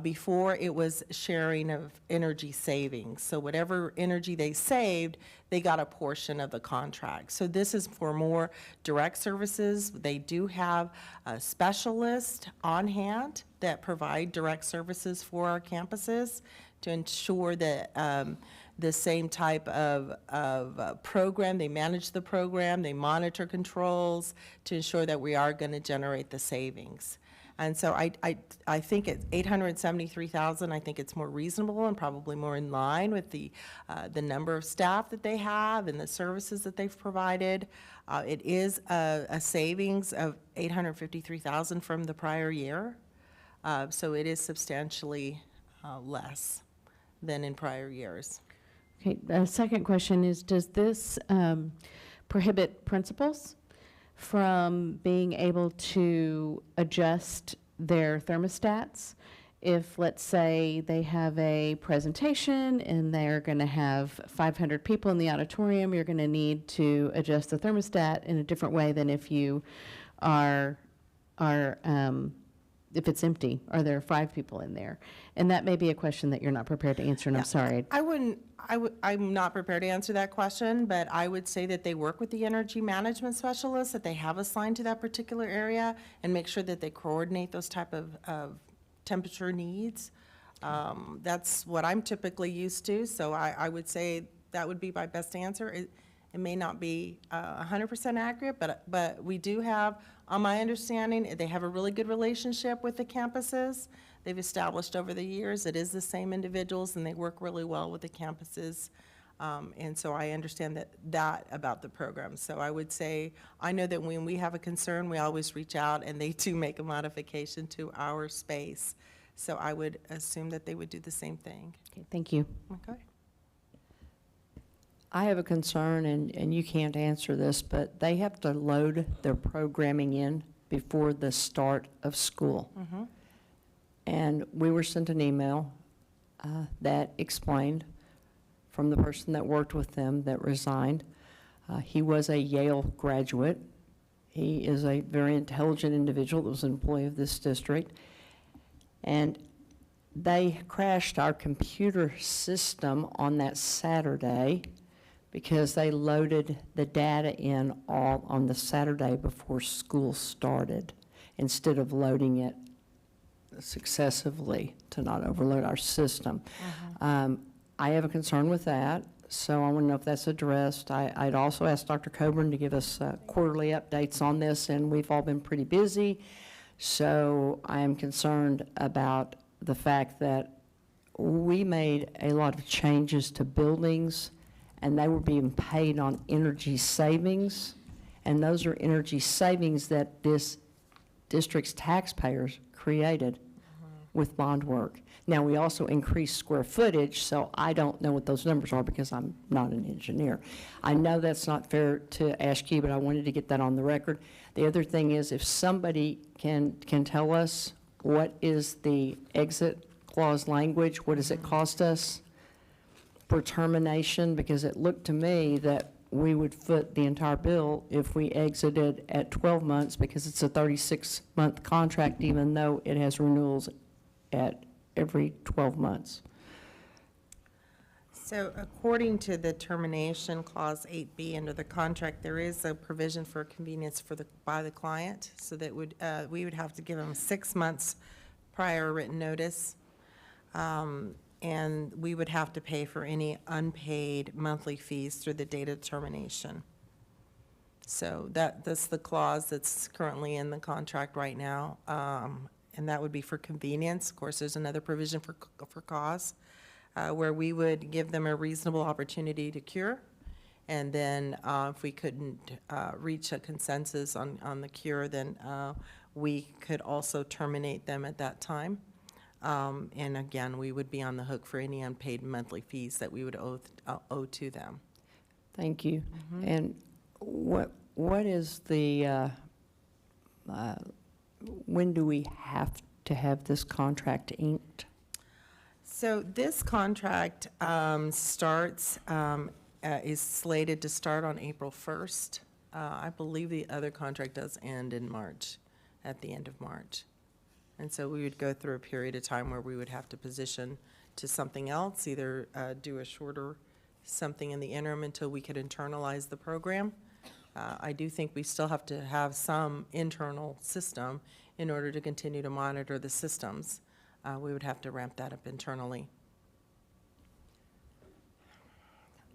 Before, it was sharing of energy savings. So whatever energy they saved, they got a portion of the contract. So this is for more direct services. They do have a specialist on hand that provide direct services for our campuses to ensure that the same type of program, they manage the program, they monitor controls to ensure that we are going to generate the savings. And so I think at $873,000, I think it's more reasonable and probably more in line with the number of staff that they have and the services that they've provided. It is a savings of $853,000 from the prior year. So it is substantially less than in prior years. Okay, the second question is, does this prohibit principals from being able to adjust their thermostats? If, let's say, they have a presentation and they're going to have 500 people in the auditorium, you're going to need to adjust the thermostat in a different way than if you are if it's empty, are there 5 people in there? And that may be a question that you're not prepared to answer, and I'm sorry. I'm not prepared to answer that question, but I would say that they work with the energy management specialists that they have assigned to that particular area and make sure that they coordinate those type of temperature needs. That's what I'm typically used to, so I would say that would be my best answer. It may not be 100% accurate, but we do have, on my understanding, they have a really good relationship with the campuses. They've established over the years. It is the same individuals, and they work really well with the campuses. And so I understand that about the program. So I would say, I know that when we have a concern, we always reach out, and they do make a modification to our space. So I would assume that they would do the same thing. Okay, thank you. Okay. I have a concern, and you can't answer this, but they have to load their programming in before the start of school. Mm-hmm. And we were sent an email that explained from the person that worked with them that resigned. He was a Yale graduate. He is a very intelligent individual that was an employee of this district. And they crashed our computer system on that Saturday because they loaded the data in all on the Saturday before school started instead of loading it successively to not overload our system. I have a concern with that, so I want to know if that's addressed. I'd also asked Dr. Coburn to give us quarterly updates on this, and we've all been pretty busy, so I am concerned about the fact that we made a lot of changes to buildings, and they were being paid on energy savings, and those are energy savings that this district's taxpayers created with bond work. Now, we also increased square footage, so I don't know what those numbers are because I'm not an engineer. I know that's not fair to ask you, but I wanted to get that on the record. The other thing is, if somebody can tell us what is the exit clause language, what does it cost us for termination? Because it looked to me that we would foot the entire bill if we exited at 12 months because it's a 36-month contract, even though it has renewals at every 12 months. So according to the termination clause 8B under the contract, there is a provision for convenience by the client, so that we would have to give them 6 months prior written notice, and we would have to pay for any unpaid monthly fees through the date of termination. So that's the clause that's currently in the contract right now, and that would be for convenience. Of course, there's another provision for cause, where we would give them a reasonable opportunity to cure, and then if we couldn't reach a consensus on the cure, then we could also terminate them at that time. And again, we would be on the hook for any unpaid monthly fees that we would owe to them. Thank you. And what is the, when do we have to have this contract inked? So this contract is slated to start on April 1st. I believe the other contract does end in March, at the end of March. And so we would go through a period of time where we would have to position to something else, either do a shorter something in the interim until we could internalize the program. I do think we still have to have some internal system in order to continue to monitor the systems. We would have to ramp that up internally.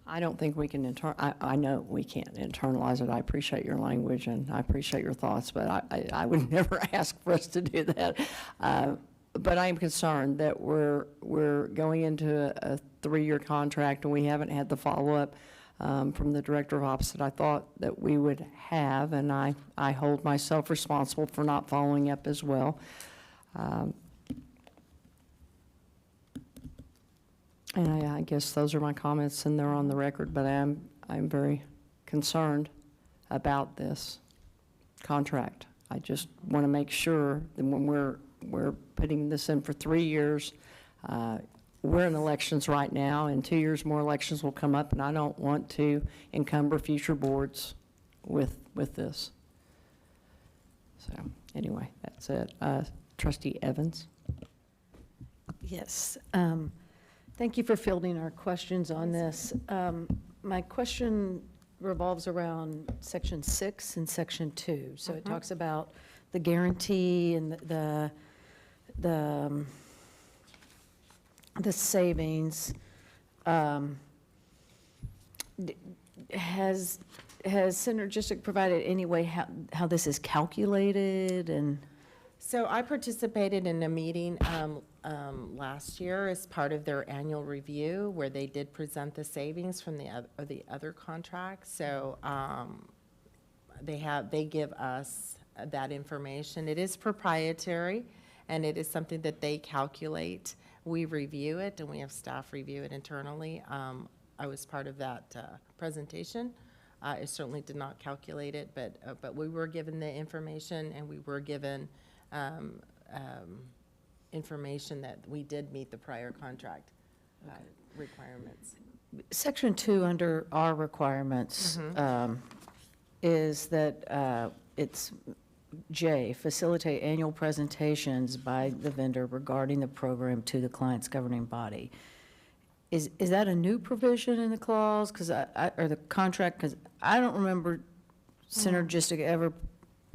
I don't think we can I know we can't internalize it. I appreciate your language and I appreciate your thoughts, but I would never ask for us to do that. But I am concerned that we're going into a 3-year contract and we haven't had the follow-up from the Director of Ops that I thought that we would have, and I hold myself responsible for not following up as well. And I guess those are my comments, and they're on the record, but I'm very concerned about this contract. I just want to make sure that when we're putting this in for 3 years, we're in elections right now, in 2 years more elections will come up, and I don't want to encumber future boards with this. So anyway, that's it. Trustee Evans? Yes. Thank you for fielding our questions on this. My question revolves around Section 6 and Section 2. So it talks about the guarantee and the savings. Has Synergistic provided any way how this is calculated? And So I participated in a meeting last year as part of their annual review where they did present the savings from the other contracts. So they give us that information. It is proprietary and it is something that they calculate. We review it and we have staff review it internally. I was part of that presentation. I certainly did not calculate it, but we were given the information and we were given information that we did meet the prior contract requirements. Section 2 under our requirements is that it's J, facilitate annual presentations by the vendor regarding the program to the client's governing body. Is that a new provision in the clause, or the contract? Because I don't remember Synergistic ever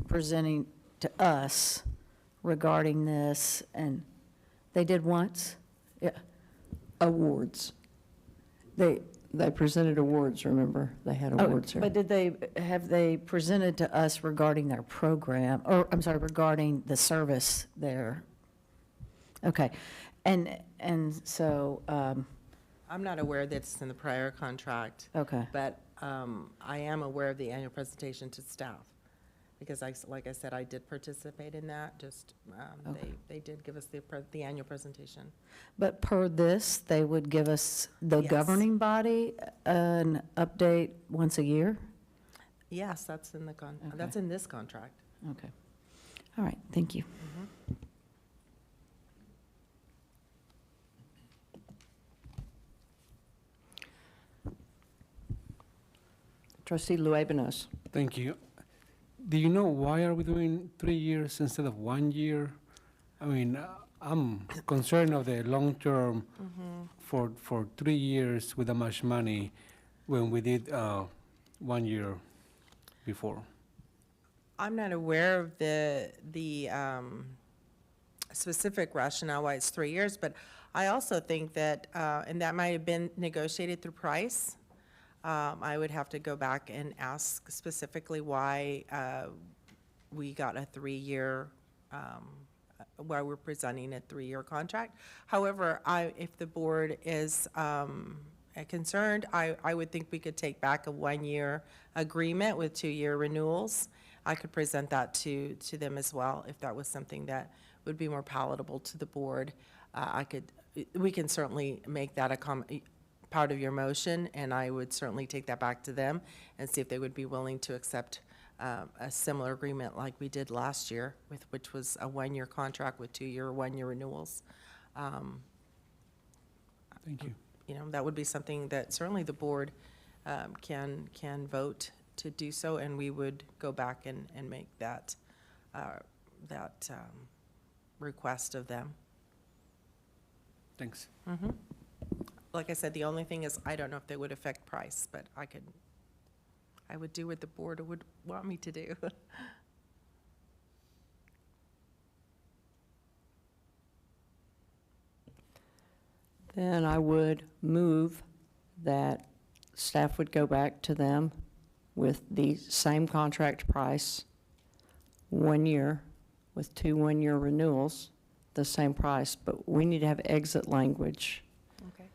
presenting to us regarding this, and they did once? Yeah. Awards. They presented awards, remember? They had awards here. But have they presented to us regarding their program, or, I'm sorry, regarding the service there? Okay. And so, I'm not aware that it's in the prior contract. Okay. But I am aware of the annual presentation to staff. Because like I said, I did participate in that, just, they did give us the annual presentation. But per this, they would give us, the Yes. governing body, an update once a year? Yes, that's in that's in this contract. Okay. All right, thank you. Trustee Luebanos. Thank you. Do you know why are we doing 3 years instead of 1 year? I mean, I'm concerned of the long term for 3 years with that much money when we did 1 year before. I'm not aware of the specific rationale why it's 3 years, but I also think that, and that might have been negotiated through price. I would have to go back and ask specifically why we got a 3-year, why we're presenting a 3-year contract. However, if the board is concerned, I would think we could take back a 1-year agreement with 2-year renewals. I could present that to them as well if that was something that would be more palatable to the board. We can certainly make that part of your motion, and I would certainly take that back to them and see if they would be willing to accept a similar agreement like we did last year, which was a one-year contract with 2-year, one-year renewals. Thank you. You know, that would be something that certainly the board can vote to do so, and we would go back and make that request of them. Thanks. Like I said, the only thing is, I don't know if they would affect price, but I would do what the board would want me to do. Then I would move that staff would go back to them with the same contract price, 1 year, with 2 one-year renewals, the same price, but we need to have exit language. Okay.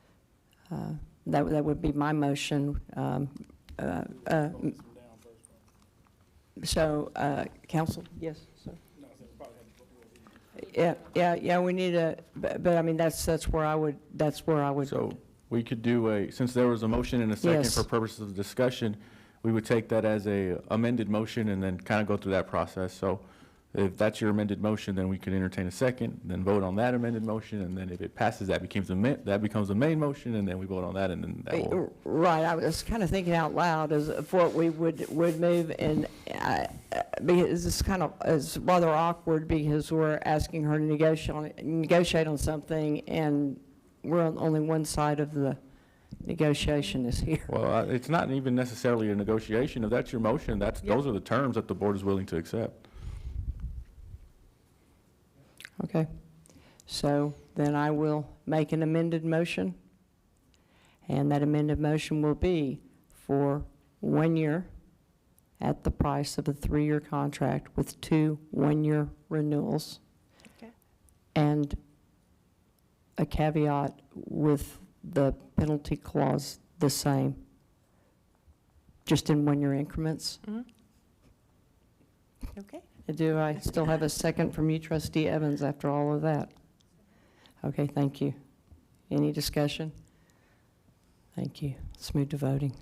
That would be my motion. So, council, yes, sir. Yeah, we need a, but I mean, that's where I would. So we could do since there was a motion and a second Yes. for purposes of discussion, we would take that as a amended motion and then kind of go through that process. So if that's your amended motion, then we could entertain a second, then vote on that amended motion, and then if it passes, that becomes the main motion, and then we vote on that, and then that will. Right, I was kind of thinking out loud as of what we would move, and because it's it's rather awkward because we're asking her to negotiate on something, and we're on only one side of the negotiation is here. Well, it's not even necessarily a negotiation. If that's your motion, those are the terms that the board is willing to accept. Okay, so then I will make an amended motion, and that amended motion will be for 1 year at the price of a 3-year contract with 2 one-year renewals. Okay. And a caveat with the penalty clause the same, just in 1-year increments. Okay. Do I still have a second from you, Trustee Evans, after all of that? Okay, thank you. Any discussion? Thank you. Let's move to voting.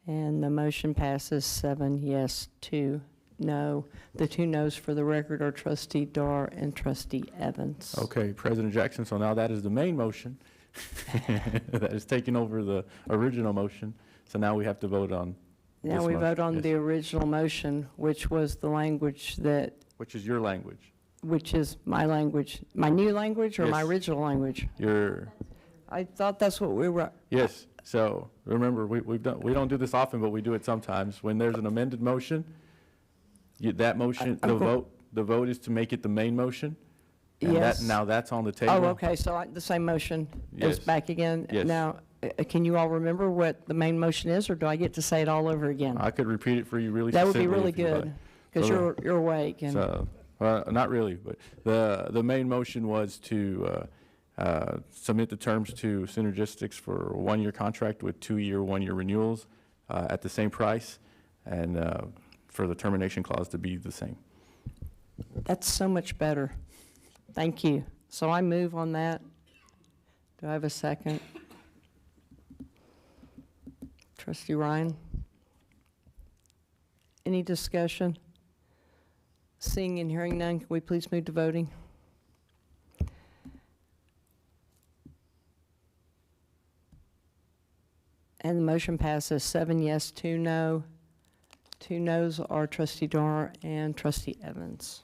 And the motion passes 7 yes, 2 no. The 2 noes for the record are Trustee Dar and Trustee Evans. Okay, President Jackson, so now that is the main motion. That is taking over the original motion. So now we have to vote on Now this we motion. vote on Yes. the original motion, which was the language that, Which is your language. which is my language, my new language or my Yes. original language? Your, I thought that's what we were, yes, so remember, we don't do this often, but we do it sometimes. When there's an amended motion, that motion, the vote is to make it the main motion. And Yes. now that's on the table. oh, okay, so the same motion is Yes. back again? Yes. Now, can you all remember what the main motion is, or do I get to say it all over again? I could repeat it for you really That would be succinctly really if you'd like. good, because So you're awake. And So, not really, but the main motion was to submit the terms to Synergistics for a 1-year contract with 2-year, 1-year renewals at the same price, and for the termination clause to be the same. That's so much better. Thank you. So I move on that. Do I have a second? Trustee Ryan? Any discussion? Seeing and hearing none, can we please move to voting? And the motion passes 7 yes, 2 no. 2 noes are Trustee Dar and Trustee Evans.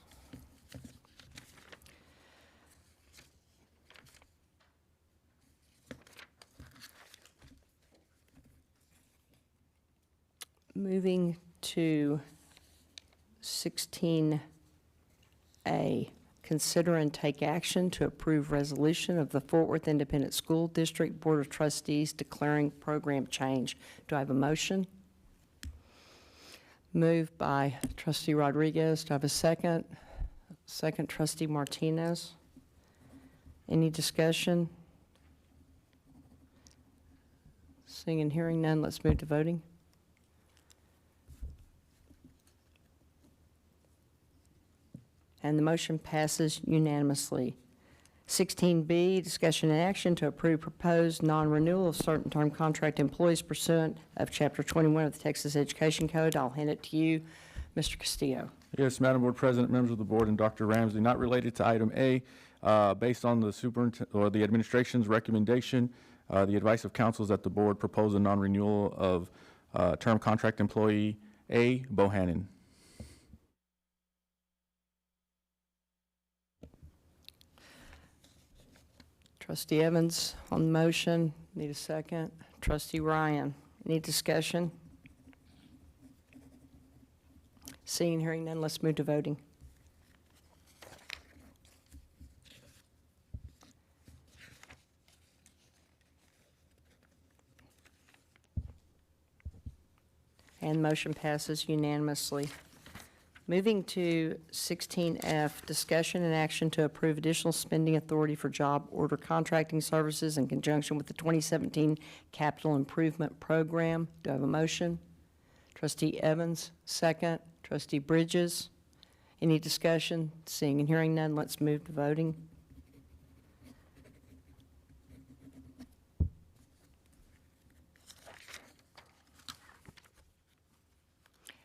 Moving to 16A, consider and take action to approve resolution of the Fort Worth Independent School District Board of Trustees declaring program change. Do I have a motion? Moved by Trustee Rodriguez. Do I have a second? Second, Trustee Martinez. Any discussion? Seeing and hearing none, let's move to voting. And the motion passes unanimously. 16B, discussion and action to approve proposed non-renewal of certain term contract employees pursuant of Chapter 21 of the Texas Education Code. I'll hand it to you, Mr. Castillo. Yes, Madam Board President, members of the board, and Dr. Ramsey, not related to item A, based on the superintendent or the administration's recommendation, the advice of counsel is that the board propose a non-renewal of term contract employee A. Bohannon. Trustee Evans on the motion. Need a second. Trustee Ryan. Any discussion? Seeing and hearing none, let's move to voting. And motion passes unanimously. Moving to 16F, discussion and action to approve additional spending authority for job order contracting services in conjunction with the 2017 Capital Improvement Program. Do I have a motion? Trustee Evans, second. Trustee Bridges. Any discussion? Seeing and hearing none, let's move to voting.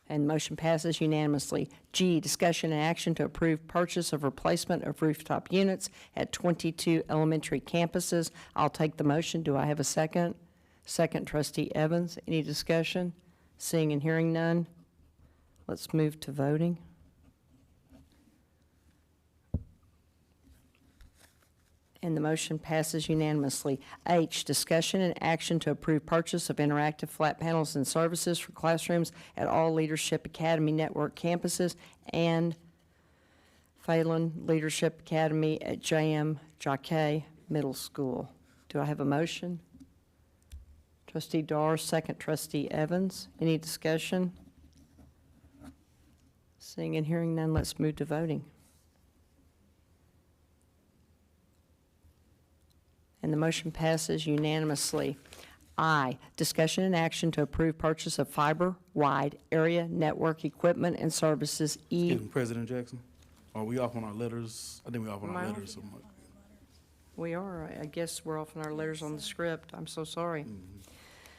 And the motion passes unanimously. G, discussion and action to approve purchase of replacement of rooftop units at 22 elementary campuses. I'll take the motion. Do I have a second? Second, Trustee Evans. Any discussion? Seeing and hearing none, let's move to voting. And the motion passes unanimously. H, discussion and action to approve purchase of interactive flat panels and services for classrooms at all Leadership Academy Network campuses and Phelan Leadership Academy at J.M. Jacquet Middle School. Do I have a motion? Trustee Dar, second. Trustee Evans. Any discussion? Seeing and hearing none, let's move to voting. And the motion passes unanimously. I, discussion and action to approve purchase of fiber-wide area network equipment and services. E. Excuse me, President Jackson, are we off on our letters? I think we're off on our letters. We are. I guess we're off on our letters on the script. I'm so sorry.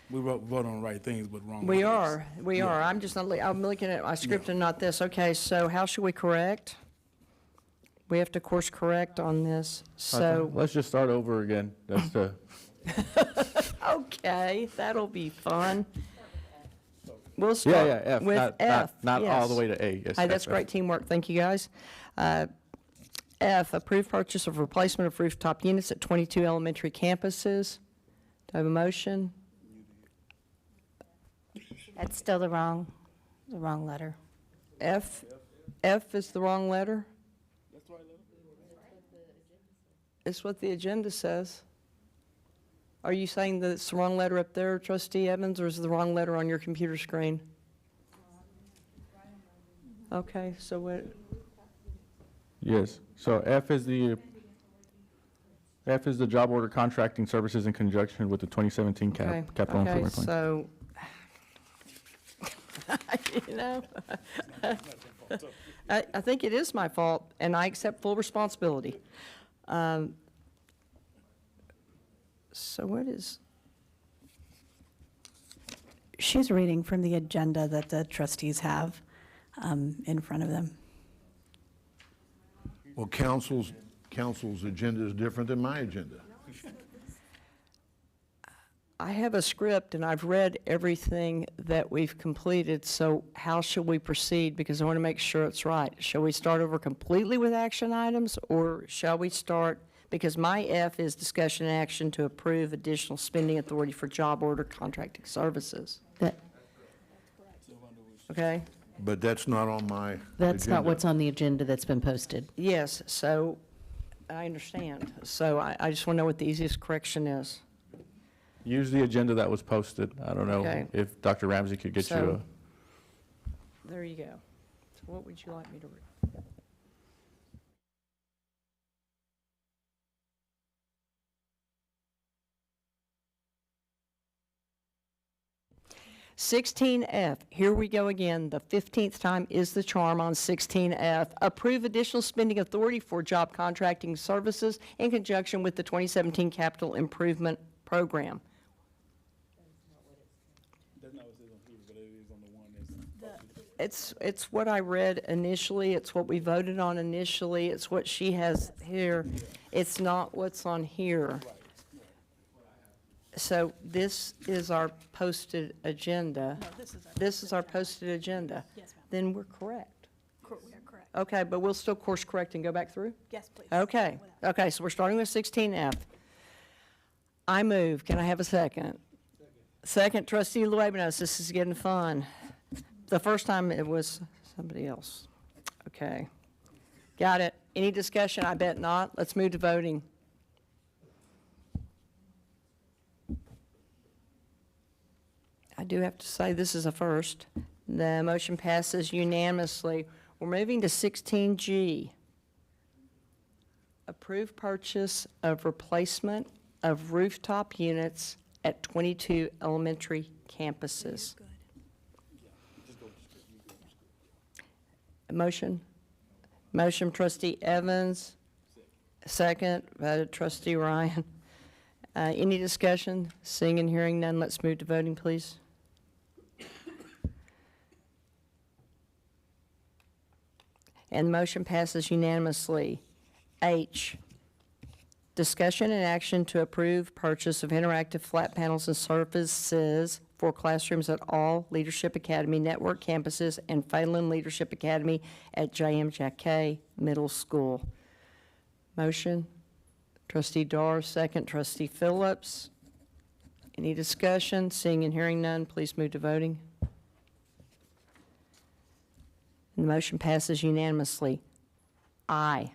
We vote on the right things, but wrong. We letters. are. We are. I'm just not, I'm looking at my script and not this. Okay, so how should we correct? We have to course correct on this, so. Let's just start over again. That's the. Okay, that'll be fun. We'll start F, with F. not all yes. the way to A. Yes, Hey, that's F. great teamwork. Thank you, guys. F, approved purchase of replacement of rooftop units at 22 elementary campuses. Do I have a motion? That's still the wrong letter. F is the wrong letter? It's what the agenda says. Are you saying that it's the wrong letter up there, Trustee Evans, or is it the wrong letter on your computer screen? Okay, so what? Yes, so F is the job order contracting services in conjunction with the 2017 capital improvement plan. So, you know, I think it is my fault, and I accept full responsibility. So what is? She's reading from the agenda that the trustees have in front of them. Well, council's agenda is different than my agenda. I have a script, and I've read everything that we've completed, so how should we proceed? Because I want to make sure it's right. Shall we start over completely with action items, or shall we start, because my F is discussion and action to approve additional spending authority for job order contracting services. Okay? But that's not on my That's not agenda. what's on the agenda that's been posted. Yes, so I understand. So I just want to know what the easiest correction is. Use the agenda that was posted. I don't know Okay. if Dr. Ramsey could get you So- There you go. So what would you like me to read? 16F, here we go again. The 15th time is the charm on 16F. Approve additional spending authority for job contracting services in conjunction with the 2017 Capital Improvement Program. It's what I read initially, it's what we voted on initially, it's what she has here. It's not what's on here. So this is our posted agenda. No, This is our posted agenda. Yes, ma'am. Then we're correct. We are correct. Okay, but we'll still course correct and go back through? Yes, please. Okay, okay, so we're starting with 16F. I move, can I have a second? Second, trustee Luebanos, this is getting fun. The first time it was somebody else. Okay, got it. Any discussion? I bet not. Let's move to voting. I do have to say this is a first. The motion passes unanimously. We're moving to 16G. Approve purchase of replacement of rooftop units at 22 elementary campuses. Motion? Motion trustee Evans, second by trustee Ryan. Any discussion? Seeing and hearing none, let's move to voting, please. And the motion passes unanimously. H, discussion and action to approve purchase of interactive flat panels and surfaces for classrooms at all Leadership Academy network campuses and Phelan Leadership Academy at JMJK Middle School. Motion, trustee Dar, second, trustee Phillips. Any discussion? Seeing and hearing none, please move to voting. And the motion passes unanimously. I,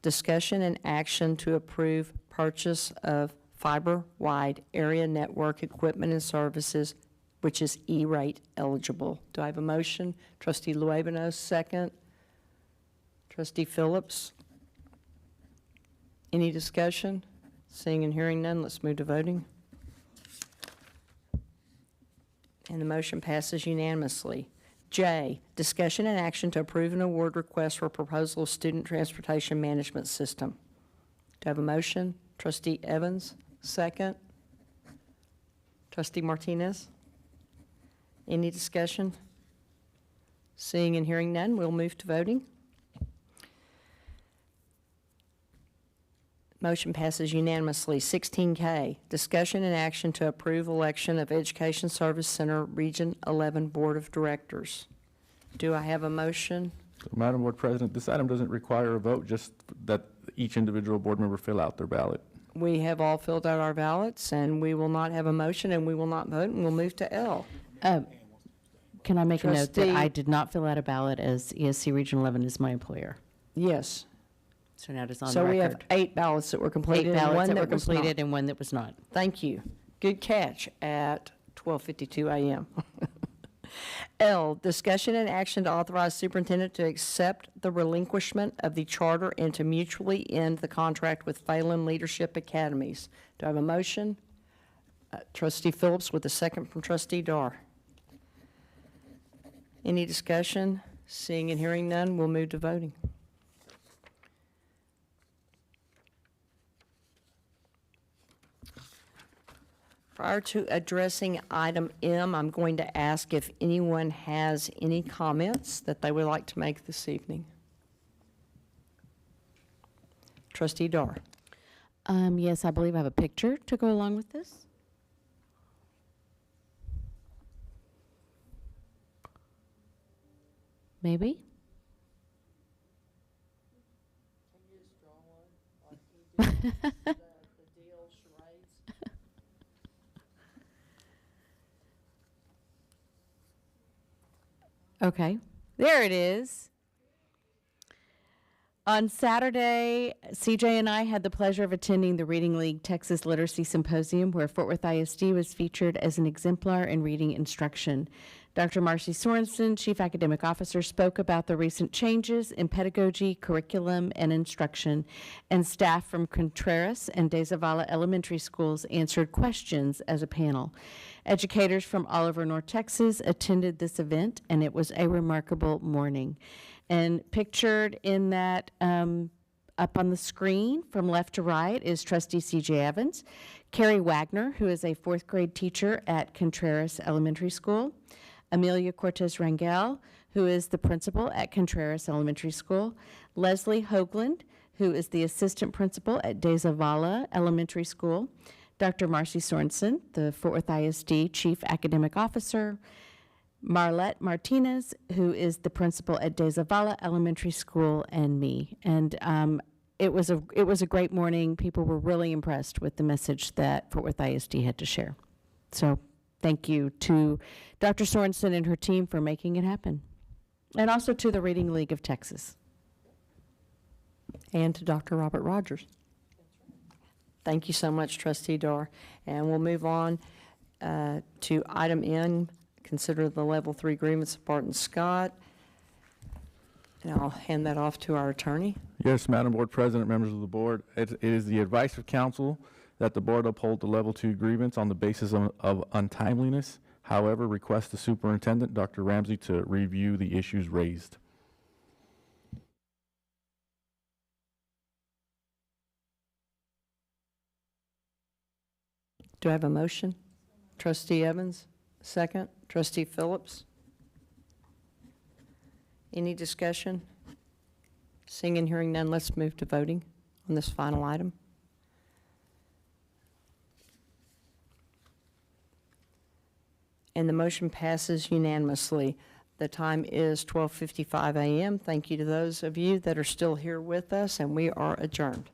discussion and action to approve purchase of fiber-wide area network equipment and services, which is E-rate eligible. Do I have a motion? Trustee Luebanos, second. Trustee Phillips. Any discussion? Seeing and hearing none, let's move to voting. And the motion passes unanimously. J, discussion and action to approve an award request for proposal of student transportation management system. Do I have a motion? Trustee Evans, second. Trustee Martinez. Any discussion? Seeing and hearing none, we'll move to voting. Motion passes unanimously. 16K, discussion and action to approve election of Education Service Center Region 11 Board of Directors. Do I have a motion? Madam Board President, this item doesn't require a vote, just that each individual board member fill out their ballot. We have all filled out our ballots, and we will not have a motion, and we will not vote, and we'll move to L. Can I make a note that Trustee- I did not fill out a ballot as ESC Region 11 is my employer? Yes. So now it is on So record. we have 8 ballots that were completed. 8 and ballots one that were was not. completed and one that was not. Thank you. Good catch at 12:52 a.m. L, discussion and action to authorize superintendent to accept the relinquishment of the charter and to mutually end the contract with Phelan Leadership Academies. Do I have a motion? Trustee Phillips with a second from trustee Dar. Any discussion? Seeing and hearing none, we'll move to voting. Prior to addressing item M, I'm going to ask if anyone has any comments that they would like to make this evening. Trustee Dar. Yes, I believe I have a picture to go along with this. Maybe? Okay, there it is. On Saturday, CJ and I had the pleasure of attending the Reading League Texas Literacy Symposium, where Fort Worth ISD was featured as an exemplar in reading instruction. Dr. Marcy Sorensen, Chief Academic Officer, spoke about the recent changes in pedagogy, curriculum, and instruction, and staff from Contreras and De Zavala elementary schools answered questions as a panel. Educators from all over North Texas attended this event, and it was a remarkable morning. And pictured in that up on the screen from left to right is Trustee C.J. Evans, Carrie Wagner, who is a fourth grade teacher at Contreras Elementary School, Amelia Cortez Rangel, who is the principal at Contreras Elementary School, Leslie Hoagland, who is the assistant principal at De Zavala Elementary School, Dr. Marcy Sorensen, the Fort Worth ISD Chief Academic Officer, Marlette Martinez, who is the principal at De Zavala Elementary School, and me. And it was a great morning. People were really impressed with the message that Fort Worth ISD had to share. So thank you to Dr. Sorensen and her team for making it happen. And also to the Reading League of Texas. And to Dr. Robert Rogers. Thank you so much, Trustee Dar. And we'll move on to item N, consider the level 3 grievance of Barton Scott. And I'll hand that off to our attorney. Yes, Madam Board President, members of the board, it is the advice of counsel that the board uphold the level 2 grievance on the basis of untimeliness. However, request the superintendent, Dr. Ramsey, to review the issues raised. Do I have a motion? Trustee Evans, second. Trustee Phillips. Any discussion? Seeing and hearing none, let's move to voting on this final item. And the motion passes unanimously. The time is 12:55 a.m. Thank you to those of you that are still here with us, and we are adjourned.